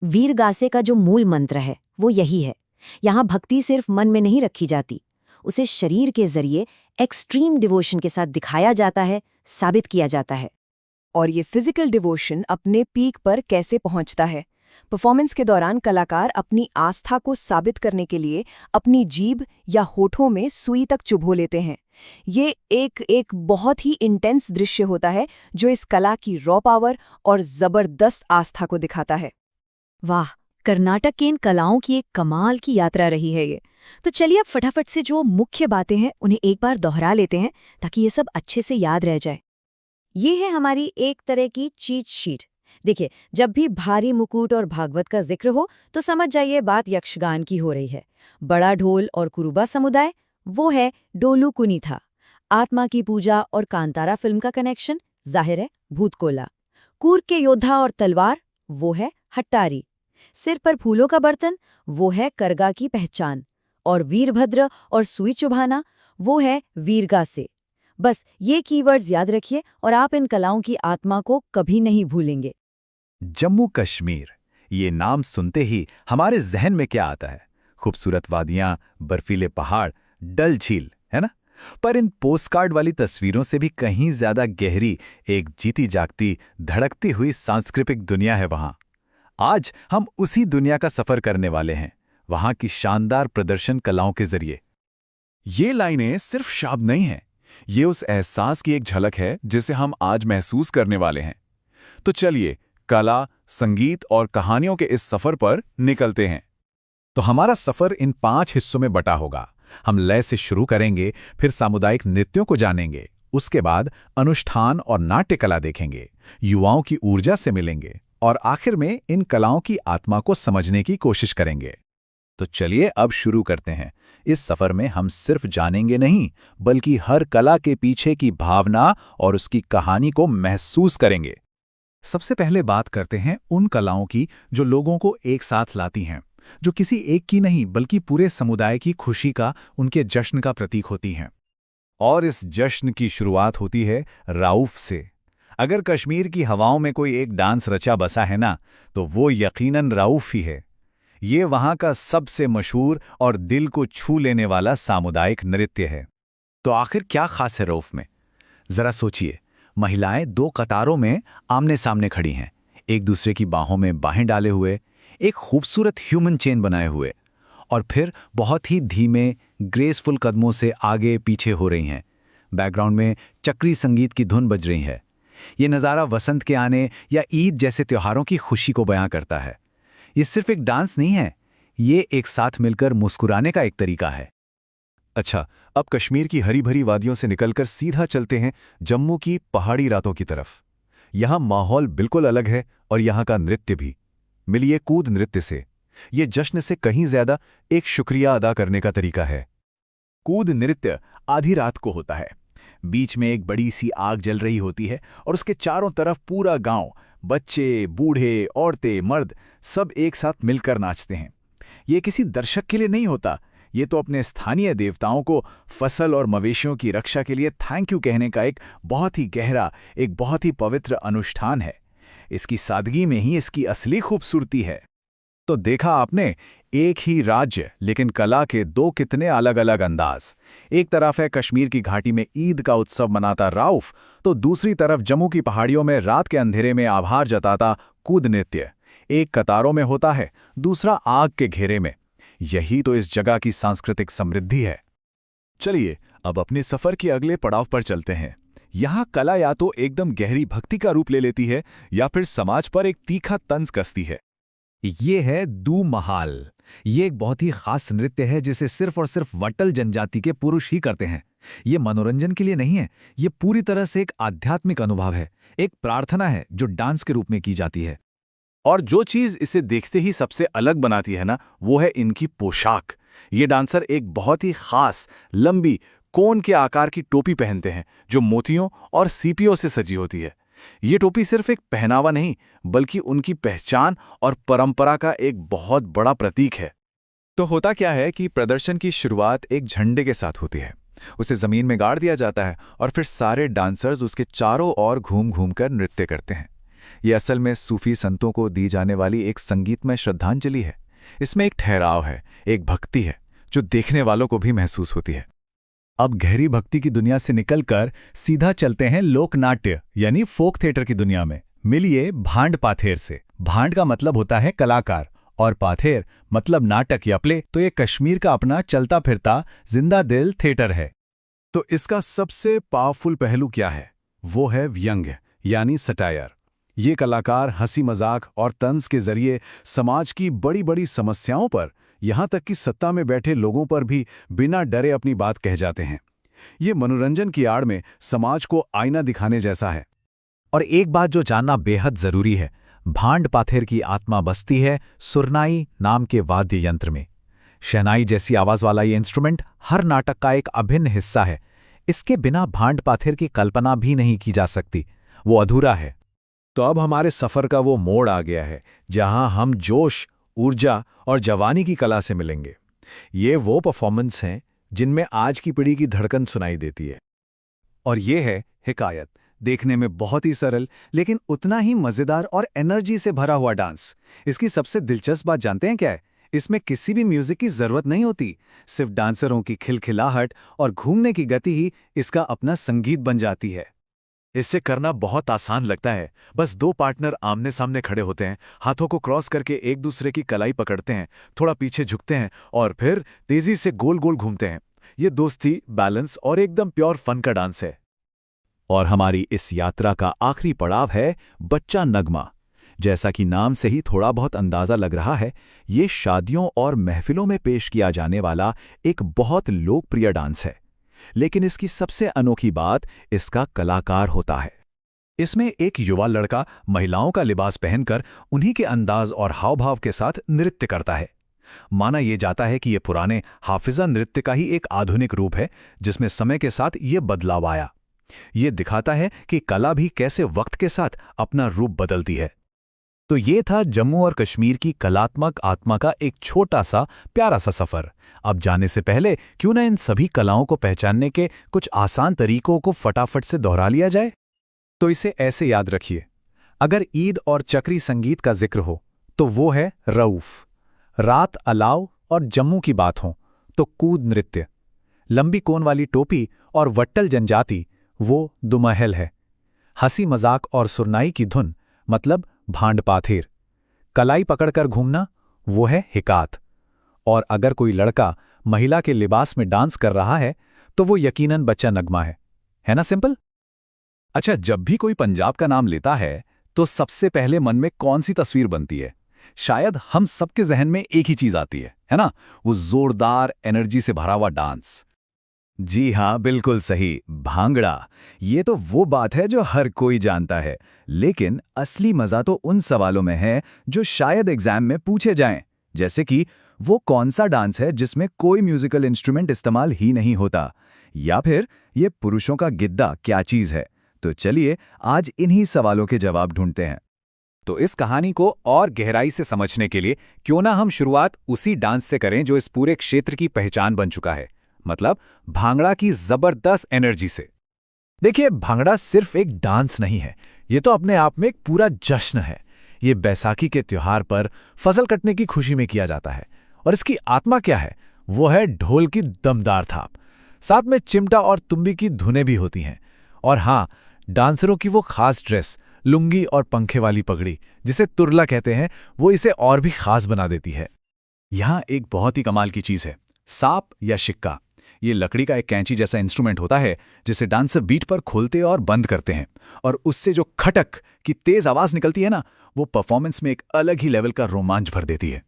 वीरगासे का जो मूल मंत्र है वो यही है। यहाँ भक्ति सिर्फ मन में नहीं रखी जाती, उसे शरीर के जरिए एक्सट्रीम डिवोशन के साथ दिखाया जाता है, साबित किया जाता है। और ये फिजिकल डिवोशन अपने पीक पर कैसे पहुंचता है? परफॉर्मेंस के दौरान कलाकार अपनी आस्था को साबित करने के लिए अपनी जीभ या होठों में सुई तक चुभो लेते हैं। ये एक बहुत ही इंटेंस दृश्य होता है, जो इस कला की रॉ पावर और जबरदस्त आस्था को दिखाता है। वाह, कर्नाटक के इन कलाओं की एक कमाल की यात्रा रही है ये। तो चलिए अब फटाफट से जो मुख्य बातें हैं उन्हें एक बार दोहरा लेते हैं, ताकि ये सब अच्छे से याद रह जाए। ये है हमारी एक तरह की चीट शीट। देखिए, जब भी भारी मुकुट और भागवत का जिक्र हो तो समझ जाइए बात यक्षगान की हो रही है। बड़ा ढोल और कुरुबा समुदाय, वो है डोलू कुनीथा। आत्मा की पूजा और कांतारा फिल्म का कनेक्शन, जाहिर है भूत कोला। कूर्ग के योद्धा और तलवार, वो है हट्टारी। सिर पर फूलों का बर्तन, वो है करगा की पहचान। और वीरभद्र और सुई चुभाना, वो है वीरगासे। बस ये कीवर्ड्स याद रखिए और आप इन कलाओं की आत्मा को कभी नहीं भूलेंगे। जम्मू कश्मीर, ये नाम सुनते ही हमारे जहन में क्या आता है? खूबसूरत वादियां, बर्फीले पहाड़, डल झील, है ना? पर इन पोस्टकार्ड वाली तस्वीरों से भी कहीं ज्यादा गहरी एक जीती जागती, धड़कती हुई सांस्कृतिक दुनिया है वहां। आज हम उसी दुनिया का सफर करने वाले हैं, वहां की शानदार प्रदर्शन कलाओं के जरिए। ये लाइनें सिर्फ शब्द नहीं हैं, ये उस एहसास की एक झलक है जिसे हम आज महसूस करने वाले हैं। तो चलिए कला, संगीत और कहानियों के इस सफर पर निकलते हैं। तो हमारा सफर इन 5 हिस्सों में बटा होगा। हम लय से शुरू करेंगे, फिर सामुदायिक नृत्यों को जानेंगे, उसके बाद अनुष्ठान और नाट्य कला देखेंगे, युवाओं की ऊर्जा से मिलेंगे और आखिर में इन कलाओं की आत्मा को समझने की कोशिश करेंगे। तो चलिए अब शुरू करते हैं। इस सफर में हम सिर्फ जानेंगे नहीं, बल्कि हर कला के पीछे की भावना और उसकी कहानी को महसूस करेंगे। सबसे पहले बात करते हैं उन कलाओं की जो लोगों को एक साथ लाती हैं, जो किसी एक की नहीं बल्कि पूरे समुदाय की खुशी का, उनके जश्न का प्रतीक होती हैं। और इस जश्न की शुरुआत होती है राउफ से। अगर कश्मीर की हवाओं में कोई एक डांस रचा बसा है ना, तो वो यकीनन राउफ ही है। ये वहाँ का सबसे मशहूर और दिल को छू लेने वाला सामुदायिक नृत्य है। तो आखिर क्या खास है राउफ में? जरा सोचिए, महिलाएं 2 कतारों में आमने सामने खड़ी हैं, एक दूसरे की बाहों में बाहें डाले हुए, एक खूबसूरत ह्यूमन चेन बनाए हुए, और फिर बहुत ही धीमे ग्रेसफुल कदमों से आगे पीछे हो रही हैं। बैकग्राउंड में चक्री संगीत की धुन बज रही है। ये नज़ारा वसंत के आने या ईद जैसे त्योहारों की खुशी को बयां करता है। ये सिर्फ एक डांस नहीं है, ये एक साथ मिलकर मुस्कुराने का एक तरीका है। अच्छा, अब कश्मीर की हरी भरी वादियों से निकलकर सीधा चलते हैं जम्मू की पहाड़ी रातों की तरफ। यहाँ माहौल बिल्कुल अलग है और यहाँ का नृत्य भी। मिलिए कूद नृत्य से। ये जश्न से कहीं ज्यादा एक शुक्रिया अदा करने का तरीका है। कूद नृत्य आधी रात को होता है। बीच में एक बड़ी सी आग जल रही होती है और उसके चारों तरफ पूरा गांव, बच्चे, बूढ़े, औरतें, मर्द सब एक साथ मिलकर नाचते हैं। ये किसी दर्शक के लिए नहीं होता, ये तो अपने स्थानीय देवताओं को फसल और मवेशियों की रक्षा के लिए थैंक यू कहने का एक बहुत ही गहरा, एक बहुत ही पवित्र अनुष्ठान है। इसकी सादगी में ही इसकी असली खूबसूरती है। तो देखा आपने, एक ही राज्य लेकिन कला के 2 कितने अलग अलग अंदाज। एक तरफ है कश्मीर की घाटी में ईद का उत्सव मनाता राउफ, तो दूसरी तरफ जम्मू की पहाड़ियों में रात के अंधेरे में आभार जताता कूद नृत्य। एक कतारों में होता है, दूसरा आग के घेरे में। यही तो इस जगह की सांस्कृतिक समृद्धि है। चलिए अब अपने सफर के अगले पड़ाव पर चलते हैं। यहाँ कला या तो एकदम गहरी भक्ति का रूप ले लेती है या फिर समाज पर एक तीखा तंज कसती है। ये है दू महाल। ये एक बहुत ही खास नृत्य है जिसे सिर्फ और सिर्फ वट्टल जनजाति के पुरुष ही करते हैं। ये मनोरंजन के लिए नहीं है, ये पूरी तरह से एक आध्यात्मिक अनुभव है, एक प्रार्थना है जो डांस के रूप में की जाती है। और जो चीज इसे देखते ही सबसे अलग बनाती है ना, वो है इनकी पोशाक। ये डांसर एक बहुत ही खास लंबी कोन के आकार की टोपी पहनते हैं जो मोतियों और सीपियों से सजी होती है। ये टोपी सिर्फ एक पहनावा नहीं, बल्कि उनकी पहचान और परंपरा का एक बहुत बड़ा प्रतीक है। तो होता क्या है कि प्रदर्शन की शुरुआत एक झंडे के साथ होती है। उसे जमीन में गाड़ दिया जाता है और फिर सारे डांसर्स उसके चारों ओर घूम घूम कर नृत्य करते हैं। ये असल में सूफी संतों को दी जाने वाली एक संगीतमय श्रद्धांजलि है। इसमें एक ठहराव है, एक भक्ति है जो देखने वालों को भी महसूस होती है। अब गहरी भक्ति की दुनिया से निकलकर सीधा चलते हैं लोकनाट्य यानी फोक थिएटर की दुनिया में। मिलिए भांड पाथेर से। भांड का मतलब होता है कलाकार और पाथेर मतलब नाटक या प्ले। तो ये कश्मीर का अपना चलता फिरता जिंदा दिल थिएटर है। तो इसका सबसे पावरफुल पहलू क्या है? वो है व्यंग्य यानी सटायर। ये कलाकार हंसी मजाक और तंज के जरिए समाज की बड़ी बड़ी समस्याओं पर, यहाँ तक कि सत्ता में बैठे लोगों पर भी बिना डरे अपनी बात कह जाते हैं। ये मनोरंजन की आड़ में समाज को आईना दिखाने जैसा है। और एक बात जो जानना बेहद जरूरी है, भांड पाथेर की आत्मा बसती है सुरनाई नाम के वाद्य यंत्र में। शहनाई जैसी आवाज वाला ये इंस्ट्रूमेंट हर नाटक का एक अभिन्न हिस्सा है। इसके बिना भांड पाथेर की कल्पना भी नहीं की जा सकती, वो अधूरा है। तो अब हमारे सफर का वो मोड़ आ गया है जहां हम जोश, ऊर्जा और जवानी की कला से मिलेंगे। ये वो परफॉर्मेंस हैं जिनमें आज की पीढ़ी की धड़कन सुनाई देती है। और ये है हिकायत, देखने में बहुत ही सरल लेकिन उतना ही मजेदार और एनर्जी से भरा हुआ डांस। इसकी सबसे दिलचस्प बात जानते हैं क्या है? इसमें किसी भी म्यूजिक की जरूरत नहीं होती, सिर्फ डांसरों की खिलखिलाहट और घूमने की गति ही इसका अपना संगीत बन जाती है। इससे करना बहुत आसान लगता है। बस 2 पार्टनर आमने सामने खड़े होते हैं, हाथों को क्रॉस करके एक दूसरे की कलाई पकड़ते हैं, थोड़ा पीछे झुकते हैं और फिर तेजी से गोल गोल घूमते हैं। ये दोस्ती, बैलेंस और एकदम प्योर फन का डांस है। और हमारी इस यात्रा का आखिरी पड़ाव है बच्चा नगमा। जैसा कि नाम से ही थोड़ा बहुत अंदाजा लग रहा है, ये शादियों और महफिलों में पेश किया जाने वाला एक बहुत लोकप्रिय डांस है। लेकिन इसकी सबसे अनोखी बात इसका कलाकार होता है। इसमें एक युवा लड़का महिलाओं का लिबास पहनकर उन्हीं के अंदाज और हाव-भाव के साथ नृत्य करता है। माना यह जाता है कि यह पुराने हाफिजा नृत्य का ही एक आधुनिक रूप है, जिसमें समय के साथ ये बदलाव आया। ये दिखाता है कि कला भी कैसे वक्त के साथ अपना रूप बदलती है। तो ये था जम्मू और कश्मीर की कलात्मक आत्मा का एक छोटा सा प्यारा सा सफर। अब जाने से पहले क्यों ना इन सभी कलाओं को पहचानने के कुछ आसान तरीकों को फटाफट से दोहरा लिया जाए। तो इसे ऐसे याद रखिए, अगर ईद और चक्री संगीत का जिक्र हो तो वो है रऊफ, रात अलाव और जम्मू की बात हो तो कूद नृत्य, लंबी कोन वाली टोपी और वट्टल जनजाति वो दुमहल है, हंसी मजाक और सुरनाई की धुन मतलब भांड पाथेर, कलाई पकड़कर घूमना वो है हिकात, और अगर कोई लड़का महिला के लिबास में डांस कर रहा है तो वो यकीनन बच्चा नगमा है ना सिंपल। अच्छा, जब भी कोई पंजाब का नाम लेता है तो सबसे पहले मन में कौन सी तस्वीर बनती है? शायद हम सबके जहन में एक ही चीज आती है ना, वो जोरदार एनर्जी से भरा हुआ डांस। जी हाँ, बिल्कुल सही, भांगड़ा। ये तो वो बात है जो हर कोई जानता है, लेकिन असली मजा तो उन सवालों में है जो शायद एग्जाम में पूछे जाएं, जैसे कि वो कौन सा डांस है जिसमें कोई म्यूजिकल इंस्ट्रूमेंट इस्तेमाल ही नहीं होता, या फिर ये पुरुषों का गिद्दा क्या चीज है। तो चलिए आज इन्हीं सवालों के जवाब ढूंढते हैं। तो इस कहानी को और गहराई से समझने के लिए क्यों ना हम शुरुआत उसी डांस से करें जो इस पूरे क्षेत्र की पहचान बन चुका है, मतलब भांगड़ा की जबरदस्त एनर्जी से। देखिए, भांगड़ा सिर्फ एक डांस नहीं है, ये तो अपने आप में एक पूरा जश्न है। ये बैसाखी के त्योहार पर फसल कटने की खुशी में किया जाता है, और इसकी आत्मा क्या है? वो है ढोल की दमदार थाप, साथ में चिमटा और तुम्बी की धुनें भी होती हैं। और हाँ, डांसरों की वो खास ड्रेस, लुंगी और पंखे वाली पगड़ी, जिसे तुरला कहते हैं, वो इसे और भी खास बना देती है। यहाँ एक बहुत ही कमाल की चीज है, सांप या शिक्का। ये लकड़ी का एक कैंची जैसा इंस्ट्रूमेंट होता है जिसे डांसर बीट पर खोलते और बंद करते हैं, और उससे जो खटक की तेज आवाज निकलती है ना, वो परफॉर्मेंस में एक अलग ही लेवल का रोमांच भर देती है।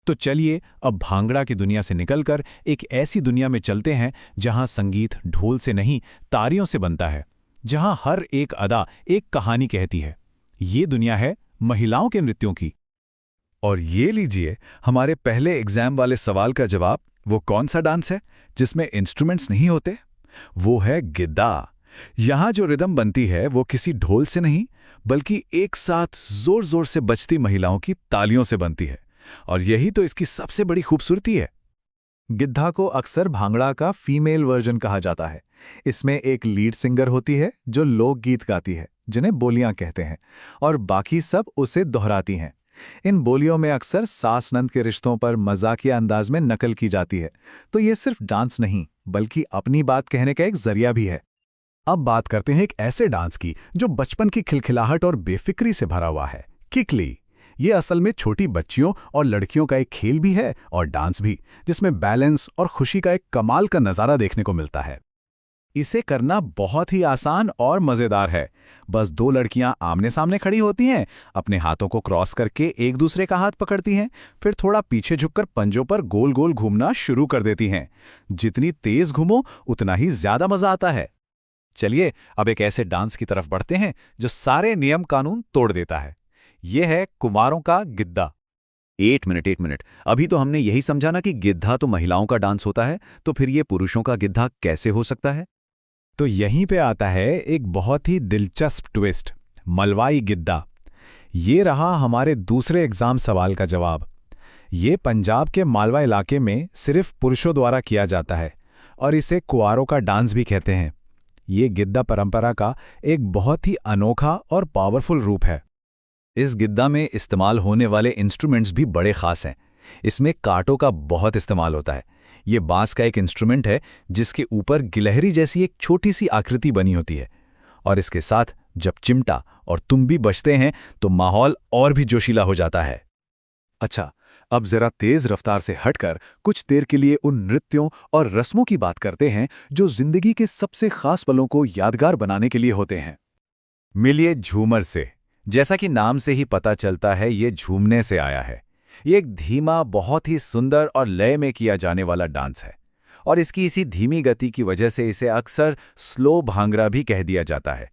तो चलिए अब भांगड़ा की दुनिया से निकलकर एक ऐसी दुनिया में चलते हैं जहां संगीत ढोल से नहीं तारियों से बनता है, जहां हर एक अदा एक कहानी कहती है। ये दुनिया है महिलाओं के नृत्यों की। और ये लीजिए हमारे पहले एग्जाम वाले सवाल का जवाब। वो कौन सा डांस है जिसमें इंस्ट्रूमेंट्स नहीं होते? वो है गिद्दा। यहाँ जो रिदम बनती है वो किसी ढोल से नहीं, बल्कि एक साथ जोर जोर से बजती महिलाओं की तालियों से बनती है, और यही तो इसकी सबसे बड़ी खूबसूरती है। गिद्धा को अक्सर भांगड़ा का फीमेल वर्जन कहा जाता है। इसमें एक लीड सिंगर होती है जो लोकगीत गाती है, जिन्हें बोलियां कहते हैं, और बाकी सब उसे दोहराती हैं। इन बोलियों में अक्सर सास नंद के रिश्तों पर मजाकिया अंदाज में नकल की जाती है। तो ये सिर्फ डांस नहीं, बल्कि अपनी बात कहने का एक जरिया भी है। अब बात करते हैं एक ऐसे डांस की जो बचपन की खिलखिलाहट और बेफिक्री से भरा हुआ है, किकली। ये असल में छोटी बच्चियों और लड़कियों का एक खेल भी है और डांस भी, जिसमें बैलेंस और खुशी का एक कमाल का नज़ारा देखने को मिलता है। इसे करना बहुत ही आसान और मज़ेदार है। बस दो लड़कियां आमने सामने खड़ी होती हैं, अपने हाथों को क्रॉस करके एक दूसरे का हाथ पकड़ती हैं, फिर थोड़ा पीछे झुककर पंजों पर गोल गोल घूमना शुरू कर देती हैं। जितनी तेज घूमो उतना ही ज्यादा मजा आता है। चलिए अब एक ऐसे डांस की तरफ बढ़ते हैं जो सारे नियम कानून तोड़ देता है। यह है कुमारों का गिद्धा। एक मिनट, अभी तो हमने यही समझा ना कि गिद्धा तो महिलाओं का डांस होता है, तो फिर ये पुरुषों का गिद्धा कैसे हो सकता है? तो यहीं पे आता है एक बहुत ही दिलचस्प ट्विस्ट, मलवाई गिद्धा। ये रहा हमारे दूसरे एग्जाम सवाल का जवाब। ये पंजाब के मालवा इलाके में सिर्फ पुरुषों द्वारा किया जाता है, और इसे कुंवारों का डांस भी कहते हैं। ये गिद्धा परंपरा का एक बहुत ही अनोखा और पावरफुल रूप है। इस गिद्दा में इस्तेमाल होने वाले इंस्ट्रूमेंट्स भी बड़े खास हैं। इसमें कांटों का बहुत इस्तेमाल होता है। ये बांस का एक इंस्ट्रूमेंट है जिसके ऊपर गिलहरी जैसी एक छोटी सी आकृति बनी होती है, और इसके साथ जब चिमटा और तुम्बी बजते हैं तो माहौल और भी जोशीला हो जाता है। अच्छा, अब जरा तेज रफ्तार से हटकर कुछ देर के लिए उन नृत्यों और रस्मों की बात करते हैं जो जिंदगी के सबसे खास पलों को यादगार बनाने के लिए होते हैं। मिलिए झूमर से, जैसा कि नाम से ही पता चलता है, ये झूमने से आया है। ये एक धीमा, बहुत ही सुंदर और लय में किया जाने वाला डांस है, और इसकी इसी धीमी गति की वजह से इसे अक्सर स्लो भांगड़ा भी कह दिया जाता है।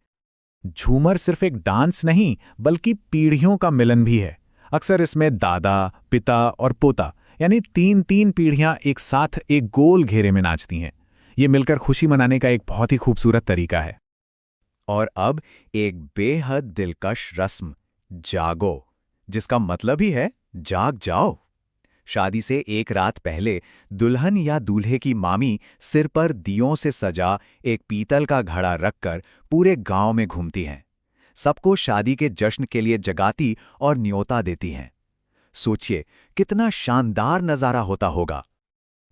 झूमर सिर्फ एक डांस नहीं, बल्कि पीढ़ियों का मिलन भी है। अक्सर इसमें दादा, पिता और पोता यानी तीन पीढ़ियां एक साथ एक गोल घेरे में नाचती हैं। ये मिलकर खुशी मनाने का एक बहुत ही खूबसूरत तरीका है। और अब एक बेहद दिलकश रस्म, जागो, जिसका मतलब ही है जाग जाओ। शादी से एक रात पहले दुल्हन या दूल्हे की मामी सिर पर दियों से सजा एक पीतल का घड़ा रखकर पूरे गांव में घूमती हैं। सबको शादी के जश्न के लिए जगाती और न्योता देती हैं। सोचिए कितना शानदार नज़ारा होता होगा।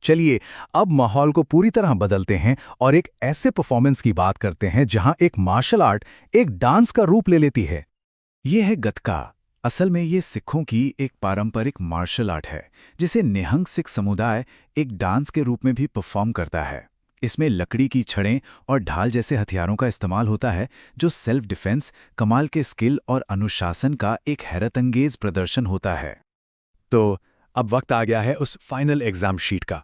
चलिए अब माहौल को पूरी तरह बदलते हैं और एक ऐसे परफॉर्मेंस की बात करते हैं जहां एक मार्शल आर्ट एक डांस का रूप ले लेती है। ये है गतका। असल में ये सिखों की एक पारंपरिक मार्शल आर्ट है, जिसे निहंग सिख समुदाय एक डांस के रूप में भी परफॉर्म करता है। इसमें लकड़ी की छड़ें और ढाल जैसे हथियारों का इस्तेमाल होता है, जो सेल्फ डिफेंस, कमाल के स्किल और अनुशासन का एक हैरतअंगेज प्रदर्शन होता है। तो अब वक्त आ गया है उस फाइनल एग्जाम शीट का।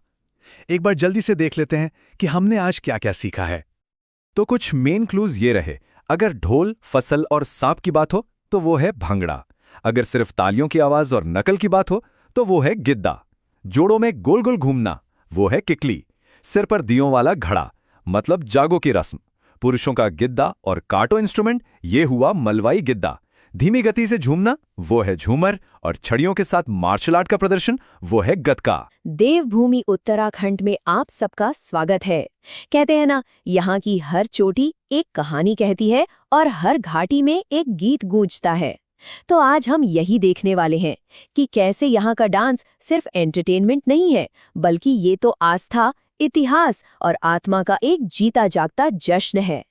एक बार जल्दी से देख लेते हैं कि हमने आज क्या क्या सीखा है। तो कुछ मेन क्लूज ये रहे। अगर ढोल, फसल और सांप की बात हो तो वो है भांगड़ा। अगर सिर्फ तालियों की आवाज और नकल की बात हो तो वो है गिद्दा। जोड़ों में गोल गोल घूमना, वो है किकली। सिर पर दियों वाला घड़ा, मतलब जागो की रस्म। पुरुषों का गिद्दा और काटो इंस्ट्रूमेंट, ये हुआ मलवाई गिद्दा। धीमी गति से झूमना, वो है झूमर। और छड़ियों के साथ मार्शल आर्ट का प्रदर्शन, वो है गतका। देवभूमि उत्तराखंड में आप सबका स्वागत है। कहते हैं ना, यहाँ की हर चोटी एक कहानी कहती है और हर घाटी में एक गीत गूंजता है। तो आज हम यही देखने वाले हैं कि कैसे यहाँ का डांस सिर्फ एंटरटेनमेंट नहीं है, बल्कि ये तो आस्था, इतिहास और आत्मा का एक जीता जागता जश्न है।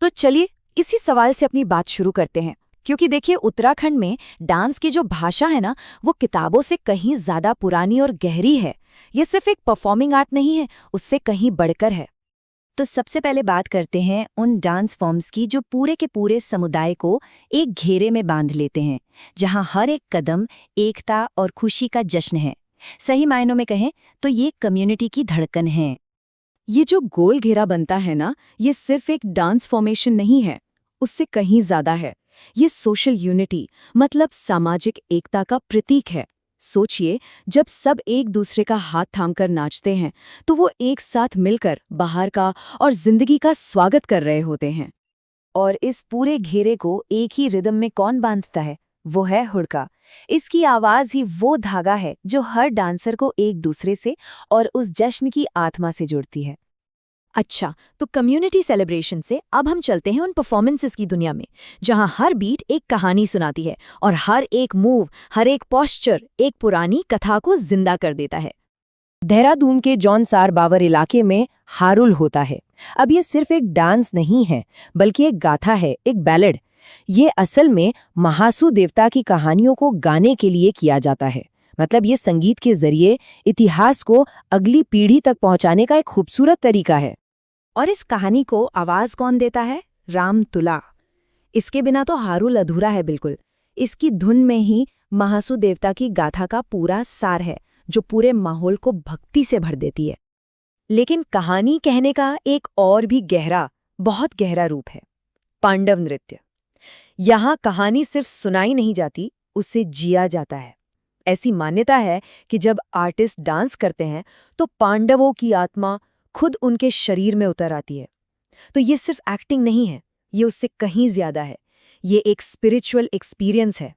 तो चलिए इसी सवाल से अपनी बात शुरू करते हैं, क्योंकि देखिए उत्तराखंड में डांस की जो भाषा है ना, वो किताबों से कहीं ज्यादा पुरानी और गहरी है। ये सिर्फ एक परफॉर्मिंग आर्ट नहीं है, उससे कहीं बढ़कर है। तो सबसे पहले बात करते हैं उन डांस फॉर्म्स की जो पूरे के पूरे समुदाय को एक घेरे में बांध लेते हैं, जहां हर एक कदम एकता और खुशी का जश्न है। सही मायनों में कहें तो ये कम्युनिटी की धड़कन है। ये जो गोल घेरा बनता है ना, ये सिर्फ एक डांस फॉर्मेशन नहीं है, उससे कहीं ज्यादा है। ये सोशल यूनिटी, मतलब सामाजिक एकता का प्रतीक है। सोचिए, जब सब एक दूसरे का हाथ थामकर नाचते हैं तो वो एक साथ मिलकर बाहर का और जिंदगी का स्वागत कर रहे होते हैं। और इस पूरे घेरे को एक ही रिदम में कौन बांधता है? वो है हुड़का। इसकी आवाज ही वो धागा है जो हर डांसर को एक दूसरे से और उस जश्न की आत्मा से जोड़ती है। अच्छा, तो कम्युनिटी सेलिब्रेशन से अब हम चलते हैं उन परफॉर्मेंसेस की दुनिया में, जहां हर बीट एक कहानी सुनाती है और हर एक मूव, हर एक पोस्चर एक पुरानी कथा को जिंदा कर देता है। देहरादून के जौनसार बावर इलाके में हारुल होता है। अब ये सिर्फ एक डांस नहीं है, बल्कि एक गाथा है, एक बैलेड। ये असल में महासू देवता की कहानियों को गाने के लिए किया जाता है। मतलब ये संगीत के जरिए इतिहास को अगली पीढ़ी तक पहुंचाने का एक खूबसूरत तरीका है। और इस कहानी को आवाज कौन देता है? राम तुला। इसके बिना तो हारुल अधूरा है बिल्कुल। इसकी धुन में ही महासू देवता की गाथा का पूरा सार है, जो पूरे माहौल को भक्ति से भर देती है। लेकिन कहानी कहने का एक और भी गहरा, बहुत गहरा रूप है, पांडव नृत्य। यहाँ कहानी सिर्फ सुनाई नहीं जाती, उससे जिया जाता है। ऐसी मान्यता है कि जब आर्टिस्ट डांस करते हैं तो पांडवों की आत्मा खुद उनके शरीर में उतर आती है। तो ये सिर्फ एक्टिंग नहीं है, ये उससे कहीं ज्यादा है। ये एक स्पिरिचुअल एक्सपीरियंस है।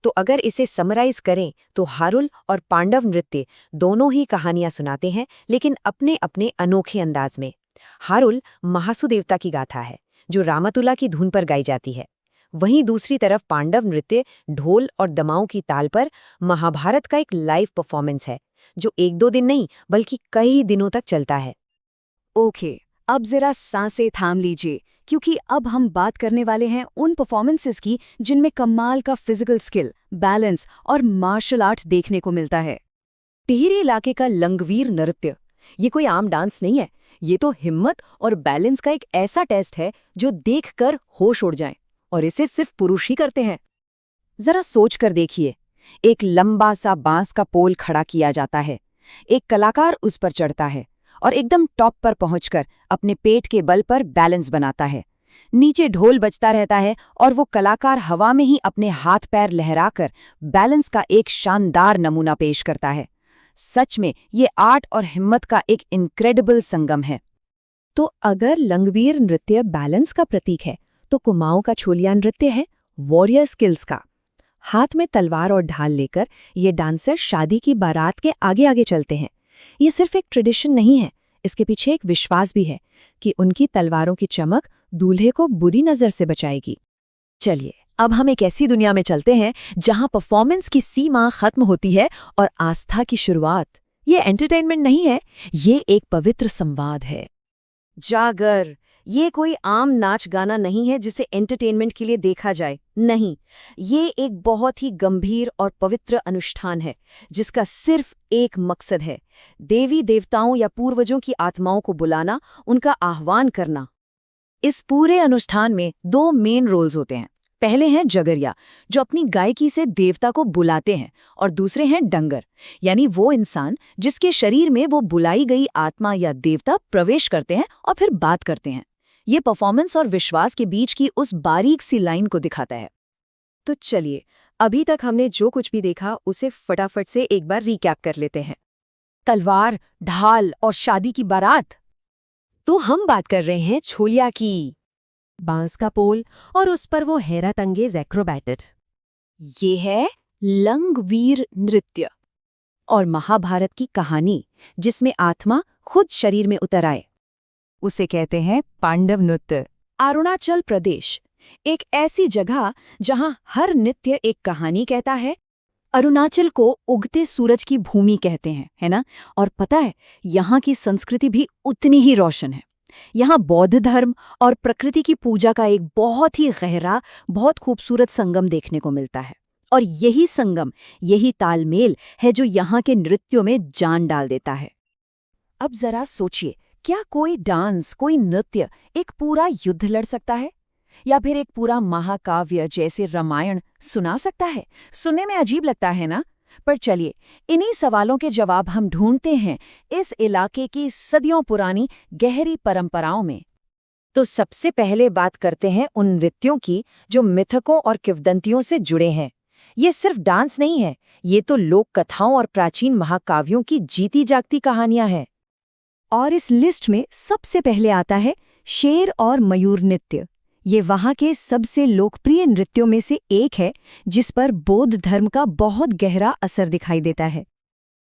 तो अगर इसे समराइज करें तो हारुल और पांडव नृत्य दोनों ही कहानियां सुनाते हैं, लेकिन अपने अपने अनोखे अंदाज में। हारुल महासू देवता की गाथा है, जो रामतुला की धुन पर गाई जाती है। वहीं दूसरी तरफ पांडव नृत्य ढोल और दमाऊ की ताल पर महाभारत का एक लाइव परफॉर्मेंस है, जो 1-2 दिन नहीं बल्कि कई दिनों तक चलता है। ओके, अब जरा सांसें थाम लीजिए, क्योंकि अब हम बात करने वाले हैं उन परफॉर्मेंसेस की जिनमें कमाल का फिजिकल स्किल, बैलेंस और मार्शल आर्ट देखने को मिलता है। टिहरी इलाके का लंगवीर नृत्य, ये कोई आम डांस नहीं है। ये तो हिम्मत और बैलेंस का एक ऐसा टेस्ट है जो देखकर होश उड़ जाए। और इसे सिर्फ पुरुष ही करते हैं। जरा सोच कर देखिए, एक लंबा सा बांस का पोल खड़ा किया जाता है, एक कलाकार उस पर चढ़ता है और एकदम टॉप पर पहुंचकर अपने पेट के बल पर बैलेंस बनाता है। नीचे ढोल बजता रहता है और वो कलाकार हवा में ही अपने हाथ पैर लहराकर बैलेंस का एक शानदार नमूना पेश करता है। सच में ये आर्ट और हिम्मत का एक इनक्रेडिबल संगम है। तो अगर लंगवीर नृत्य बैलेंस का प्रतीक है, तो कुमाऊं का छोलिया नृत्य है वॉरियर स्किल्स का। हाथ में तलवार और ढाल लेकर ये डांसर शादी की बारात के आगे आगे चलते हैं। ये सिर्फ एक ट्रेडिशन नहीं है, इसके पीछे एक विश्वास भी है कि उनकी तलवारों की चमक दूल्हे को बुरी नजर से बचाएगी। चलिए, अब हम एक ऐसी दुनिया में चलते हैं जहां परफॉर्मेंस की सीमा खत्म होती है और आस्था की शुरुआत। ये एंटरटेनमेंट नहीं है, ये एक पवित्र संवाद है। जागर, ये कोई आम नाच गाना नहीं है जिसे एंटरटेनमेंट के लिए देखा जाए। नहीं, ये एक बहुत ही गंभीर और पवित्र अनुष्ठान है जिसका सिर्फ एक मकसद है, देवी देवताओं या पूर्वजों की आत्माओं को बुलाना, उनका आह्वान करना। इस पूरे अनुष्ठान में 2 मेन रोल्स होते हैं। पहले हैं जगरिया, जो अपनी गायकी से देवता को बुलाते हैं, और दूसरे हैं डंगर, यानी वो इंसान जिसके शरीर में वो बुलाई गई आत्मा या देवता प्रवेश करते हैं और फिर बात करते हैं। ये परफॉर्मेंस और विश्वास के बीच की उस बारीक सी लाइन को दिखाता है। तो चलिए, अभी तक हमने जो कुछ भी देखा उसे फटाफट से एक बार रिकैप कर लेते हैं। तलवार, ढाल और शादी की बारात। तो हम बात कर रहे हैं छोलिया की, बांस का पोल और उस पर वो हैरत अंगेज एक्रोबैटिट। ये है लंगवीर नृत्य और महाभारत की कहानी, जिसमें आत्मा खुद शरीर में उतर आए। उसे कहते हैं पांडव नृत्य। अरुणाचल प्रदेश, एक ऐसी जगह जहां हर नृत्य एक कहानी कहता है। अरुणाचल को उगते सूरज की भूमि कहते हैं, है ना? और पता है, यहाँ की संस्कृति भी उतनी ही रोशन है। यहाँ बौद्ध धर्म और प्रकृति की पूजा का एक बहुत ही गहरा, बहुत खूबसूरत संगम देखने को मिलता है। और यही संगम, यही तालमेल है जो यहाँ के नृत्यों में जान डाल देता है। अब जरा सोचिए, क्या कोई डांस, कोई नृत्य एक पूरा युद्ध लड़ सकता है? या फिर एक पूरा महाकाव्य जैसे रामायण सुना सकता है? सुनने में अजीब लगता है ना? पर चलिए, इन्हीं सवालों के जवाब हम ढूंढते हैं इस इलाके की सदियों पुरानी गहरी परंपराओं में। तो सबसे पहले बात करते हैं उन नृत्यों की जो मिथकों और किंवदंतियों से जुड़े हैं। ये सिर्फ डांस नहीं है, ये तो लोक कथाओं और प्राचीन महाकाव्यों की जीती जागती कहानियां हैं। और इस लिस्ट में सबसे पहले आता है शेर और मयूर नृत्य। ये वहाँ के सबसे लोकप्रिय नृत्यों में से एक है, जिस पर बौद्ध धर्म का बहुत गहरा असर दिखाई देता है।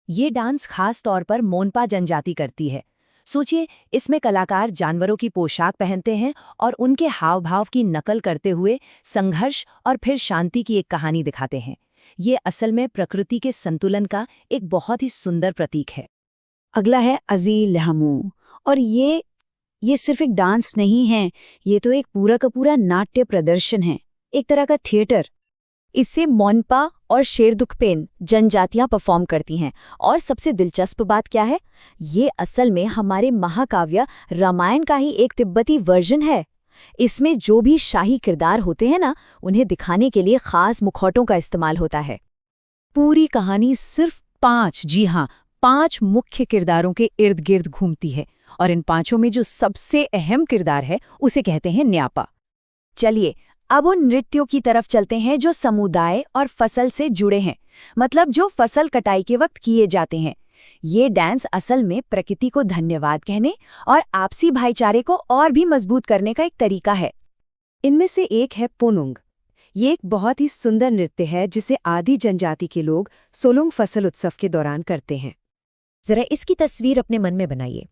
ये डांस खास तौर पर मोनपा जनजाति करती है। सोचिए, इसमें कलाकार जानवरों की पोशाक पहनते हैं और उनके हाव भाव की नकल करते हुए संघर्ष और फिर शांति की एक कहानी दिखाते हैं। ये असल में प्रकृति के संतुलन का एक बहुत ही सुंदर प्रतीक है। अगला है अजी लहमू, और ये सिर्फ एक डांस नहीं है, ये तो एक पूरा का पूरा नाट्य प्रदर्शन है, एक तरह का थिएटर। इससे मोनपा और शेरदुकपेन जनजातियां परफॉर्म करती हैं। और सबसे दिलचस्प बात क्या है, ये असल में हमारे महाकाव्य रामायण का ही एक तिब्बती वर्जन है। इसमें जो भी शाही किरदार होते हैं ना, उन्हें दिखाने के लिए खास मुखौटों का इस्तेमाल होता है। पूरी कहानी सिर्फ 5 मुख्य किरदारों के इर्द गिर्द घूमती है, और इन 5 में जो सबसे अहम किरदार है उसे कहते हैं न्यापा। चलिए, अब उन नृत्यों की तरफ चलते हैं जो समुदाय और फसल से जुड़े हैं, मतलब जो फसल कटाई के वक्त किए जाते हैं। ये डांस असल में प्रकृति को धन्यवाद कहने और आपसी भाईचारे को और भी मजबूत करने का एक तरीका है। इनमें से एक है पोनुंग। ये एक बहुत ही सुंदर नृत्य है जिसे आदि जनजाति के लोग सोलुंग फसल उत्सव के दौरान करते हैं। जरा इसकी तस्वीर अपने मन में बनाइए।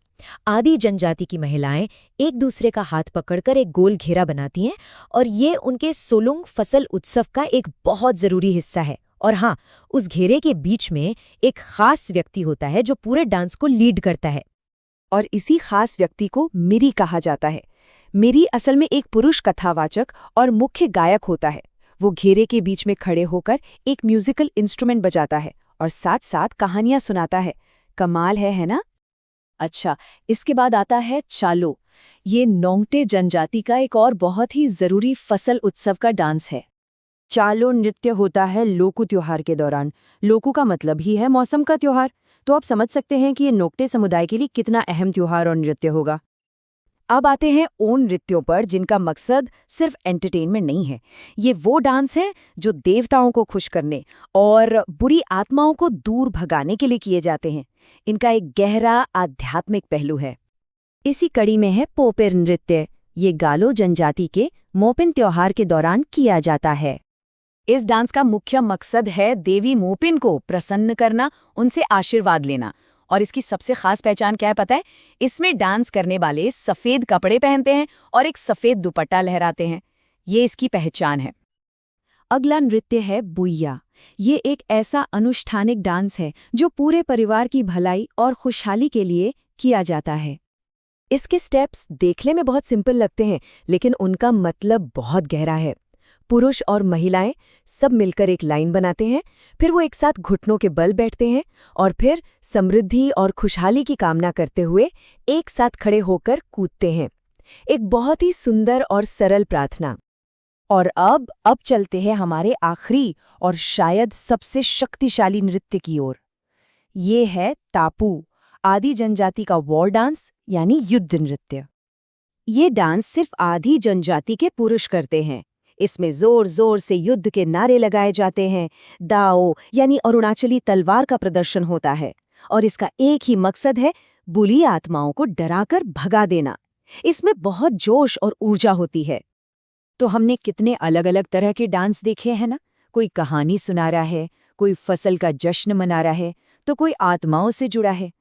आदि जनजाति की महिलाएं एक दूसरे का हाथ पकड़कर एक गोल घेरा बनाती हैं, और ये उनके सोलुंग फसल उत्सव का एक बहुत जरूरी हिस्सा है। और हाँ, उस घेरे के बीच में एक खास व्यक्ति होता है जो पूरे डांस को लीड करता है, और इसी खास व्यक्ति को मिरी कहा जाता है। मिरी असल में एक पुरुष कथावाचक और मुख्य गायक होता है। वो घेरे के बीच में खड़े होकर एक म्यूजिकल इंस्ट्रूमेंट बजाता है और साथ साथ कहानियां सुनाता है। कमाल है ना? अच्छा, इसके बाद आता है चालो। ये नोंगटे जनजाति का एक और बहुत ही जरूरी फसल उत्सव का डांस है। चालो नृत्य होता है लोकू त्योहार के दौरान। लोकू का मतलब ही है मौसम का त्योहार। तो आप समझ सकते हैं कि ये नोक्टे समुदाय के लिए कितना अहम त्योहार और नृत्य होगा। अब आते हैं उन नृत्यों पर जिनका मकसद सिर्फ एंटरटेनमेंट नहीं है। ये वो डांस हैं जो देवताओं को खुश करने और बुरी आत्माओं को दूर भगाने के लिए किए जाते हैं। इनका एक गहरा आध्यात्मिक पहलू है। इसी कड़ी में है पोपेर नृत्य। ये गालो जनजाति के मोपिन त्योहार के दौरान किया जाता है। इस डांस का मुख्य मकसद है देवी मोपिन को प्रसन्न करना, उनसे आशीर्वाद लेना। और इसकी सबसे खास पहचान क्या है पता है? इसमें डांस करने वाले सफेद कपड़े पहनते हैं और एक सफेद दुपट्टा लहराते हैं। ये इसकी पहचान है। अगला नृत्य है बुइया। ये एक ऐसा अनुष्ठानिक डांस है जो पूरे परिवार की भलाई और खुशहाली के लिए किया जाता है। इसके स्टेप्स देखने में बहुत सिंपल लगते हैं, लेकिन उनका मतलब बहुत गहरा है। पुरुष और महिलाएं सब मिलकर एक लाइन बनाते हैं, फिर वो एक साथ घुटनों के बल बैठते हैं और फिर समृद्धि और खुशहाली की कामना करते हुए एक साथ खड़े होकर कूदते हैं। एक बहुत ही सुंदर और सरल प्रार्थना। और अब चलते हैं हमारे आखिरी और शायद सबसे शक्तिशाली नृत्य की ओर। ये है तापू, आदि जनजाति का वॉर डांस यानी युद्ध नृत्य। ये डांस सिर्फ आधी जनजाति के पुरुष करते हैं। इसमें जोर जोर से युद्ध के नारे लगाए जाते हैं। दाओ यानी अरुणाचली तलवार का प्रदर्शन होता है और इसका एक ही मकसद है बुरी आत्माओं को डराकर भगा देना। इसमें बहुत जोश और ऊर्जा होती है। तो हमने कितने अलग अलग तरह के डांस देखे हैं ना। कोई कहानी सुना रहा है, कोई फसल का जश्न मना रहा है, तो कोई आत्माओं से जुड़ा है।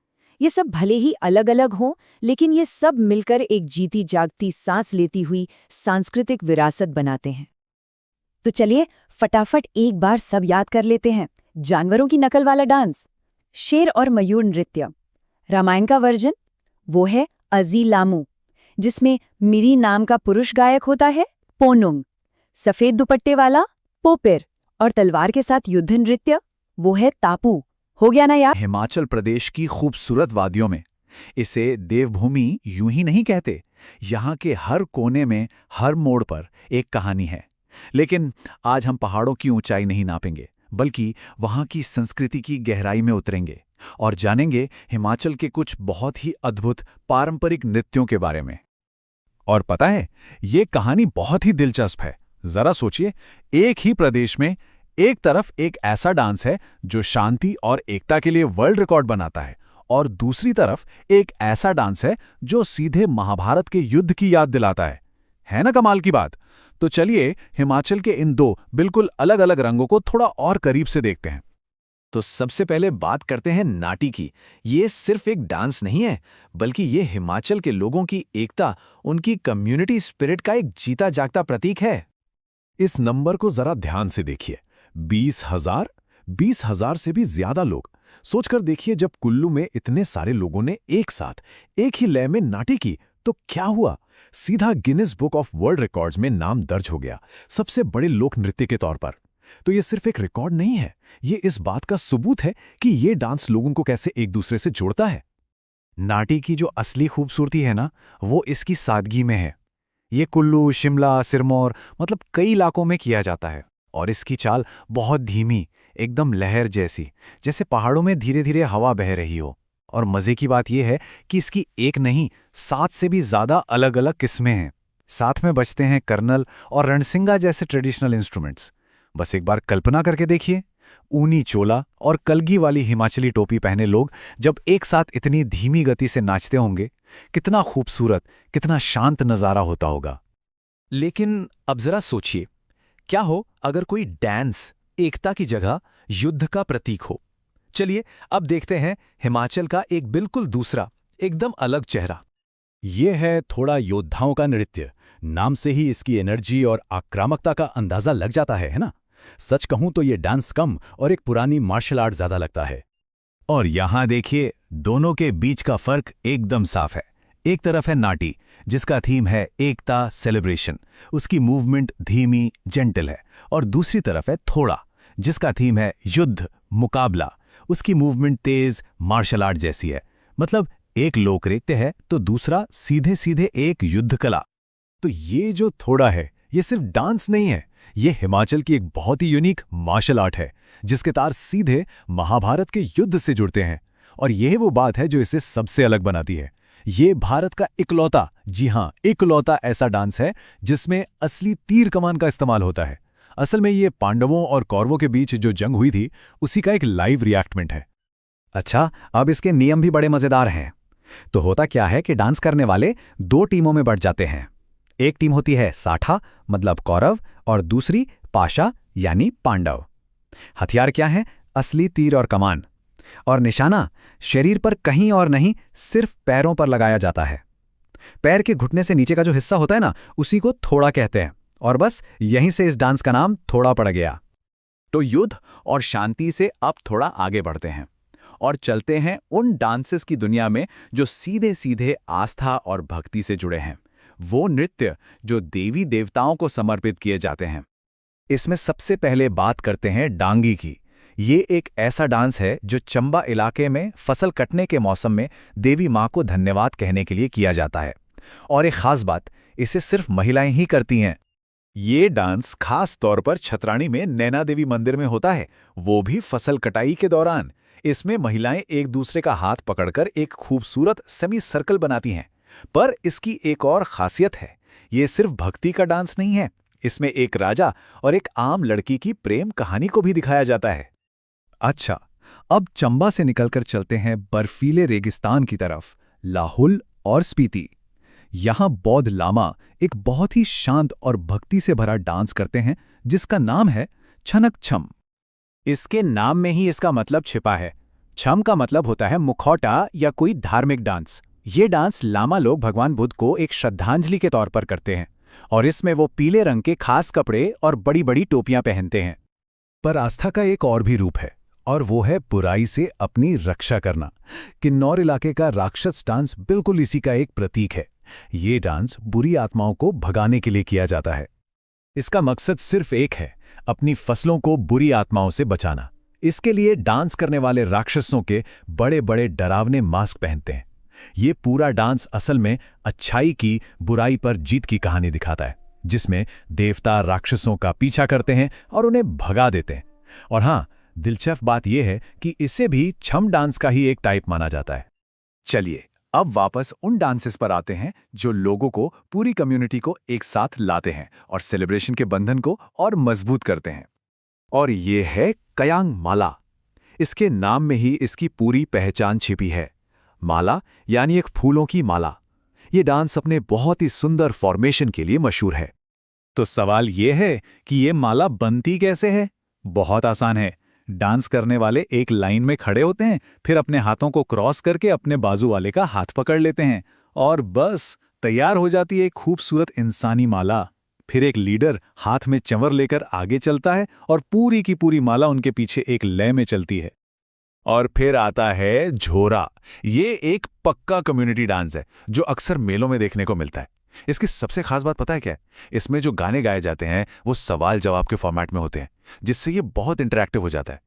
ये सब भले ही अलग अलग हों, लेकिन ये सब मिलकर एक जीती जागती सांस लेती हुई सांस्कृतिक विरासत बनाते हैं। तो चलिए फटाफट एक बार सब याद कर लेते हैं। जानवरों की नकल वाला डांस, शेर और मयूर नृत्य। रामायण का वर्जन वो है अजी लामू, जिसमें मिरी नाम का पुरुष गायक होता है पोनुंग। सफेद दुपट्टे वाला पोपेर और तलवार के साथ युद्ध नृत्य वो है तापू। हो गया ना यार? हिमाचल प्रदेश की खूबसूरत वादियों में इसे देवभूमि यूं ही नहीं कहते। यहाँ के हर कोने में, हर मोड़ पर एक कहानी है। लेकिन आज हम पहाड़ों की ऊंचाई नहीं नापेंगे, बल्कि वहाँ की संस्कृति की गहराई में उतरेंगे और जानेंगे हिमाचल के कुछ बहुत ही अद्भुत पारंपरिक नृत्यों के बारे में। और पता है, ये कहानी बहुत ही दिलचस्प है। जरा सोचिए, एक ही प्रदेश में एक तरफ एक ऐसा डांस है जो शांति और एकता के लिए वर्ल्ड रिकॉर्ड बनाता है, और दूसरी तरफ एक ऐसा डांस है जो सीधे महाभारत के युद्ध की याद दिलाता है ना कमाल की बात? तो चलिए हिमाचल के इन दो बिल्कुल अलग अलग रंगों को थोड़ा और करीब से देखते हैं। तो सबसे पहले बात करते हैं नाटी की। ये सिर्फ एक डांस नहीं है, बल्कि ये हिमाचल के लोगों की एकता, उनकी कम्युनिटी स्पिरिट का एक जीता जागता प्रतीक है। इस नंबर को जरा ध्यान से देखिए, 20,000 से भी ज्यादा लोग। सोचकर देखिए, जब कुल्लू में इतने सारे लोगों ने एक साथ एक ही लय में नाटी की तो क्या हुआ? सीधा Guinness book of world records में नाम दर्ज हो गया, सबसे बड़े लोक नृत्य के तौर पर। तो ये सिर्फ एक रिकॉर्ड नहीं है, ये इस बात का सबूत है कि ये डांस लोगों को कैसे एक दूसरे से जोड़ता है। नाटी की जो असली खूबसूरती है ना, वो इसकी सादगी में है। ये कुल्लू, शिमला, सिरमौर मतलब कई इलाकों में किया जाता है, और इसकी चाल बहुत धीमी, एकदम लहर जैसी, जैसे पहाड़ों में धीरे धीरे हवा बह रही हो। और मजे की बात यह है कि इसकी एक नहीं 7 से भी ज्यादा अलग अलग किस्में हैं। साथ में बजते हैं कर्नल और रणसिंगा जैसे ट्रेडिशनल इंस्ट्रूमेंट्स। बस एक बार कल्पना करके देखिए, ऊनी चोला और कलगी वाली हिमाचली टोपी पहने लोग जब एक साथ इतनी धीमी गति से नाचते होंगे, कितना खूबसूरत, कितना शांत नज़ारा होता होगा। लेकिन अब जरा सोचिए, क्या हो अगर कोई डांस एकता की जगह युद्ध का प्रतीक हो? चलिए अब देखते हैं हिमाचल का एक बिल्कुल दूसरा, एकदम अलग चेहरा। ये है थोड़ा योद्धाओं का नृत्य। नाम से ही इसकी एनर्जी और आक्रामकता का अंदाजा लग जाता है ना? सच कहूं तो ये डांस कम और एक पुरानी मार्शल आर्ट ज्यादा लगता है। और यहां देखिए, दोनों के बीच का फर्क एकदम साफ है। एक तरफ है नाटी, जिसका थीम है एकता, सेलिब्रेशन। उसकी मूवमेंट धीमी, जेंटल है। और दूसरी तरफ है थोड़ा, जिसका थीम है युद्ध, मुकाबला। उसकी मूवमेंट तेज, मार्शल आर्ट जैसी है। मतलब एक लोक नृत्य है तो दूसरा सीधे सीधे एक युद्ध कला। तो ये जो थोड़ा है, ये सिर्फ डांस नहीं है, ये हिमाचल की एक बहुत ही यूनिक मार्शल आर्ट है जिसके तार सीधे महाभारत के युद्ध से जुड़ते हैं। और यह वो बात है जो इसे सबसे अलग बनाती है। ये भारत का इकलौता, जी हाँ इकलौता ऐसा डांस है जिसमें असली तीर कमान का इस्तेमाल होता है। असल में ये पांडवों और कौरवों के बीच जो जंग हुई थी उसी का एक लाइव रिएक्टमेंट है। अच्छा, अब इसके नियम भी बड़े मजेदार हैं। तो होता क्या है कि डांस करने वाले 2 टीमों में बंट जाते हैं। एक टीम होती है साठा मतलब कौरव और दूसरी पाशा यानी पांडव। हथियार क्या है? असली तीर और कमान। और निशाना शरीर पर कहीं और नहीं, सिर्फ पैरों पर लगाया जाता है। पैर के घुटने से नीचे का जो हिस्सा होता है ना, उसी को थोड़ा कहते हैं। और बस यहीं से इस डांस का नाम थोड़ा पड़ गया। तो युद्ध और शांति से अब थोड़ा आगे बढ़ते हैं और चलते हैं उन डांसेस की दुनिया में जो सीधे सीधे आस्था और भक्ति से जुड़े हैं। वो नृत्य जो देवी देवताओं को समर्पित किए जाते हैं। इसमें सबसे पहले बात करते हैं डांगी की। ये एक ऐसा डांस है जो चंबा इलाके में फसल कटने के मौसम में देवी माँ को धन्यवाद कहने के लिए किया जाता है। और एक खास बात, इसे सिर्फ महिलाएं ही करती हैं। ये डांस खास तौर पर छतरानी में नैना देवी मंदिर में होता है, वो भी फसल कटाई के दौरान। इसमें महिलाएं एक दूसरे का हाथ पकड़कर एक खूबसूरत सेमी सर्कल बनाती हैं। पर इसकी एक और खासियत है, ये सिर्फ भक्ति का डांस नहीं है, इसमें एक राजा और एक आम लड़की की प्रेम कहानी को भी दिखाया जाता है। अच्छा, अब चंबा से निकलकर चलते हैं बर्फीले रेगिस्तान की तरफ, लाहुल और स्पीति। यहाँ बौद्ध लामा एक बहुत ही शांत और भक्ति से भरा डांस करते हैं जिसका नाम है छनक छम। इसके नाम में ही इसका मतलब छिपा है। छम का मतलब होता है मुखौटा या कोई धार्मिक डांस। ये डांस लामा लोग भगवान बुद्ध को एक श्रद्धांजलि के तौर पर करते हैं और इसमें वो पीले रंग के खास कपड़े और बड़ी बड़ी टोपियां पहनते हैं। पर आस्था का एक और भी रूप है और वो है बुराई से अपनी रक्षा करना। किन्नौर इलाके का राक्षस डांस बिल्कुल इसी का एक प्रतीक है। ये डांस बुरी आत्माओं को भगाने के लिए किया जाता है। इसका मकसद सिर्फ एक है, अपनी फसलों को बुरी आत्माओं से बचाना। इसके लिए डांस करने वाले राक्षसों के बड़े बड़े डरावने मास्क पहनते हैं। ये पूरा डांस असल में अच्छाई की बुराई पर जीत की कहानी दिखाता है, जिसमें देवता राक्षसों का पीछा करते हैं और उन्हें भगा देते हैं। और हाँ, दिलचस्प बात यह है कि इसे भी छम डांस का ही एक टाइप माना जाता है। चलिए अब वापस उन डांसेस पर आते हैं जो लोगों को, पूरी कम्युनिटी को एक साथ लाते हैं और सेलिब्रेशन के बंधन को और मजबूत करते हैं। और ये है कयांग माला। इसके नाम में ही इसकी पूरी पहचान छिपी है। माला यानी एक फूलों की माला। ये डांस अपने बहुत ही सुंदर फॉर्मेशन के लिए मशहूर है। तो सवाल ये है कि ये माला बनती कैसे है? बहुत आसान है। डांस करने वाले एक लाइन में खड़े होते हैं, फिर अपने हाथों को क्रॉस करके अपने बाजू वाले का हाथ पकड़ लेते हैं और बस तैयार हो जाती है एक खूबसूरत इंसानी माला। फिर एक लीडर हाथ में चंवर लेकर आगे चलता है और पूरी की पूरी माला उनके पीछे एक लय में चलती है। और फिर आता है झोरा। ये एक पक्का कम्युनिटी डांस है जो अक्सर मेलों में देखने को मिलता है। इसकी सबसे खास बात पता है क्या है? इसमें जो गाने गाए जाते हैं वो सवाल जवाब के फॉर्मेट में होते हैं, जिससे ये बहुत इंटरैक्टिव हो जाता है।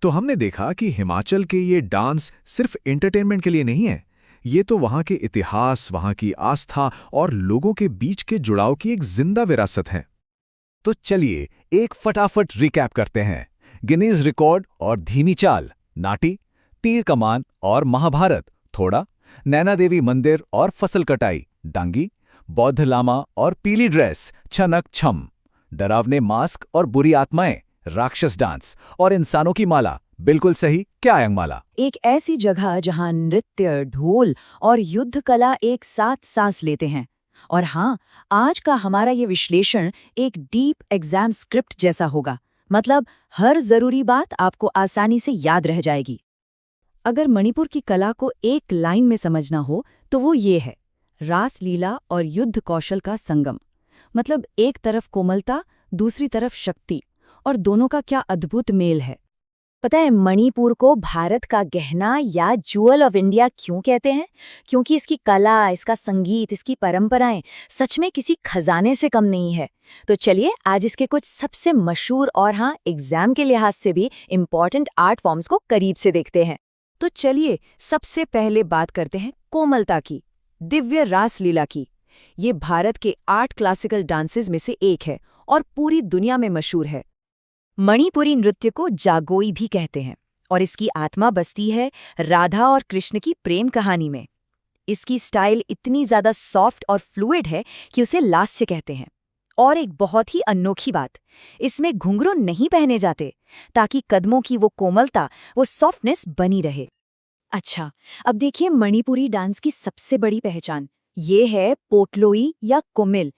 तो हमने देखा कि हिमाचल के ये डांस सिर्फ एंटरटेनमेंट के लिए नहीं है, ये तो वहाँ के इतिहास, वहाँ की आस्था और लोगों के बीच के जुड़ाव की एक जिंदा विरासत है। तो चलिए एक फटाफट रिकैप करते हैं। गिनीज रिकॉर्ड और धीमी चाल, नाटी, तीर कमान और महाभारत, थोड़ा, नैना देवी मंदिर और फसल कटाई, डांगी, बौद्ध लामा और पीली ड्रेस, छनक छम, डरावने मास्क और बुरी आत्माएं, राक्षस डांस और इंसानों की माला, बिल्कुल सही, कयांग माला। एक ऐसी जगह जहां नृत्य, ढोल और युद्ध कला एक साथ सांस लेते हैं। और हाँ, आज का हमारा ये विश्लेषण एक डीप एग्जाम स्क्रिप्ट जैसा होगा। मतलब हर जरूरी बात आपको आसानी से याद रह जाएगी। अगर मणिपुर की कला को एक लाइन में समझना हो तो वो ये है, रास लीला और युद्ध कौशल का संगम। मतलब एक तरफ कोमलता, दूसरी तरफ शक्ति, और दोनों का क्या अद्भुत मेल है। पता है मणिपुर को भारत का गहना या ज्वेल ऑफ इंडिया क्यों कहते हैं? क्योंकि इसकी कला, इसका संगीत, इसकी परंपराएं सच में किसी खजाने से कम नहीं है। तो चलिए आज इसके कुछ सबसे मशहूर और हाँ एग्जाम के लिहाज से भी इम्पॉर्टेंट आर्ट फॉर्म्स को करीब से देखते हैं। तो चलिए सबसे पहले बात करते हैं कोमलता की, दिव्य रासलीला की। ये भारत के 8 क्लासिकल डांसेस में से एक है और पूरी दुनिया में मशहूर है। मणिपुरी नृत्य को जागोई भी कहते हैं और इसकी आत्मा बसती है राधा और कृष्ण की प्रेम कहानी में। इसकी स्टाइल इतनी ज़्यादा सॉफ्ट और फ्लूइड है कि उसे लास्य कहते हैं। और एक बहुत ही अनोखी बात, इसमें घुंघरू नहीं पहने जाते ताकि कदमों की वो कोमलता, वो सॉफ्टनेस बनी रहे। अच्छा, अब देखिए मणिपुरी डांस की सबसे बड़ी पहचान, ये है पोटलोई या कुमिल।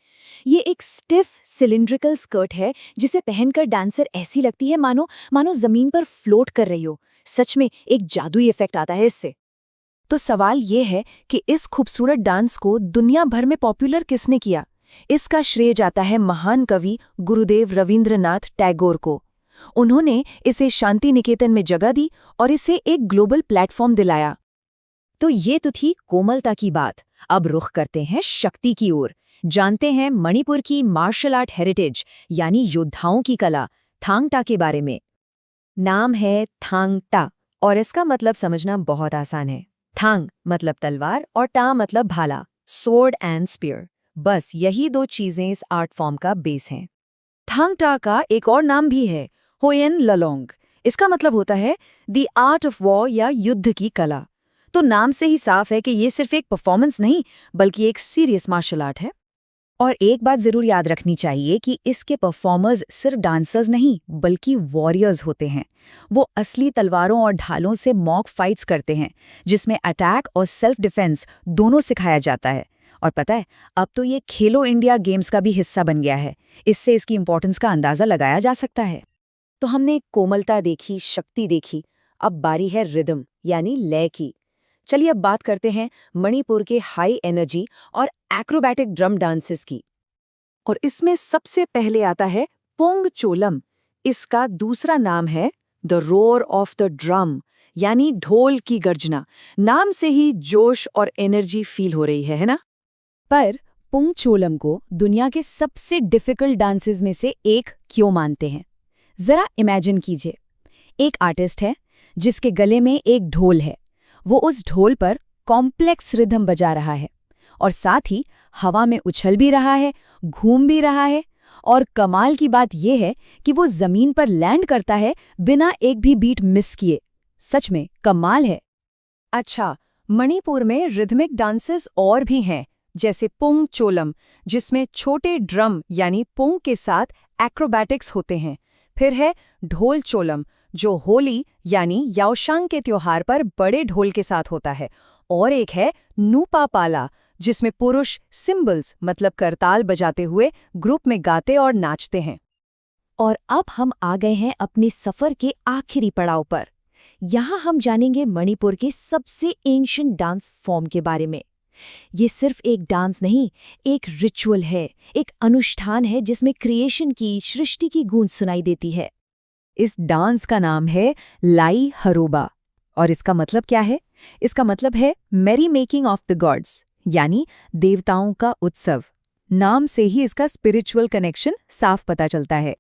ये एक स्टिफ सिलिंड्रिकल स्कर्ट है जिसे पहनकर डांसर ऐसी लगती है मानो जमीन पर फ्लोट कर रही हो। सच में एक जादुई इफेक्ट आता है इससे। तो सवाल ये है कि इस खूबसूरत डांस को दुनिया भर में पॉपुलर किसने किया? इसका श्रेय जाता है महान कवि गुरुदेव रवींद्रनाथ टैगोर को। उन्होंने इसे शांति निकेतन में जगह दी और इसे एक ग्लोबल प्लेटफॉर्म दिलाया। तो ये तो थी कोमलता की बात। अब रुख करते हैं शक्ति की ओर। जानते हैं मणिपुर की मार्शल आर्ट हेरिटेज यानी योद्धाओं की कला थांग टा के बारे में। नाम है थांग टा और इसका मतलब समझना बहुत आसान है। थांग मतलब तलवार और टा मतलब भाला, स्वॉर्ड एंड स्पीयर। बस यही 2 चीजें इस आर्ट फॉर्म का बेस हैं। थांग टा का एक और नाम भी है, होयन ललोंग। इसका मतलब होता है द आर्ट ऑफ वॉर या युद्ध की कला। तो नाम से ही साफ है कि ये सिर्फ एक परफॉर्मेंस नहीं बल्कि एक सीरियस मार्शल आर्ट है। और एक बात जरूर याद रखनी चाहिए कि इसके परफॉर्मर्स सिर्फ डांसर्स नहीं बल्कि वॉरियर्स होते हैं। वो असली तलवारों और ढालों से मॉक फाइट्स करते हैं जिसमें अटैक और सेल्फ डिफेंस दोनों सिखाया जाता है। और पता है, अब तो ये खेलो इंडिया गेम्स का भी हिस्सा बन गया है। इससे इसकी इंपॉर्टेंस का अंदाजा लगाया जा सकता है। तो हमने कोमलता देखी, शक्ति देखी, अब बारी है रिदम यानी लय की। चलिए अब बात करते हैं मणिपुर के हाई एनर्जी और एक्रोबैटिक ड्रम डांसेस की। और इसमें सबसे पहले आता है पोंग चोलम। इसका दूसरा नाम है the roar of the drum यानी ढोल की गर्जना। नाम से ही जोश और एनर्जी फील हो रही है ना? पर पोंग चोलम को दुनिया के सबसे डिफिकल्ट डांसेस में से एक क्यों मानते हैं? जरा इमेजिन कीजिए, एक आर्टिस्ट है जिसके गले में एक ढोल है। वो उस ढोल पर कॉम्प्लेक्स रिदम बजा रहा है और साथ ही हवा में उछल भी रहा है, घूम भी रहा है। और कमाल की बात यह है कि वो जमीन पर लैंड करता है बिना एक भी बीट मिस किए। सच में कमाल है। अच्छा, मणिपुर में रिदमिक डांसेस और भी हैं, जैसे पोंग चोलम जिसमें छोटे ड्रम यानी पोंग के साथ एक्रोबैटिक्स होते हैं। फिर है ढोल चोलम जो होली यानी याओशांग के त्योहार पर बड़े ढोल के साथ होता है। और एक है नूपा पाला जिसमें पुरुष सिंबल्स मतलब करताल बजाते हुए ग्रुप में गाते और नाचते हैं। और अब हम आ गए हैं अपने सफर के आखिरी पड़ाव पर। यहाँ हम जानेंगे मणिपुर के सबसे एंशिएंट डांस फॉर्म के बारे में। ये सिर्फ एक डांस नहीं, एक रिचुअल है, एक अनुष्ठान है जिसमें क्रिएशन की, सृष्टि की गूंज सुनाई देती है। इस डांस का नाम है लाई हरोबा। और इसका मतलब क्या है? इसका मतलब है merry making of the gods यानी देवताओं का उत्सव। नाम से ही इसका स्पिरिचुअल कनेक्शन साफ पता चलता है।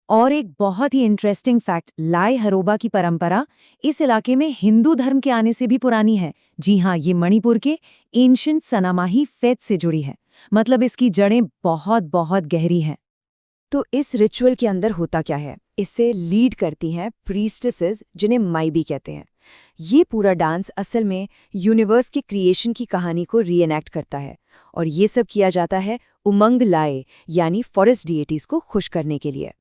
और एक बहुत ही इंटरेस्टिंग फैक्ट, लाई हरोबा की परंपरा इस इलाके में हिंदू धर्म के आने से भी पुरानी है। जी हाँ, ये मणिपुर के एंशिएंट सनामाही फेथ से जुड़ी है। मतलब इसकी जड़ें बहुत बहुत गहरी हैं। तो इस रिचुअल के अंदर होता क्या है? इससे लीड करती हैं प्रीस्टेसेस जिन्हें माइबी कहते हैं। ये पूरा डांस असल में यूनिवर्स के क्रिएशन की कहानी को रीएनेक्ट करता है और ये सब किया जाता है उमंग लाए यानी फॉरेस्ट डिएटीज को खुश करने के लिए।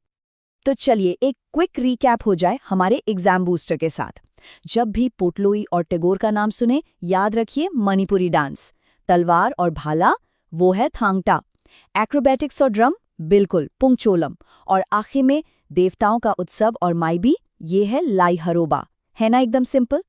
तो चलिए एक क्विक रीकैप हो जाए हमारे एग्जाम बूस्टर के साथ। जब भी पोटलोई और टैगोर का नाम सुने, याद रखिए मणिपुरी डांस। तलवार और भाला, वो है थांग टा। एक्रोबैटिक्स और ड्रम, बिल्कुल पोंग चोलम। और आखिर में देवताओं का उत्सव और माइबी, ये है लाई हरोबा। है ना एकदम सिंपल?